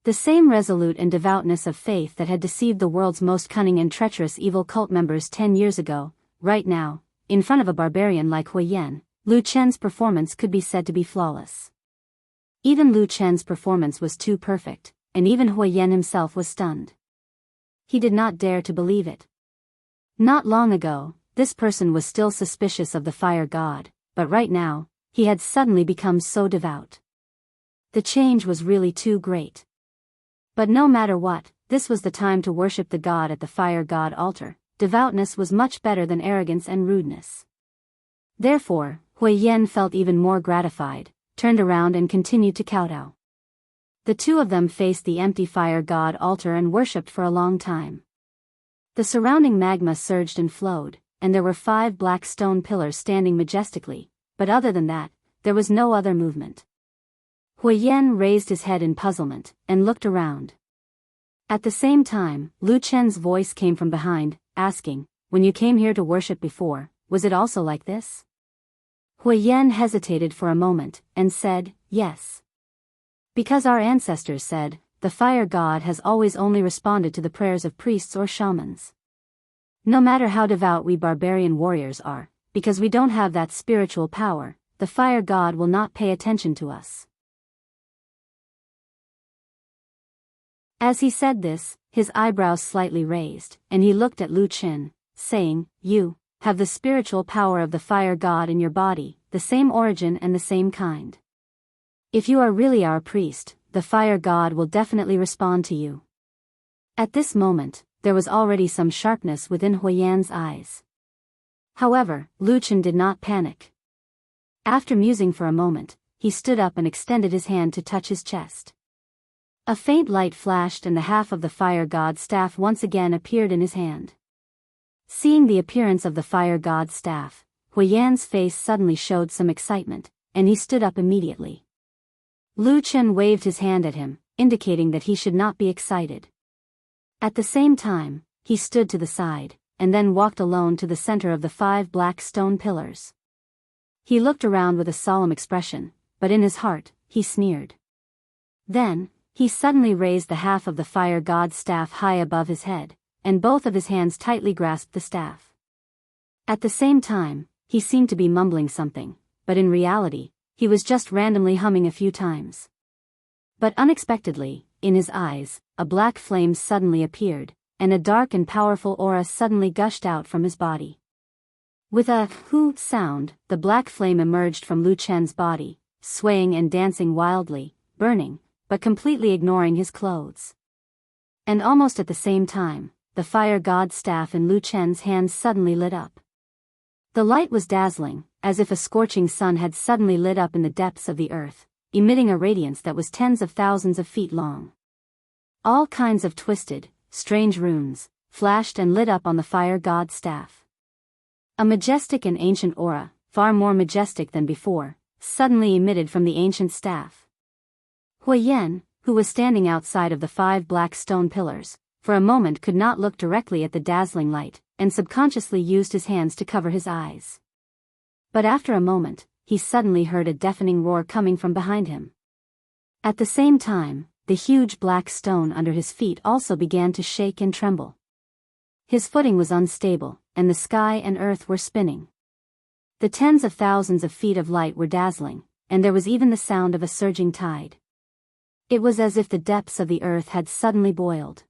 The same resolute and devoutness of faith that had deceived the world's most cunning and treacherous evil cult members 10 years ago, right now, in front of a barbarian like Hui Yan, Lu Chen's performance could be said to be flawless. Even Lu Chen's performance was too perfect, and even Hui Yan himself was stunned. He did not dare to believe it. Not long ago, this person was still suspicious of the fire god, but right now, he had suddenly become so devout. The change was really too great. But no matter what, this was the time to worship the god at the fire god altar. Devoutness was much better than arrogance and rudeness. Therefore, Hui Yan felt even more gratified, turned around and continued to kowtow. The two of them faced the empty fire god altar and worshipped for a long time. The surrounding magma surged and flowed, and there were 5 black stone pillars standing majestically, but other than that, there was no other movement. Hui Yan raised his head in puzzlement, and looked around. At the same time, Lu Chen's voice came from behind, asking, "When you came here to worship before, was it also like this?" Hui Yan hesitated for a moment, and said, "Yes. Because our ancestors said, the fire god has always only responded to the prayers of priests or shamans. No matter how devout we barbarian warriors are, because we don't have that spiritual power, the fire god will not pay attention to us." As he said this, his eyebrows slightly raised, and he looked at Lu Chen, saying, "You have the spiritual power of the fire god in your body, the same origin and the same kind. If you are really our priest, the fire god will definitely respond to you." At this moment, there was already some sharpness within Hui Yan's eyes. However, Lu Chen did not panic. After musing for a moment, he stood up and extended his hand to touch his chest. A faint light flashed and the half of the fire god's staff once again appeared in his hand. Seeing the appearance of the fire god's staff, Hui Yan's face suddenly showed some excitement, and he stood up immediately. Lu Chen waved his hand at him, indicating that he should not be excited. At the same time, he stood to the side, and then walked alone to the center of the 5 black stone pillars. He looked around with a solemn expression, but in his heart, he sneered. Then, he suddenly raised the half of the fire god's staff high above his head, and both of his hands tightly grasped the staff. At the same time, he seemed to be mumbling something, but in reality, he was just randomly humming a few times. But unexpectedly, in his eyes, a black flame suddenly appeared, and a dark and powerful aura suddenly gushed out from his body. With a "hoo" sound, the black flame emerged from Lu Chen's body, swaying and dancing wildly, burning, but completely ignoring his clothes. And almost at the same time, the fire god's staff in Lu Chen's hands suddenly lit up. The light was dazzling, as if a scorching sun had suddenly lit up in the depths of the earth, emitting a radiance that was tens of thousands of feet long. All kinds of twisted, strange runes flashed and lit up on the fire god's staff. A majestic and ancient aura, far more majestic than before, suddenly emitted from the ancient staff. Hui Yan, who was standing outside of the 5 black stone pillars, for a moment could not look directly at the dazzling light, and subconsciously used his hands to cover his eyes. But after a moment, he suddenly heard a deafening roar coming from behind him. At the same time, the huge black stone under his feet also began to shake and tremble. His footing was unstable, and the sky and earth were spinning. The tens of thousands of feet of light were dazzling, and there was even the sound of a surging tide. It was as if the depths of the earth had suddenly boiled.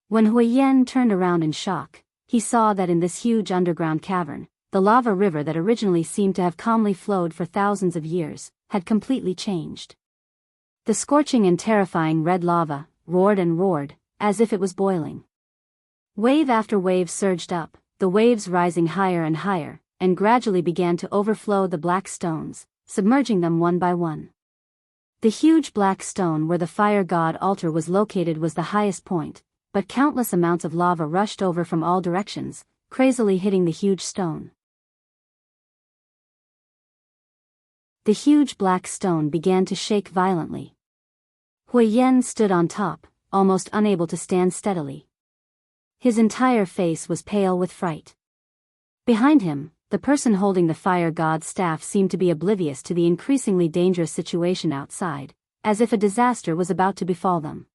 When Hui Yan turned around in shock, he saw that in this huge underground cavern, the lava river that originally seemed to have calmly flowed for thousands of years, had completely changed. The scorching and terrifying red lava roared and roared, as if it was boiling. Wave after wave surged up, the waves rising higher and higher, and gradually began to overflow the black stones, submerging them one by one. The huge black stone where the fire god altar was located was the highest point, but countless amounts of lava rushed over from all directions, crazily hitting the huge stone. The huge black stone began to shake violently. Huiyan stood on top, almost unable to stand steadily. His entire face was pale with fright. Behind him, the person holding the fire god's staff seemed to be oblivious to the increasingly dangerous situation outside, as if a disaster was about to befall them.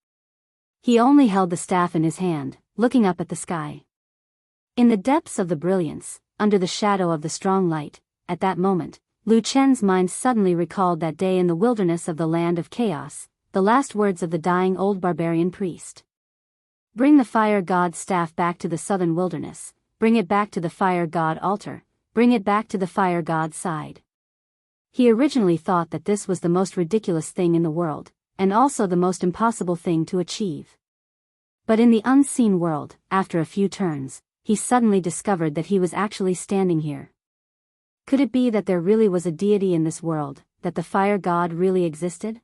He only held the staff in his hand, looking up at the sky. In the depths of the brilliance, under the shadow of the strong light, at that moment, Lu Chen's mind suddenly recalled that day in the wilderness of the land of chaos, the last words of the dying old barbarian priest. Bring the fire god's staff back to the southern wilderness, bring it back to the fire god altar, bring it back to the fire god's side. He originally thought that this was the most ridiculous thing in the world, and also the most impossible thing to achieve. But in the unseen world, after a few turns, he suddenly discovered that he was actually standing here. Could it be that there really was a deity in this world, that the fire god really existed?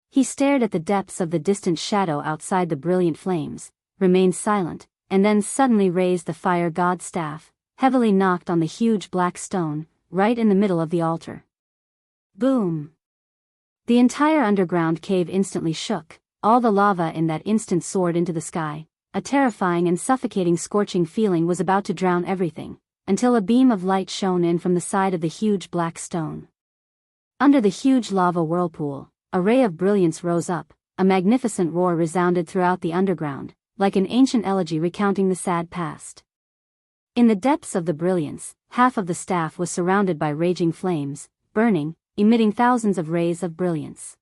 He stared at the depths of the distant shadow outside the brilliant flames, remained silent, and then suddenly raised the fire god's staff, heavily knocked on the huge black stone, right in the middle of the altar. Boom! The entire underground cave instantly shook, all the lava in that instant soared into the sky. A terrifying and suffocating scorching feeling was about to drown everything, until a beam of light shone in from the side of the huge black stone. Under the huge lava whirlpool, a ray of brilliance rose up, a magnificent roar resounded throughout the underground, like an ancient elegy recounting the sad past. In the depths of the brilliance, half of the staff was surrounded by raging flames, burning, emitting thousands of rays of brilliance.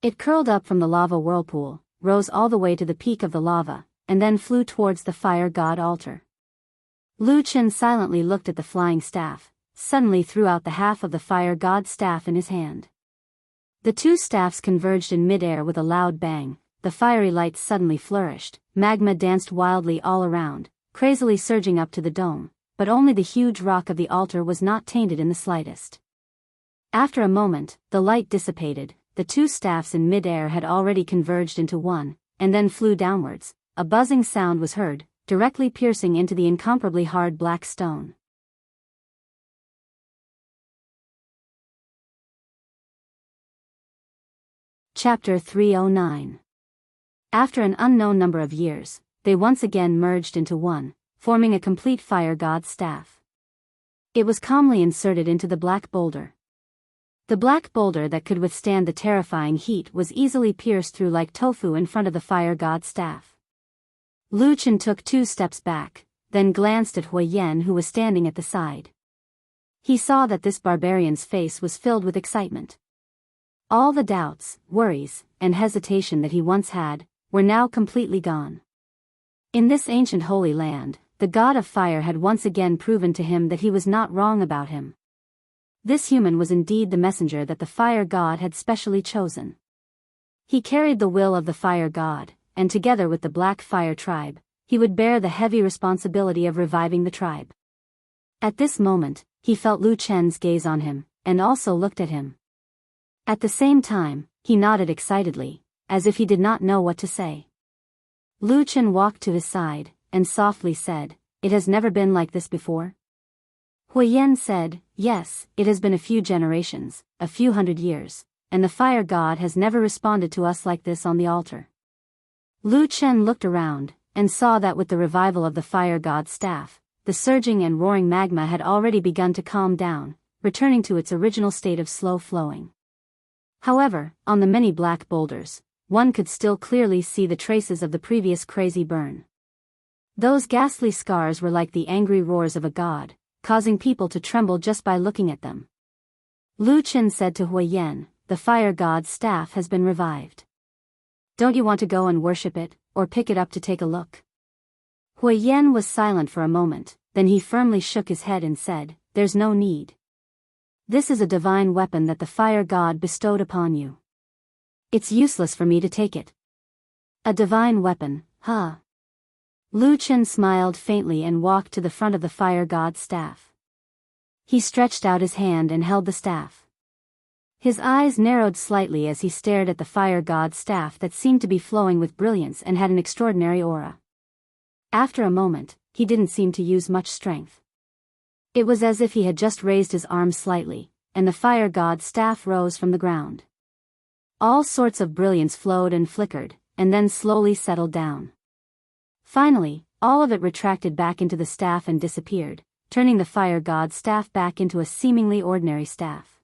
It curled up from the lava whirlpool, rose all the way to the peak of the lava, and then flew towards the fire god altar. Lu Chen silently looked at the flying staff, suddenly threw out the half of the fire god's staff in his hand. The two staffs converged in mid-air with a loud bang, the fiery lights suddenly flourished, magma danced wildly all around, crazily surging up to the dome, but only the huge rock of the altar was not tainted in the slightest. After a moment, the light dissipated, the two staffs in mid-air had already converged into one, and then flew downwards. A buzzing sound was heard, directly piercing into the incomparably hard black stone. Chapter 309. After an unknown number of years, they once again merged into one, forming a complete fire god's staff. It was calmly inserted into the black boulder. The black boulder that could withstand the terrifying heat was easily pierced through like tofu in front of the fire god's staff. Lu Chen took 2 steps back, then glanced at Huiyan who was standing at the side. He saw that this barbarian's face was filled with excitement. All the doubts, worries, and hesitation that he once had, were now completely gone. In this ancient holy land, the god of fire had once again proven to him that he was not wrong about him. This human was indeed the messenger that the fire god had specially chosen. He carried the will of the fire god, and together with the Black Fire tribe, he would bear the heavy responsibility of reviving the tribe. At this moment, he felt Lu Chen's gaze on him, and also looked at him. At the same time, he nodded excitedly, as if he did not know what to say. Lu Chen walked to his side, and softly said, "It has never been like this before?" Huiyan said, "Yes, it has been a few generations, a few hundred years, and the fire god has never responded to us like this on the altar." Lu Chen looked around, and saw that with the revival of the fire god's staff, the surging and roaring magma had already begun to calm down, returning to its original state of slow flowing. However, on the many black boulders, one could still clearly see the traces of the previous crazy burn. Those ghastly scars were like the angry roars of a god, causing people to tremble just by looking at them. Lu Chen said to Huiyan, "The fire god's staff has been revived. Don't you want to go and worship it, or pick it up to take a look?" Huiyan was silent for a moment, then he firmly shook his head and said, "There's no need. This is a divine weapon that the fire god bestowed upon you. It's useless for me to take it. A divine weapon, huh? Lu Chen smiled faintly and walked to the front of the fire god's staff. He stretched out his hand and held the staff. His eyes narrowed slightly as he stared at the fire god's staff that seemed to be flowing with brilliance and had an extraordinary aura. After a moment, he didn't seem to use much strength. It was as if he had just raised his arm slightly, and the fire god's staff rose from the ground. All sorts of brilliance flowed and flickered, and then slowly settled down. Finally, all of it retracted back into the staff and disappeared, turning the fire god's staff back into a seemingly ordinary staff.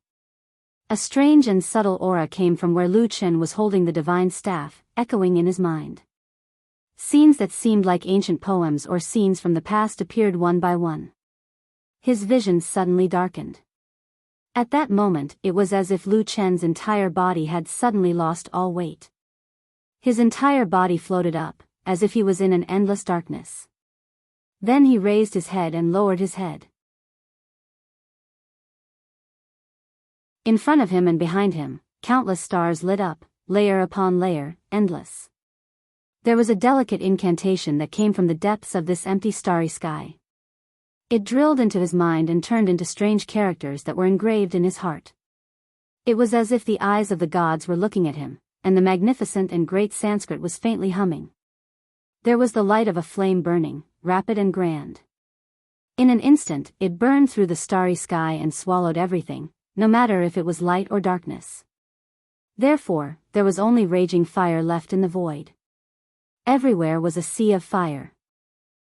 A strange and subtle aura came from where Lu Chen was holding the divine staff, echoing in his mind. Scenes that seemed like ancient poems or scenes from the past appeared one by one. His vision suddenly darkened. At that moment, it was as if Lu Chen's entire body had suddenly lost all weight. His entire body floated up, as if he was in an endless darkness. Then he raised his head and lowered his head. In front of him and behind him, countless stars lit up, layer upon layer, endless. There was a delicate incantation that came from the depths of this empty starry sky. It drilled into his mind and turned into strange characters that were engraved in his heart. It was as if the eyes of the gods were looking at him, and the magnificent and great Sanskrit was faintly humming. There was the light of a flame burning, rapid and grand. In an instant, it burned through the starry sky and swallowed everything, no matter if it was light or darkness. Therefore, there was only raging fire left in the void. Everywhere was a sea of fire.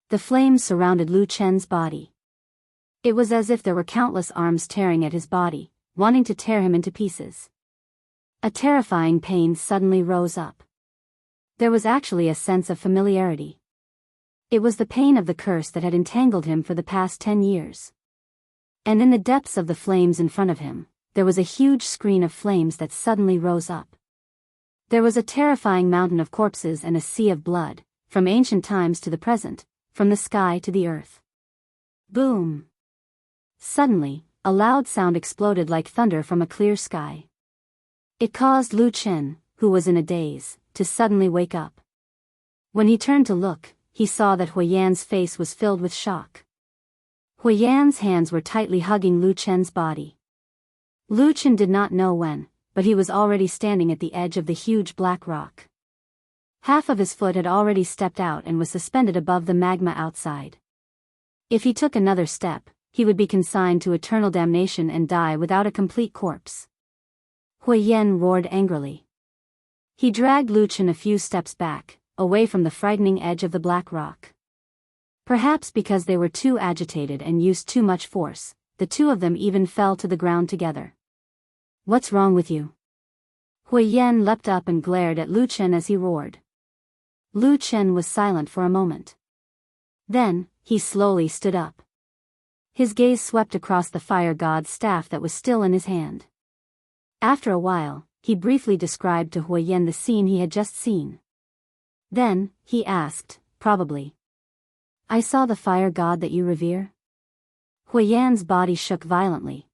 The flames surrounded Lu Chen's body. It was as if there were countless arms tearing at his body, wanting to tear him into pieces. A terrifying pain suddenly rose up. There was actually a sense of familiarity. It was the pain of the curse that had entangled him for the past 10 years. And in the depths of the flames in front of him, there was a huge screen of flames that suddenly rose up. There was a terrifying mountain of corpses and a sea of blood, from ancient times to the present, from the sky to the earth. Boom! Suddenly, a loud sound exploded like thunder from a clear sky. It caused Lu Chen, who was in a daze, to suddenly wake up. When he turned to look, he saw that Huiyan's face was filled with shock. Huiyan's hands were tightly hugging Lu Chen's body. Lu Chen did not know when, but he was already standing at the edge of the huge black rock. Half of his foot had already stepped out and was suspended above the magma outside. If he took another step, he would be consigned to eternal damnation and die without a complete corpse. Huiyan roared angrily. He dragged Lu Chen a few steps back, away from the frightening edge of the black rock. Perhaps because they were too agitated and used too much force, the two of them even fell to the ground together. What's wrong with you? Huiyan leapt up and glared at Lu Chen as he roared. Lu Chen was silent for a moment. Then, he slowly stood up. His gaze swept across the fire god's staff that was still in his hand. After a while, he briefly described to Huiyan the scene he had just seen. Then, he asked, probably. I saw the fire god that you revere? Huiyan's body shook violently.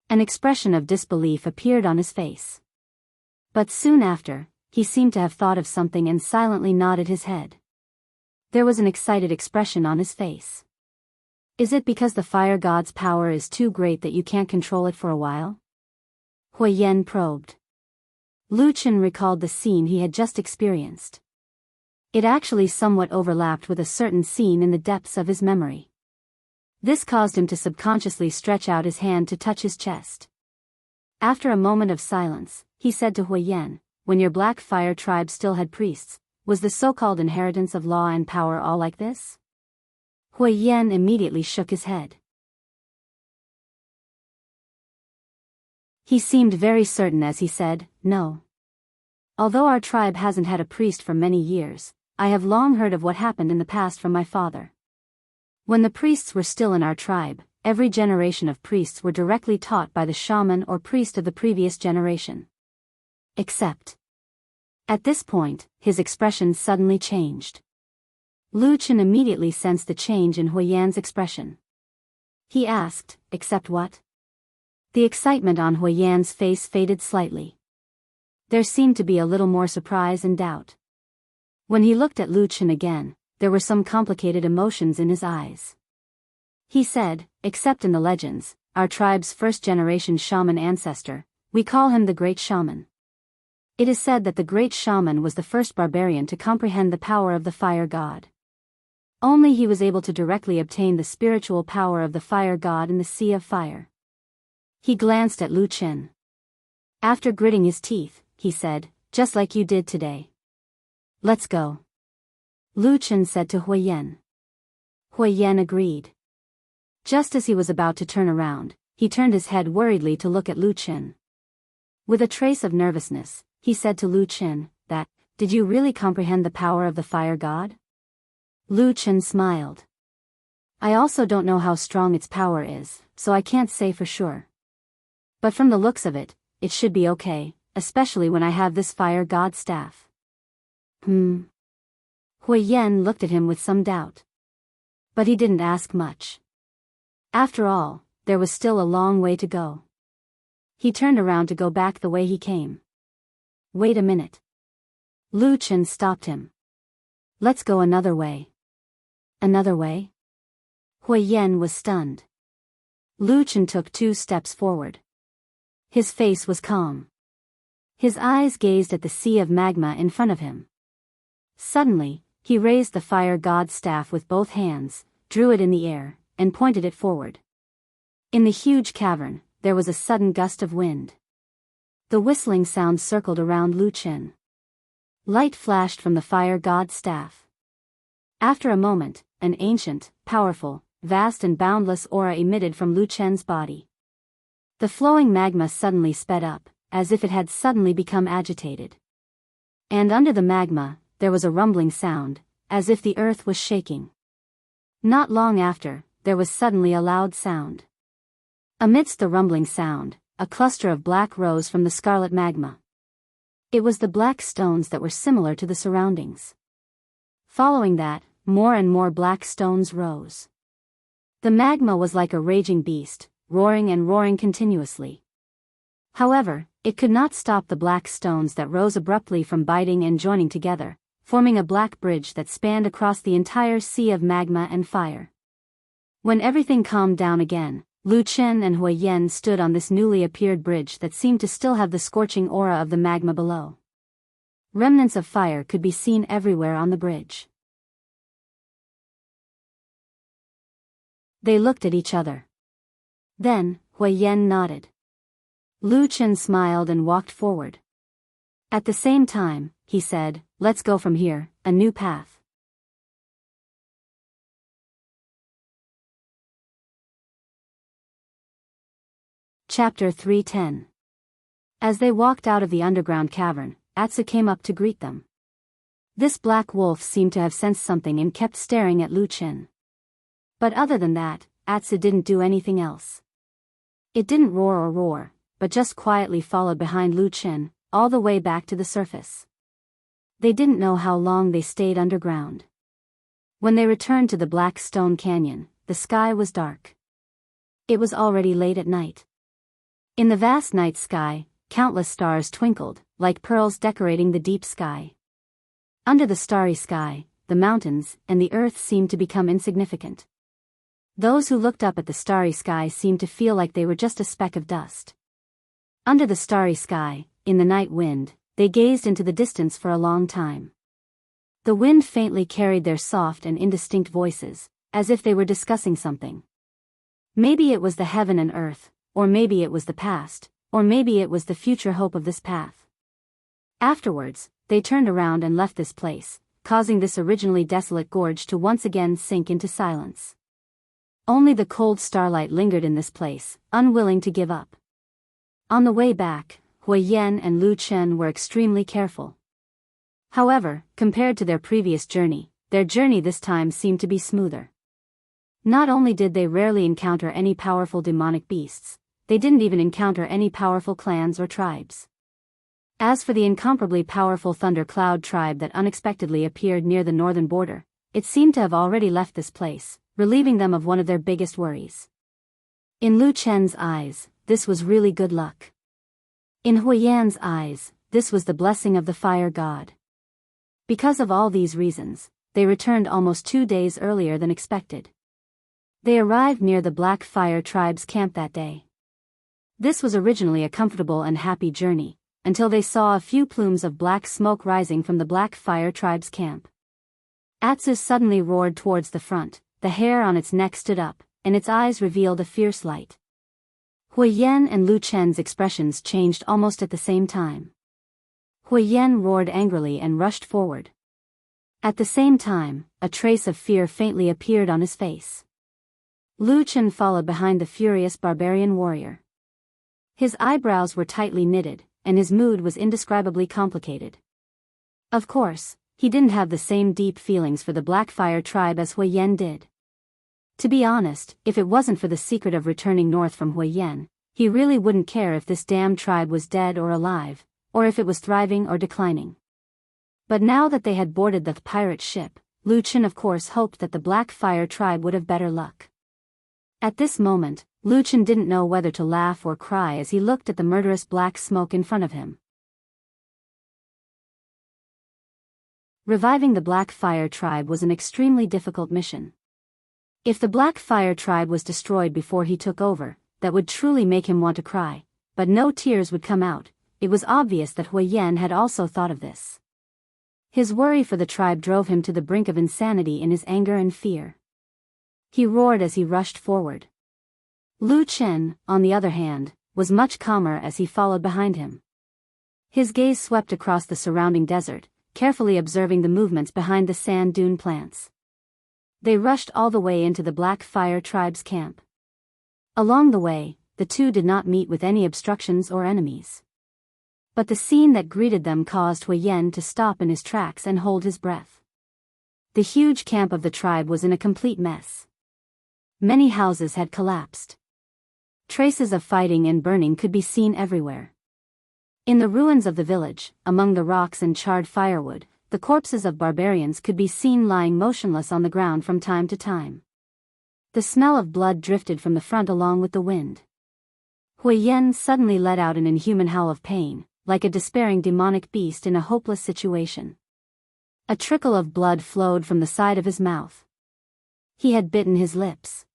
An expression of disbelief appeared on his face. But soon after, he seemed to have thought of something and silently nodded his head. There was an excited expression on his face. Is it because the fire god's power is too great that you can't control it for a while? Huiyan probed. Lu Chen recalled the scene he had just experienced. It actually somewhat overlapped with a certain scene in the depths of his memory. This caused him to subconsciously stretch out his hand to touch his chest. After a moment of silence, he said to Huiyan, when your Black Fire tribe still had priests, was the so-called inheritance of law and power all like this? Huiyan immediately shook his head. He seemed very certain as he said, no. Although our tribe hasn't had a priest for many years, I have long heard of what happened in the past from my father. When the priests were still in our tribe, every generation of priests were directly taught by the shaman or priest of the previous generation. Except. At this point, his expression suddenly changed. Lu Chen immediately sensed the change in Huiyan's expression. He asked, except what? The excitement on Huiyan's face faded slightly. there seemed to be a little more surprise and doubt. When he looked at Lu Chen again, there were some complicated emotions in his eyes. He said, except in the legends, our tribe's first-generation shaman ancestor, we call him the Great Shaman. It is said that the Great Shaman was the first barbarian to comprehend the power of the fire god. Only he was able to directly obtain the spiritual power of the fire god in the Sea of Fire. He glanced at Lu Chen. After gritting his teeth, he said, just like you did today. Let's go. Lu Chen said to Huiyan. Huiyan agreed. Just as he was about to turn around, he turned his head worriedly to look at Lu Chen. With a trace of nervousness, he said to Lu Chen, did you really comprehend the power of the fire god? Lu Chen smiled. I also don't know how strong its power is, so I can't say for sure. But from the looks of it, it should be okay, especially when I have this fire god staff. Huiyan looked at him with some doubt. But he didn't ask much. After all, there was still a long way to go. He turned around to go back the way he came. Wait a minute. Lu Chen stopped him. Let's go another way. Another way? Huiyan was stunned. Lu Chen took 2 steps forward. His face was calm. His eyes gazed at the sea of magma in front of him. Suddenly, he raised the fire god's staff with both hands, drew it in the air, and pointed it forward. In the huge cavern, there was a sudden gust of wind. The whistling sound circled around Lu Chen. Light flashed from the fire god's staff. After a moment, an ancient, powerful, vast and boundless aura emitted from Lu Chen's body. The flowing magma suddenly sped up, as if it had suddenly become agitated. And under the magma, there was a rumbling sound, as if the earth was shaking. Not long after, there was suddenly a loud sound. Amidst the rumbling sound, a cluster of black rose from the scarlet magma. It was the black stones that were similar to the surroundings. Following that, more and more black stones rose. The magma was like a raging beast, roaring and roaring continuously. However, it could not stop the black stones that rose abruptly from biting and joining together, forming a black bridge that spanned across the entire sea of magma and fire. When everything calmed down again, Lu Chen and Huiyan stood on this newly appeared bridge that seemed to still have the scorching aura of the magma below. Remnants of fire could be seen everywhere on the bridge. They looked at each other. Then, Huiyan nodded. Lu Chen smiled and walked forward. At the same time, he said, let's go from here, a new path. Chapter 310. As they walked out of the underground cavern, Atsu came up to greet them. This black wolf seemed to have sensed something and kept staring at Lu Chen. But other than that, Atsu didn't do anything else. It didn't roar or roar, but just quietly followed behind Lu Chen, all the way back to the surface. They didn't know how long they stayed underground. When they returned to the Black Stone Canyon, the sky was dark. It was already late at night. In the vast night sky, countless stars twinkled, like pearls decorating the deep sky. Under the starry sky, the mountains and the earth seemed to become insignificant. Those who looked up at the starry sky seemed to feel like they were just a speck of dust. Under the starry sky, in the night wind, they gazed into the distance for a long time. The wind faintly carried their soft and indistinct voices, as if they were discussing something. Maybe it was the heaven and earth, or maybe it was the past, or maybe it was the future hope of this path. Afterwards, they turned around and left this place, causing this originally desolate gorge to once again sink into silence. Only the cold starlight lingered in this place, unwilling to give up. On the way back, Huiyan and Lu Chen were extremely careful. However, compared to their previous journey, their journey this time seemed to be smoother. Not only did they rarely encounter any powerful demonic beasts, they didn't even encounter any powerful clans or tribes. As for the incomparably powerful Thunder Cloud tribe that unexpectedly appeared near the northern border, it seemed to have already left this place, relieving them of one of their biggest worries. In Lu Chen's eyes, this was really good luck. In Huiyan's eyes, this was the blessing of the fire god. Because of all these reasons, they returned almost 2 days earlier than expected. They arrived near the Black Fire tribe's camp that day. This was originally a comfortable and happy journey, until they saw a few plumes of black smoke rising from the Black Fire tribe's camp. Atsu suddenly roared towards the front, the hair on its neck stood up, and its eyes revealed a fierce light. Huiyan and Lu Chen's expressions changed almost at the same time. Huiyan roared angrily and rushed forward. At the same time, a trace of fear faintly appeared on his face. Lu Chen followed behind the furious barbarian warrior. His eyebrows were tightly knitted, and his mood was indescribably complicated. Of course, he didn't have the same deep feelings for the Black Fire tribe as Huiyan did. To be honest, if it wasn't for the secret of returning north from Huiyan, he really wouldn't care if this damned tribe was dead or alive, or if it was thriving or declining. But now that they had boarded the pirate ship, Lu Chen of course hoped that the Black Fire tribe would have better luck. At this moment, Lu Chen didn't know whether to laugh or cry as he looked at the murderous black smoke in front of him. Reviving the Black Fire tribe was an extremely difficult mission. If the Black Fire tribe was destroyed before he took over, that would truly make him want to cry, but no tears would come out. It was obvious that Huiyan had also thought of this. His worry for the tribe drove him to the brink of insanity in his anger and fear. He roared as he rushed forward. Lu Chen, on the other hand, was much calmer as he followed behind him. His gaze swept across the surrounding desert, carefully observing the movements behind the sand dune plants. They rushed all the way into the Black Fire tribe's camp. Along the way, the two did not meet with any obstructions or enemies. But the scene that greeted them caused Huiyan to stop in his tracks and hold his breath. The huge camp of the tribe was in a complete mess. Many houses had collapsed. Traces of fighting and burning could be seen everywhere. In the ruins of the village, among the rocks and charred firewood, the corpses of barbarians could be seen lying motionless on the ground from time to time. The smell of blood drifted from the front along with the wind. Huiyan suddenly let out an inhuman howl of pain, like a despairing demonic beast in a hopeless situation. A trickle of blood flowed from the side of his mouth. He had bitten his lips.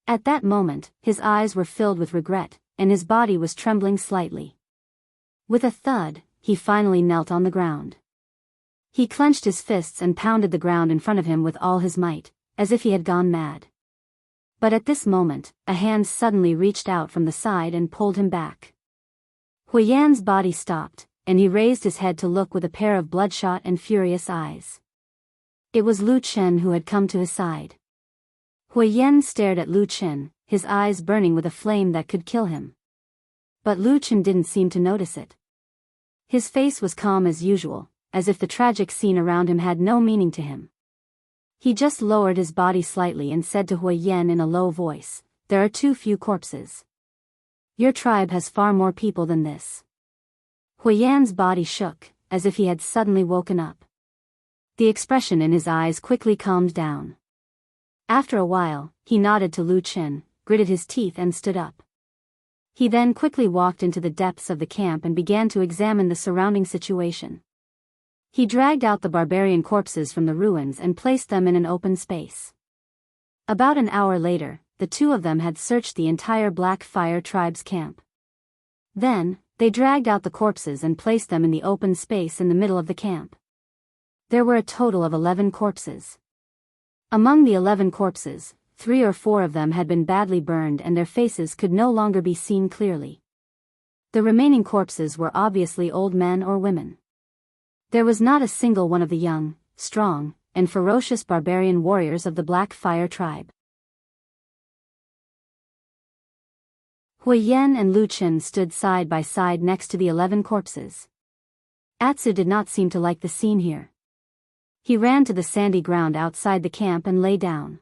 At that moment, his eyes were filled with regret, and his body was trembling slightly. With a thud, he finally knelt on the ground. He clenched his fists and pounded the ground in front of him with all his might, as if he had gone mad. But at this moment, a hand suddenly reached out from the side and pulled him back. Huiyan's body stopped, and he raised his head to look with a pair of bloodshot and furious eyes. It was Lu Chen who had come to his side. Huiyan stared at Lu Chen, his eyes burning with a flame that could kill him. But Lu Chen didn't seem to notice it. His face was calm as usual, as if the tragic scene around him had no meaning to him. He just lowered his body slightly and said to Huiyan in a low voice, "There are too few corpses. Your tribe has far more people than this." Huiyan's body shook, as if he had suddenly woken up. The expression in his eyes quickly calmed down. After a while, he nodded to Lu Chen, gritted his teeth and stood up. He then quickly walked into the depths of the camp and began to examine the surrounding situation. He dragged out the barbarian corpses from the ruins and placed them in an open space. About an hour later, the two of them had searched the entire Black Fire tribe's camp. Then, they dragged out the corpses and placed them in the open space in the middle of the camp. There were a total of 11 corpses. Among the 11 corpses, 3 or 4 of them had been badly burned and their faces could no longer be seen clearly. The remaining corpses were obviously old men or women. There was not a single one of the young, strong, and ferocious barbarian warriors of the Black Fire tribe. Huiyan and Lu Chen stood side by side next to the 11 corpses. Atsu did not seem to like the scene here. He ran to the sandy ground outside the camp and lay down.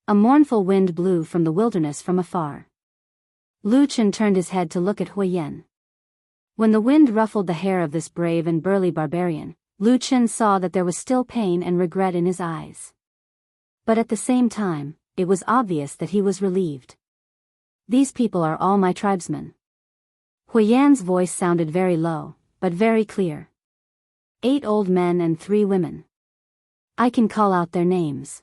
A mournful wind blew from the wilderness from afar. Lu Chen turned his head to look at Huiyan. When the wind ruffled the hair of this brave and burly barbarian, Lu Chen saw that there was still pain and regret in his eyes. But at the same time, it was obvious that he was relieved. "These people are all my tribesmen." Huiyan's voice sounded very low, but very clear. 8 old men and 3 women. I can call out their names.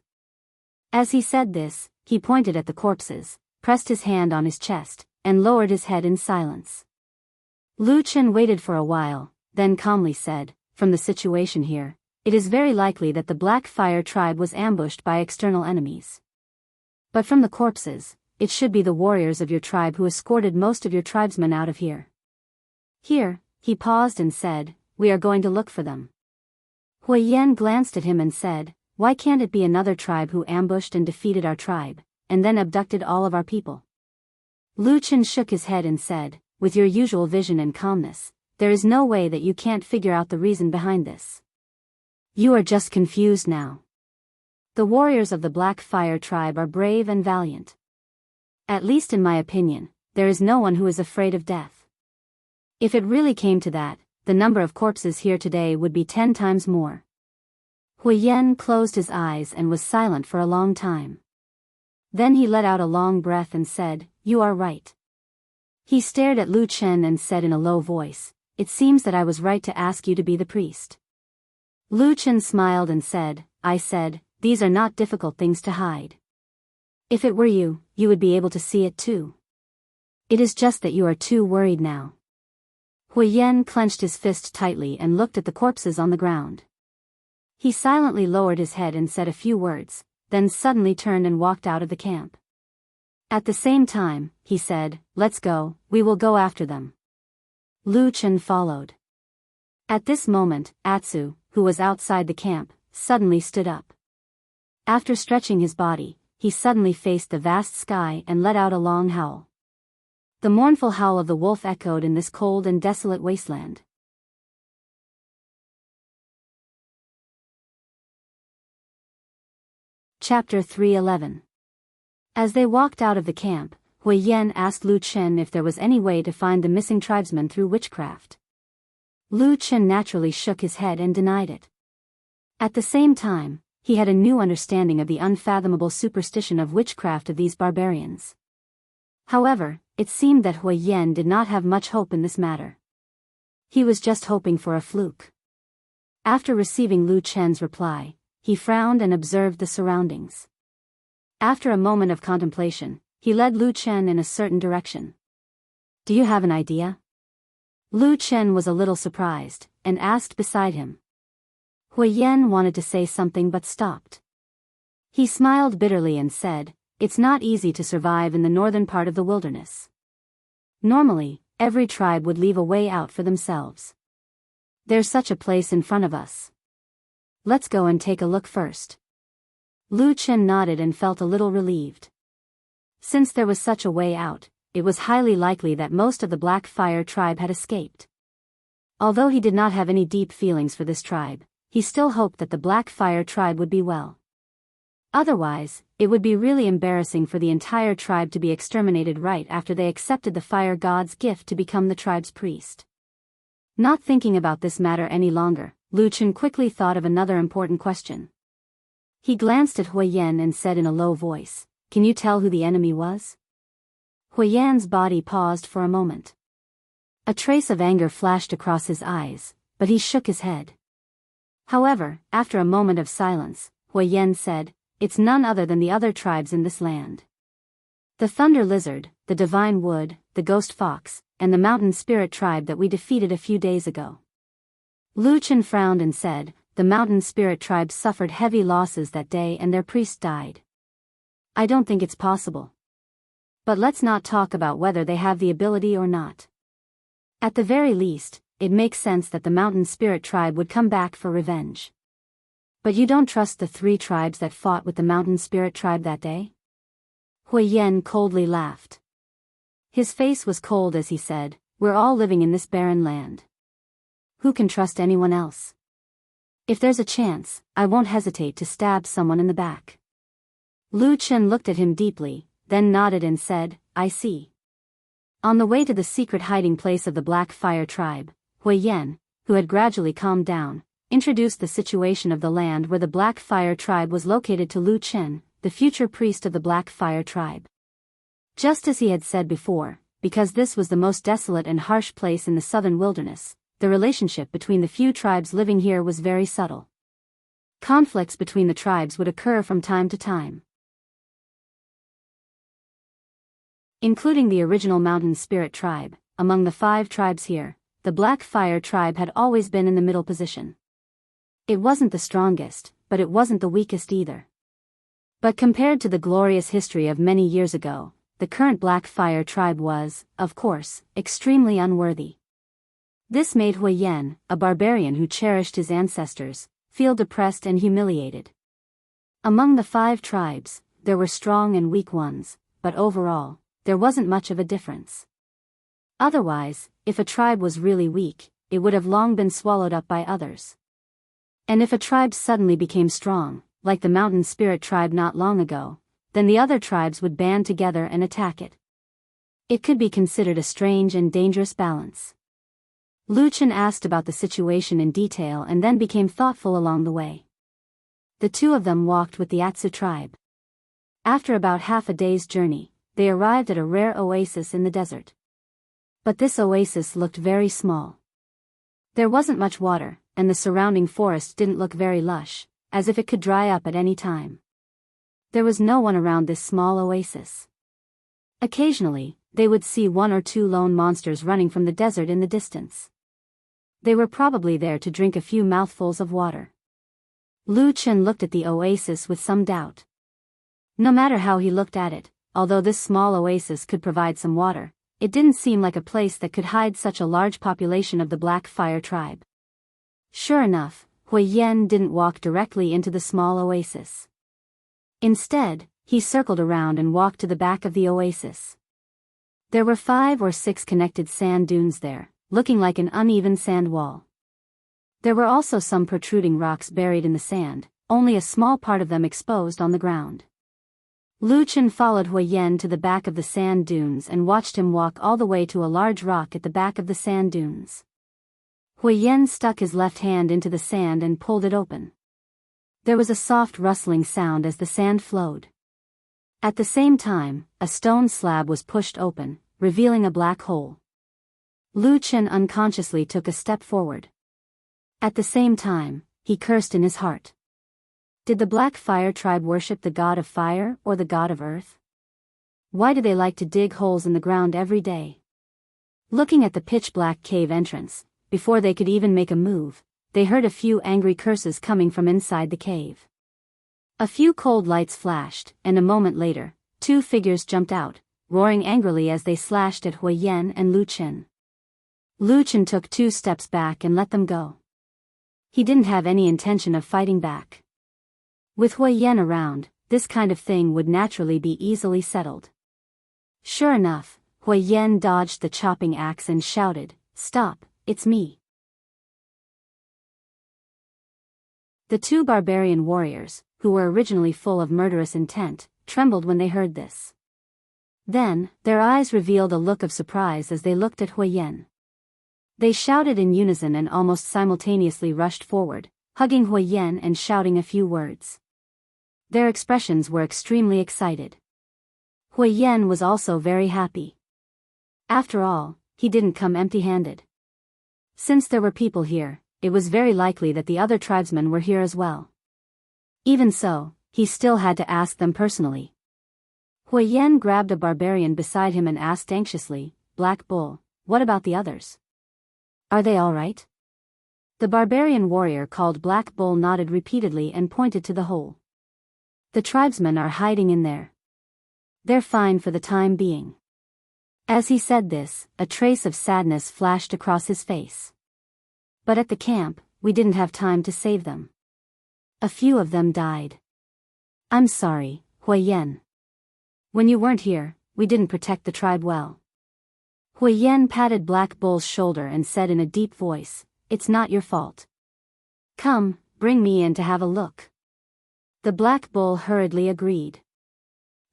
As he said this, he pointed at the corpses, pressed his hand on his chest, and lowered his head in silence. Lu Chen waited for a while, then calmly said, "From the situation here, it is very likely that the Black Fire tribe was ambushed by external enemies. But from the corpses, it should be the warriors of your tribe who escorted most of your tribesmen out of here." Here, he paused and said, "We are going to look for them." Hui Yan glanced at him and said, "Why can't it be another tribe who ambushed and defeated our tribe, and then abducted all of our people?" Lu Chen shook his head and said, "With your usual vision and calmness, there is no way that you can't figure out the reason behind this. You are just confused now. The warriors of the Black Fire tribe are brave and valiant. At least in my opinion, there is no one who is afraid of death. If it really came to that, the number of corpses here today would be 10 times more." Hui Yan closed his eyes and was silent for a long time. Then he let out a long breath and said, "You are right." He stared at Lu Chen and said in a low voice, "It seems that I was right to ask you to be the priest." Lu Chen smiled and said, "I said, these are not difficult things to hide. If it were you, you would be able to see it too. It is just that you are too worried now." Hui Yan clenched his fist tightly and looked at the corpses on the ground. He silently lowered his head and said a few words, then suddenly turned and walked out of the camp. At the same time, he said, "Let's go, we will go after them." Lu Chen followed. At this moment, Atsu, who was outside the camp, suddenly stood up. After stretching his body, he suddenly faced the vast sky and let out a long howl. The mournful howl of the wolf echoed in this cold and desolate wasteland. Chapter 311. As they walked out of the camp, Hui Yan asked Lu Chen if there was any way to find the missing tribesmen through witchcraft. Lu Chen naturally shook his head and denied it. At the same time, he had a new understanding of the unfathomable superstition of witchcraft of these barbarians. However, it seemed that Hui Yan did not have much hope in this matter. He was just hoping for a fluke. After receiving Lu Chen's reply, he frowned and observed the surroundings. After a moment of contemplation, he led Lu Chen in a certain direction. "Do you have an idea?" Lu Chen was a little surprised, and asked beside him. Hui Yan wanted to say something but stopped. He smiled bitterly and said, "It's not easy to survive in the northern part of the wilderness. Normally, every tribe would leave a way out for themselves. There's such a place in front of us. Let's go and take a look first." Lu Chen nodded and felt a little relieved. Since there was such a way out, it was highly likely that most of the Black Fire tribe had escaped. Although he did not have any deep feelings for this tribe, he still hoped that the Black Fire tribe would be well. Otherwise, it would be really embarrassing for the entire tribe to be exterminated right after they accepted the fire god's gift to become the tribe's priest. Not thinking about this matter any longer, Lu Chen quickly thought of another important question. He glanced at Hui Yan and said in a low voice, "Can you tell who the enemy was?" Hui Yan's body paused for a moment. A trace of anger flashed across his eyes, but he shook his head. However, after a moment of silence, Hui Yan said, "It's none other than the other tribes in this land. The Thunder Lizard, the Divine Wood, the Ghost Fox, and the Mountain Spirit tribe that we defeated a few days ago." Lu Chen frowned and said, "The Mountain Spirit tribe suffered heavy losses that day and their priest died. I don't think it's possible. But let's not talk about whether they have the ability or not. At the very least, it makes sense that the Mountain Spirit tribe would come back for revenge. But you don't trust the 3 tribes that fought with the Mountain Spirit tribe that day?" Hui Yan coldly laughed. His face was cold as he said, "We're all living in this barren land. Who can trust anyone else? If there's a chance, I won't hesitate to stab someone in the back." Lu Chen looked at him deeply, then nodded and said, "I see." On the way to the secret hiding place of the Black Fire tribe, Hui Yan, who had gradually calmed down, introduced the situation of the land where the Black Fire tribe was located to Lu Chen, the future priest of the Black Fire tribe. Just as he had said before, because this was the most desolate and harsh place in the southern wilderness, the relationship between the few tribes living here was very subtle. Conflicts between the tribes would occur from time to time. Including the original Mountain Spirit tribe, among the 5 tribes here, the Black Fire tribe had always been in the middle position. It wasn't the strongest, but it wasn't the weakest either. But compared to the glorious history of many years ago, the current Black Fire tribe was, of course, extremely unworthy. This made Huiyan, a barbarian who cherished his ancestors, feel depressed and humiliated. Among the 5 tribes, there were strong and weak ones, but overall, there wasn't much of a difference. Otherwise, if a tribe was really weak, it would have long been swallowed up by others. And if a tribe suddenly became strong, like the Mountain Spirit tribe not long ago, then the other tribes would band together and attack it. It could be considered a strange and dangerous balance. Lu Chen asked about the situation in detail and then became thoughtful along the way. The 2 of them walked with the Atsu tribe. After about half a day's journey, they arrived at a rare oasis in the desert. But this oasis looked very small. There wasn't much water, and the surrounding forest didn't look very lush, as if it could dry up at any time. There was no one around this small oasis. Occasionally, they would see 1 or 2 lone monsters running from the desert in the distance. They were probably there to drink a few mouthfuls of water. Lu Chen looked at the oasis with some doubt. No matter how he looked at it, although this small oasis could provide some water, it didn't seem like a place that could hide such a large population of the Black Fire tribe. Sure enough, Huiyan didn't walk directly into the small oasis. Instead, he circled around and walked to the back of the oasis. There were 5 or 6 connected sand dunes there, looking like an uneven sand wall. There were also some protruding rocks buried in the sand, only a small part of them exposed on the ground. Lu Chen followed Huiyan to the back of the sand dunes and watched him walk all the way to a large rock at the back of the sand dunes. Huiyan stuck his left hand into the sand and pulled it open. There was a soft rustling sound as the sand flowed. At the same time, a stone slab was pushed open, revealing a black hole. Lu Chen unconsciously took a step forward. At the same time, he cursed in his heart. Did the Black Fire tribe worship the god of fire or the god of earth? Why do they like to dig holes in the ground every day? Looking at the pitch-black cave entrance, before they could even make a move, they heard a few angry curses coming from inside the cave. A few cold lights flashed, and a moment later, 2 figures jumped out, roaring angrily as they slashed at Huiyan and Lu Chen. Lu Chen took 2 steps back and let them go. He didn't have any intention of fighting back. With Huiyan around, this kind of thing would naturally be easily settled. Sure enough, Huiyan dodged the chopping axe and shouted, "Stop, it's me." The 2 barbarian warriors, who were originally full of murderous intent, trembled when they heard this. Then, their eyes revealed a look of surprise as they looked at Huiyan. They shouted in unison and almost simultaneously rushed forward, hugging Huiyan and shouting a few words. Their expressions were extremely excited. Huiyan was also very happy. After all, he didn't come empty-handed. Since there were people here, it was very likely that the other tribesmen were here as well. Even so, he still had to ask them personally. Huiyan grabbed a barbarian beside him and asked anxiously, "Black Bull, what about the others? Are they all right?" The barbarian warrior called Black Bull nodded repeatedly and pointed to the hole. "The tribesmen are hiding in there. They're fine for the time being." As he said this, a trace of sadness flashed across his face. "But at the camp, we didn't have time to save them. A few of them died. I'm sorry, Huiyan. When you weren't here, we didn't protect the tribe well." Huiyan patted Black Bull's shoulder and said in a deep voice, "It's not your fault. Come, bring me in to have a look." The Black Bull hurriedly agreed.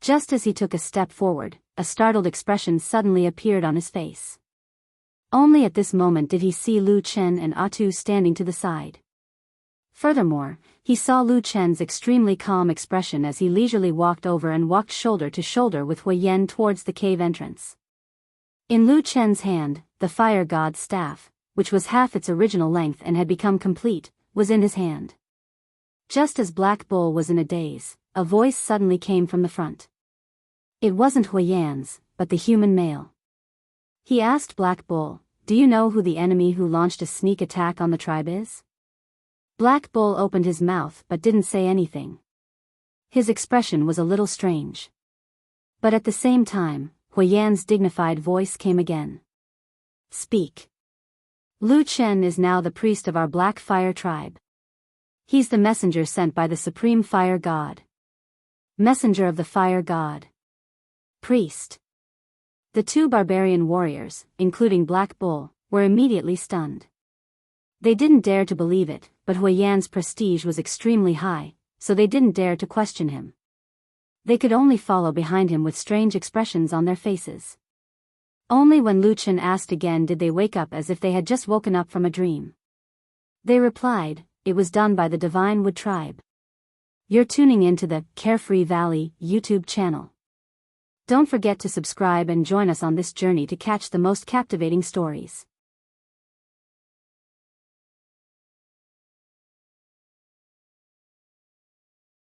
Just as he took a step forward, a startled expression suddenly appeared on his face. Only at this moment did he see Lu Chen and Atu standing to the side. Furthermore, he saw Lu Chen's extremely calm expression as he leisurely walked over and walked shoulder to shoulder with Huiyan towards the cave entrance. In Lu Chen's hand, the fire god's staff, which was half its original length and had become complete, was in his hand. Just as Black Bull was in a daze, a voice suddenly came from the front. It wasn't Huiyan's, but the human male. He asked Black Bull, "Do you know who the enemy who launched a sneak attack on the tribe is?" Black Bull opened his mouth but didn't say anything. His expression was a little strange. But at the same time, Huiyan's dignified voice came again. "Speak. Lu Chen is now the priest of our Black Fire tribe. He's the messenger sent by the Supreme Fire God. Messenger of the Fire God. Priest." The two barbarian warriors, including Black Bull, were immediately stunned. They didn't dare to believe it, but Huiyan's prestige was extremely high, so they didn't dare to question him. They could only follow behind him with strange expressions on their faces. Only when Lu Chen asked again did they wake up as if they had just woken up from a dream. They replied, "It was done by the Divine Wood Tribe." You're tuning into the Carefree Valley YouTube channel. Don't forget to subscribe and join us on this journey to catch the most captivating stories.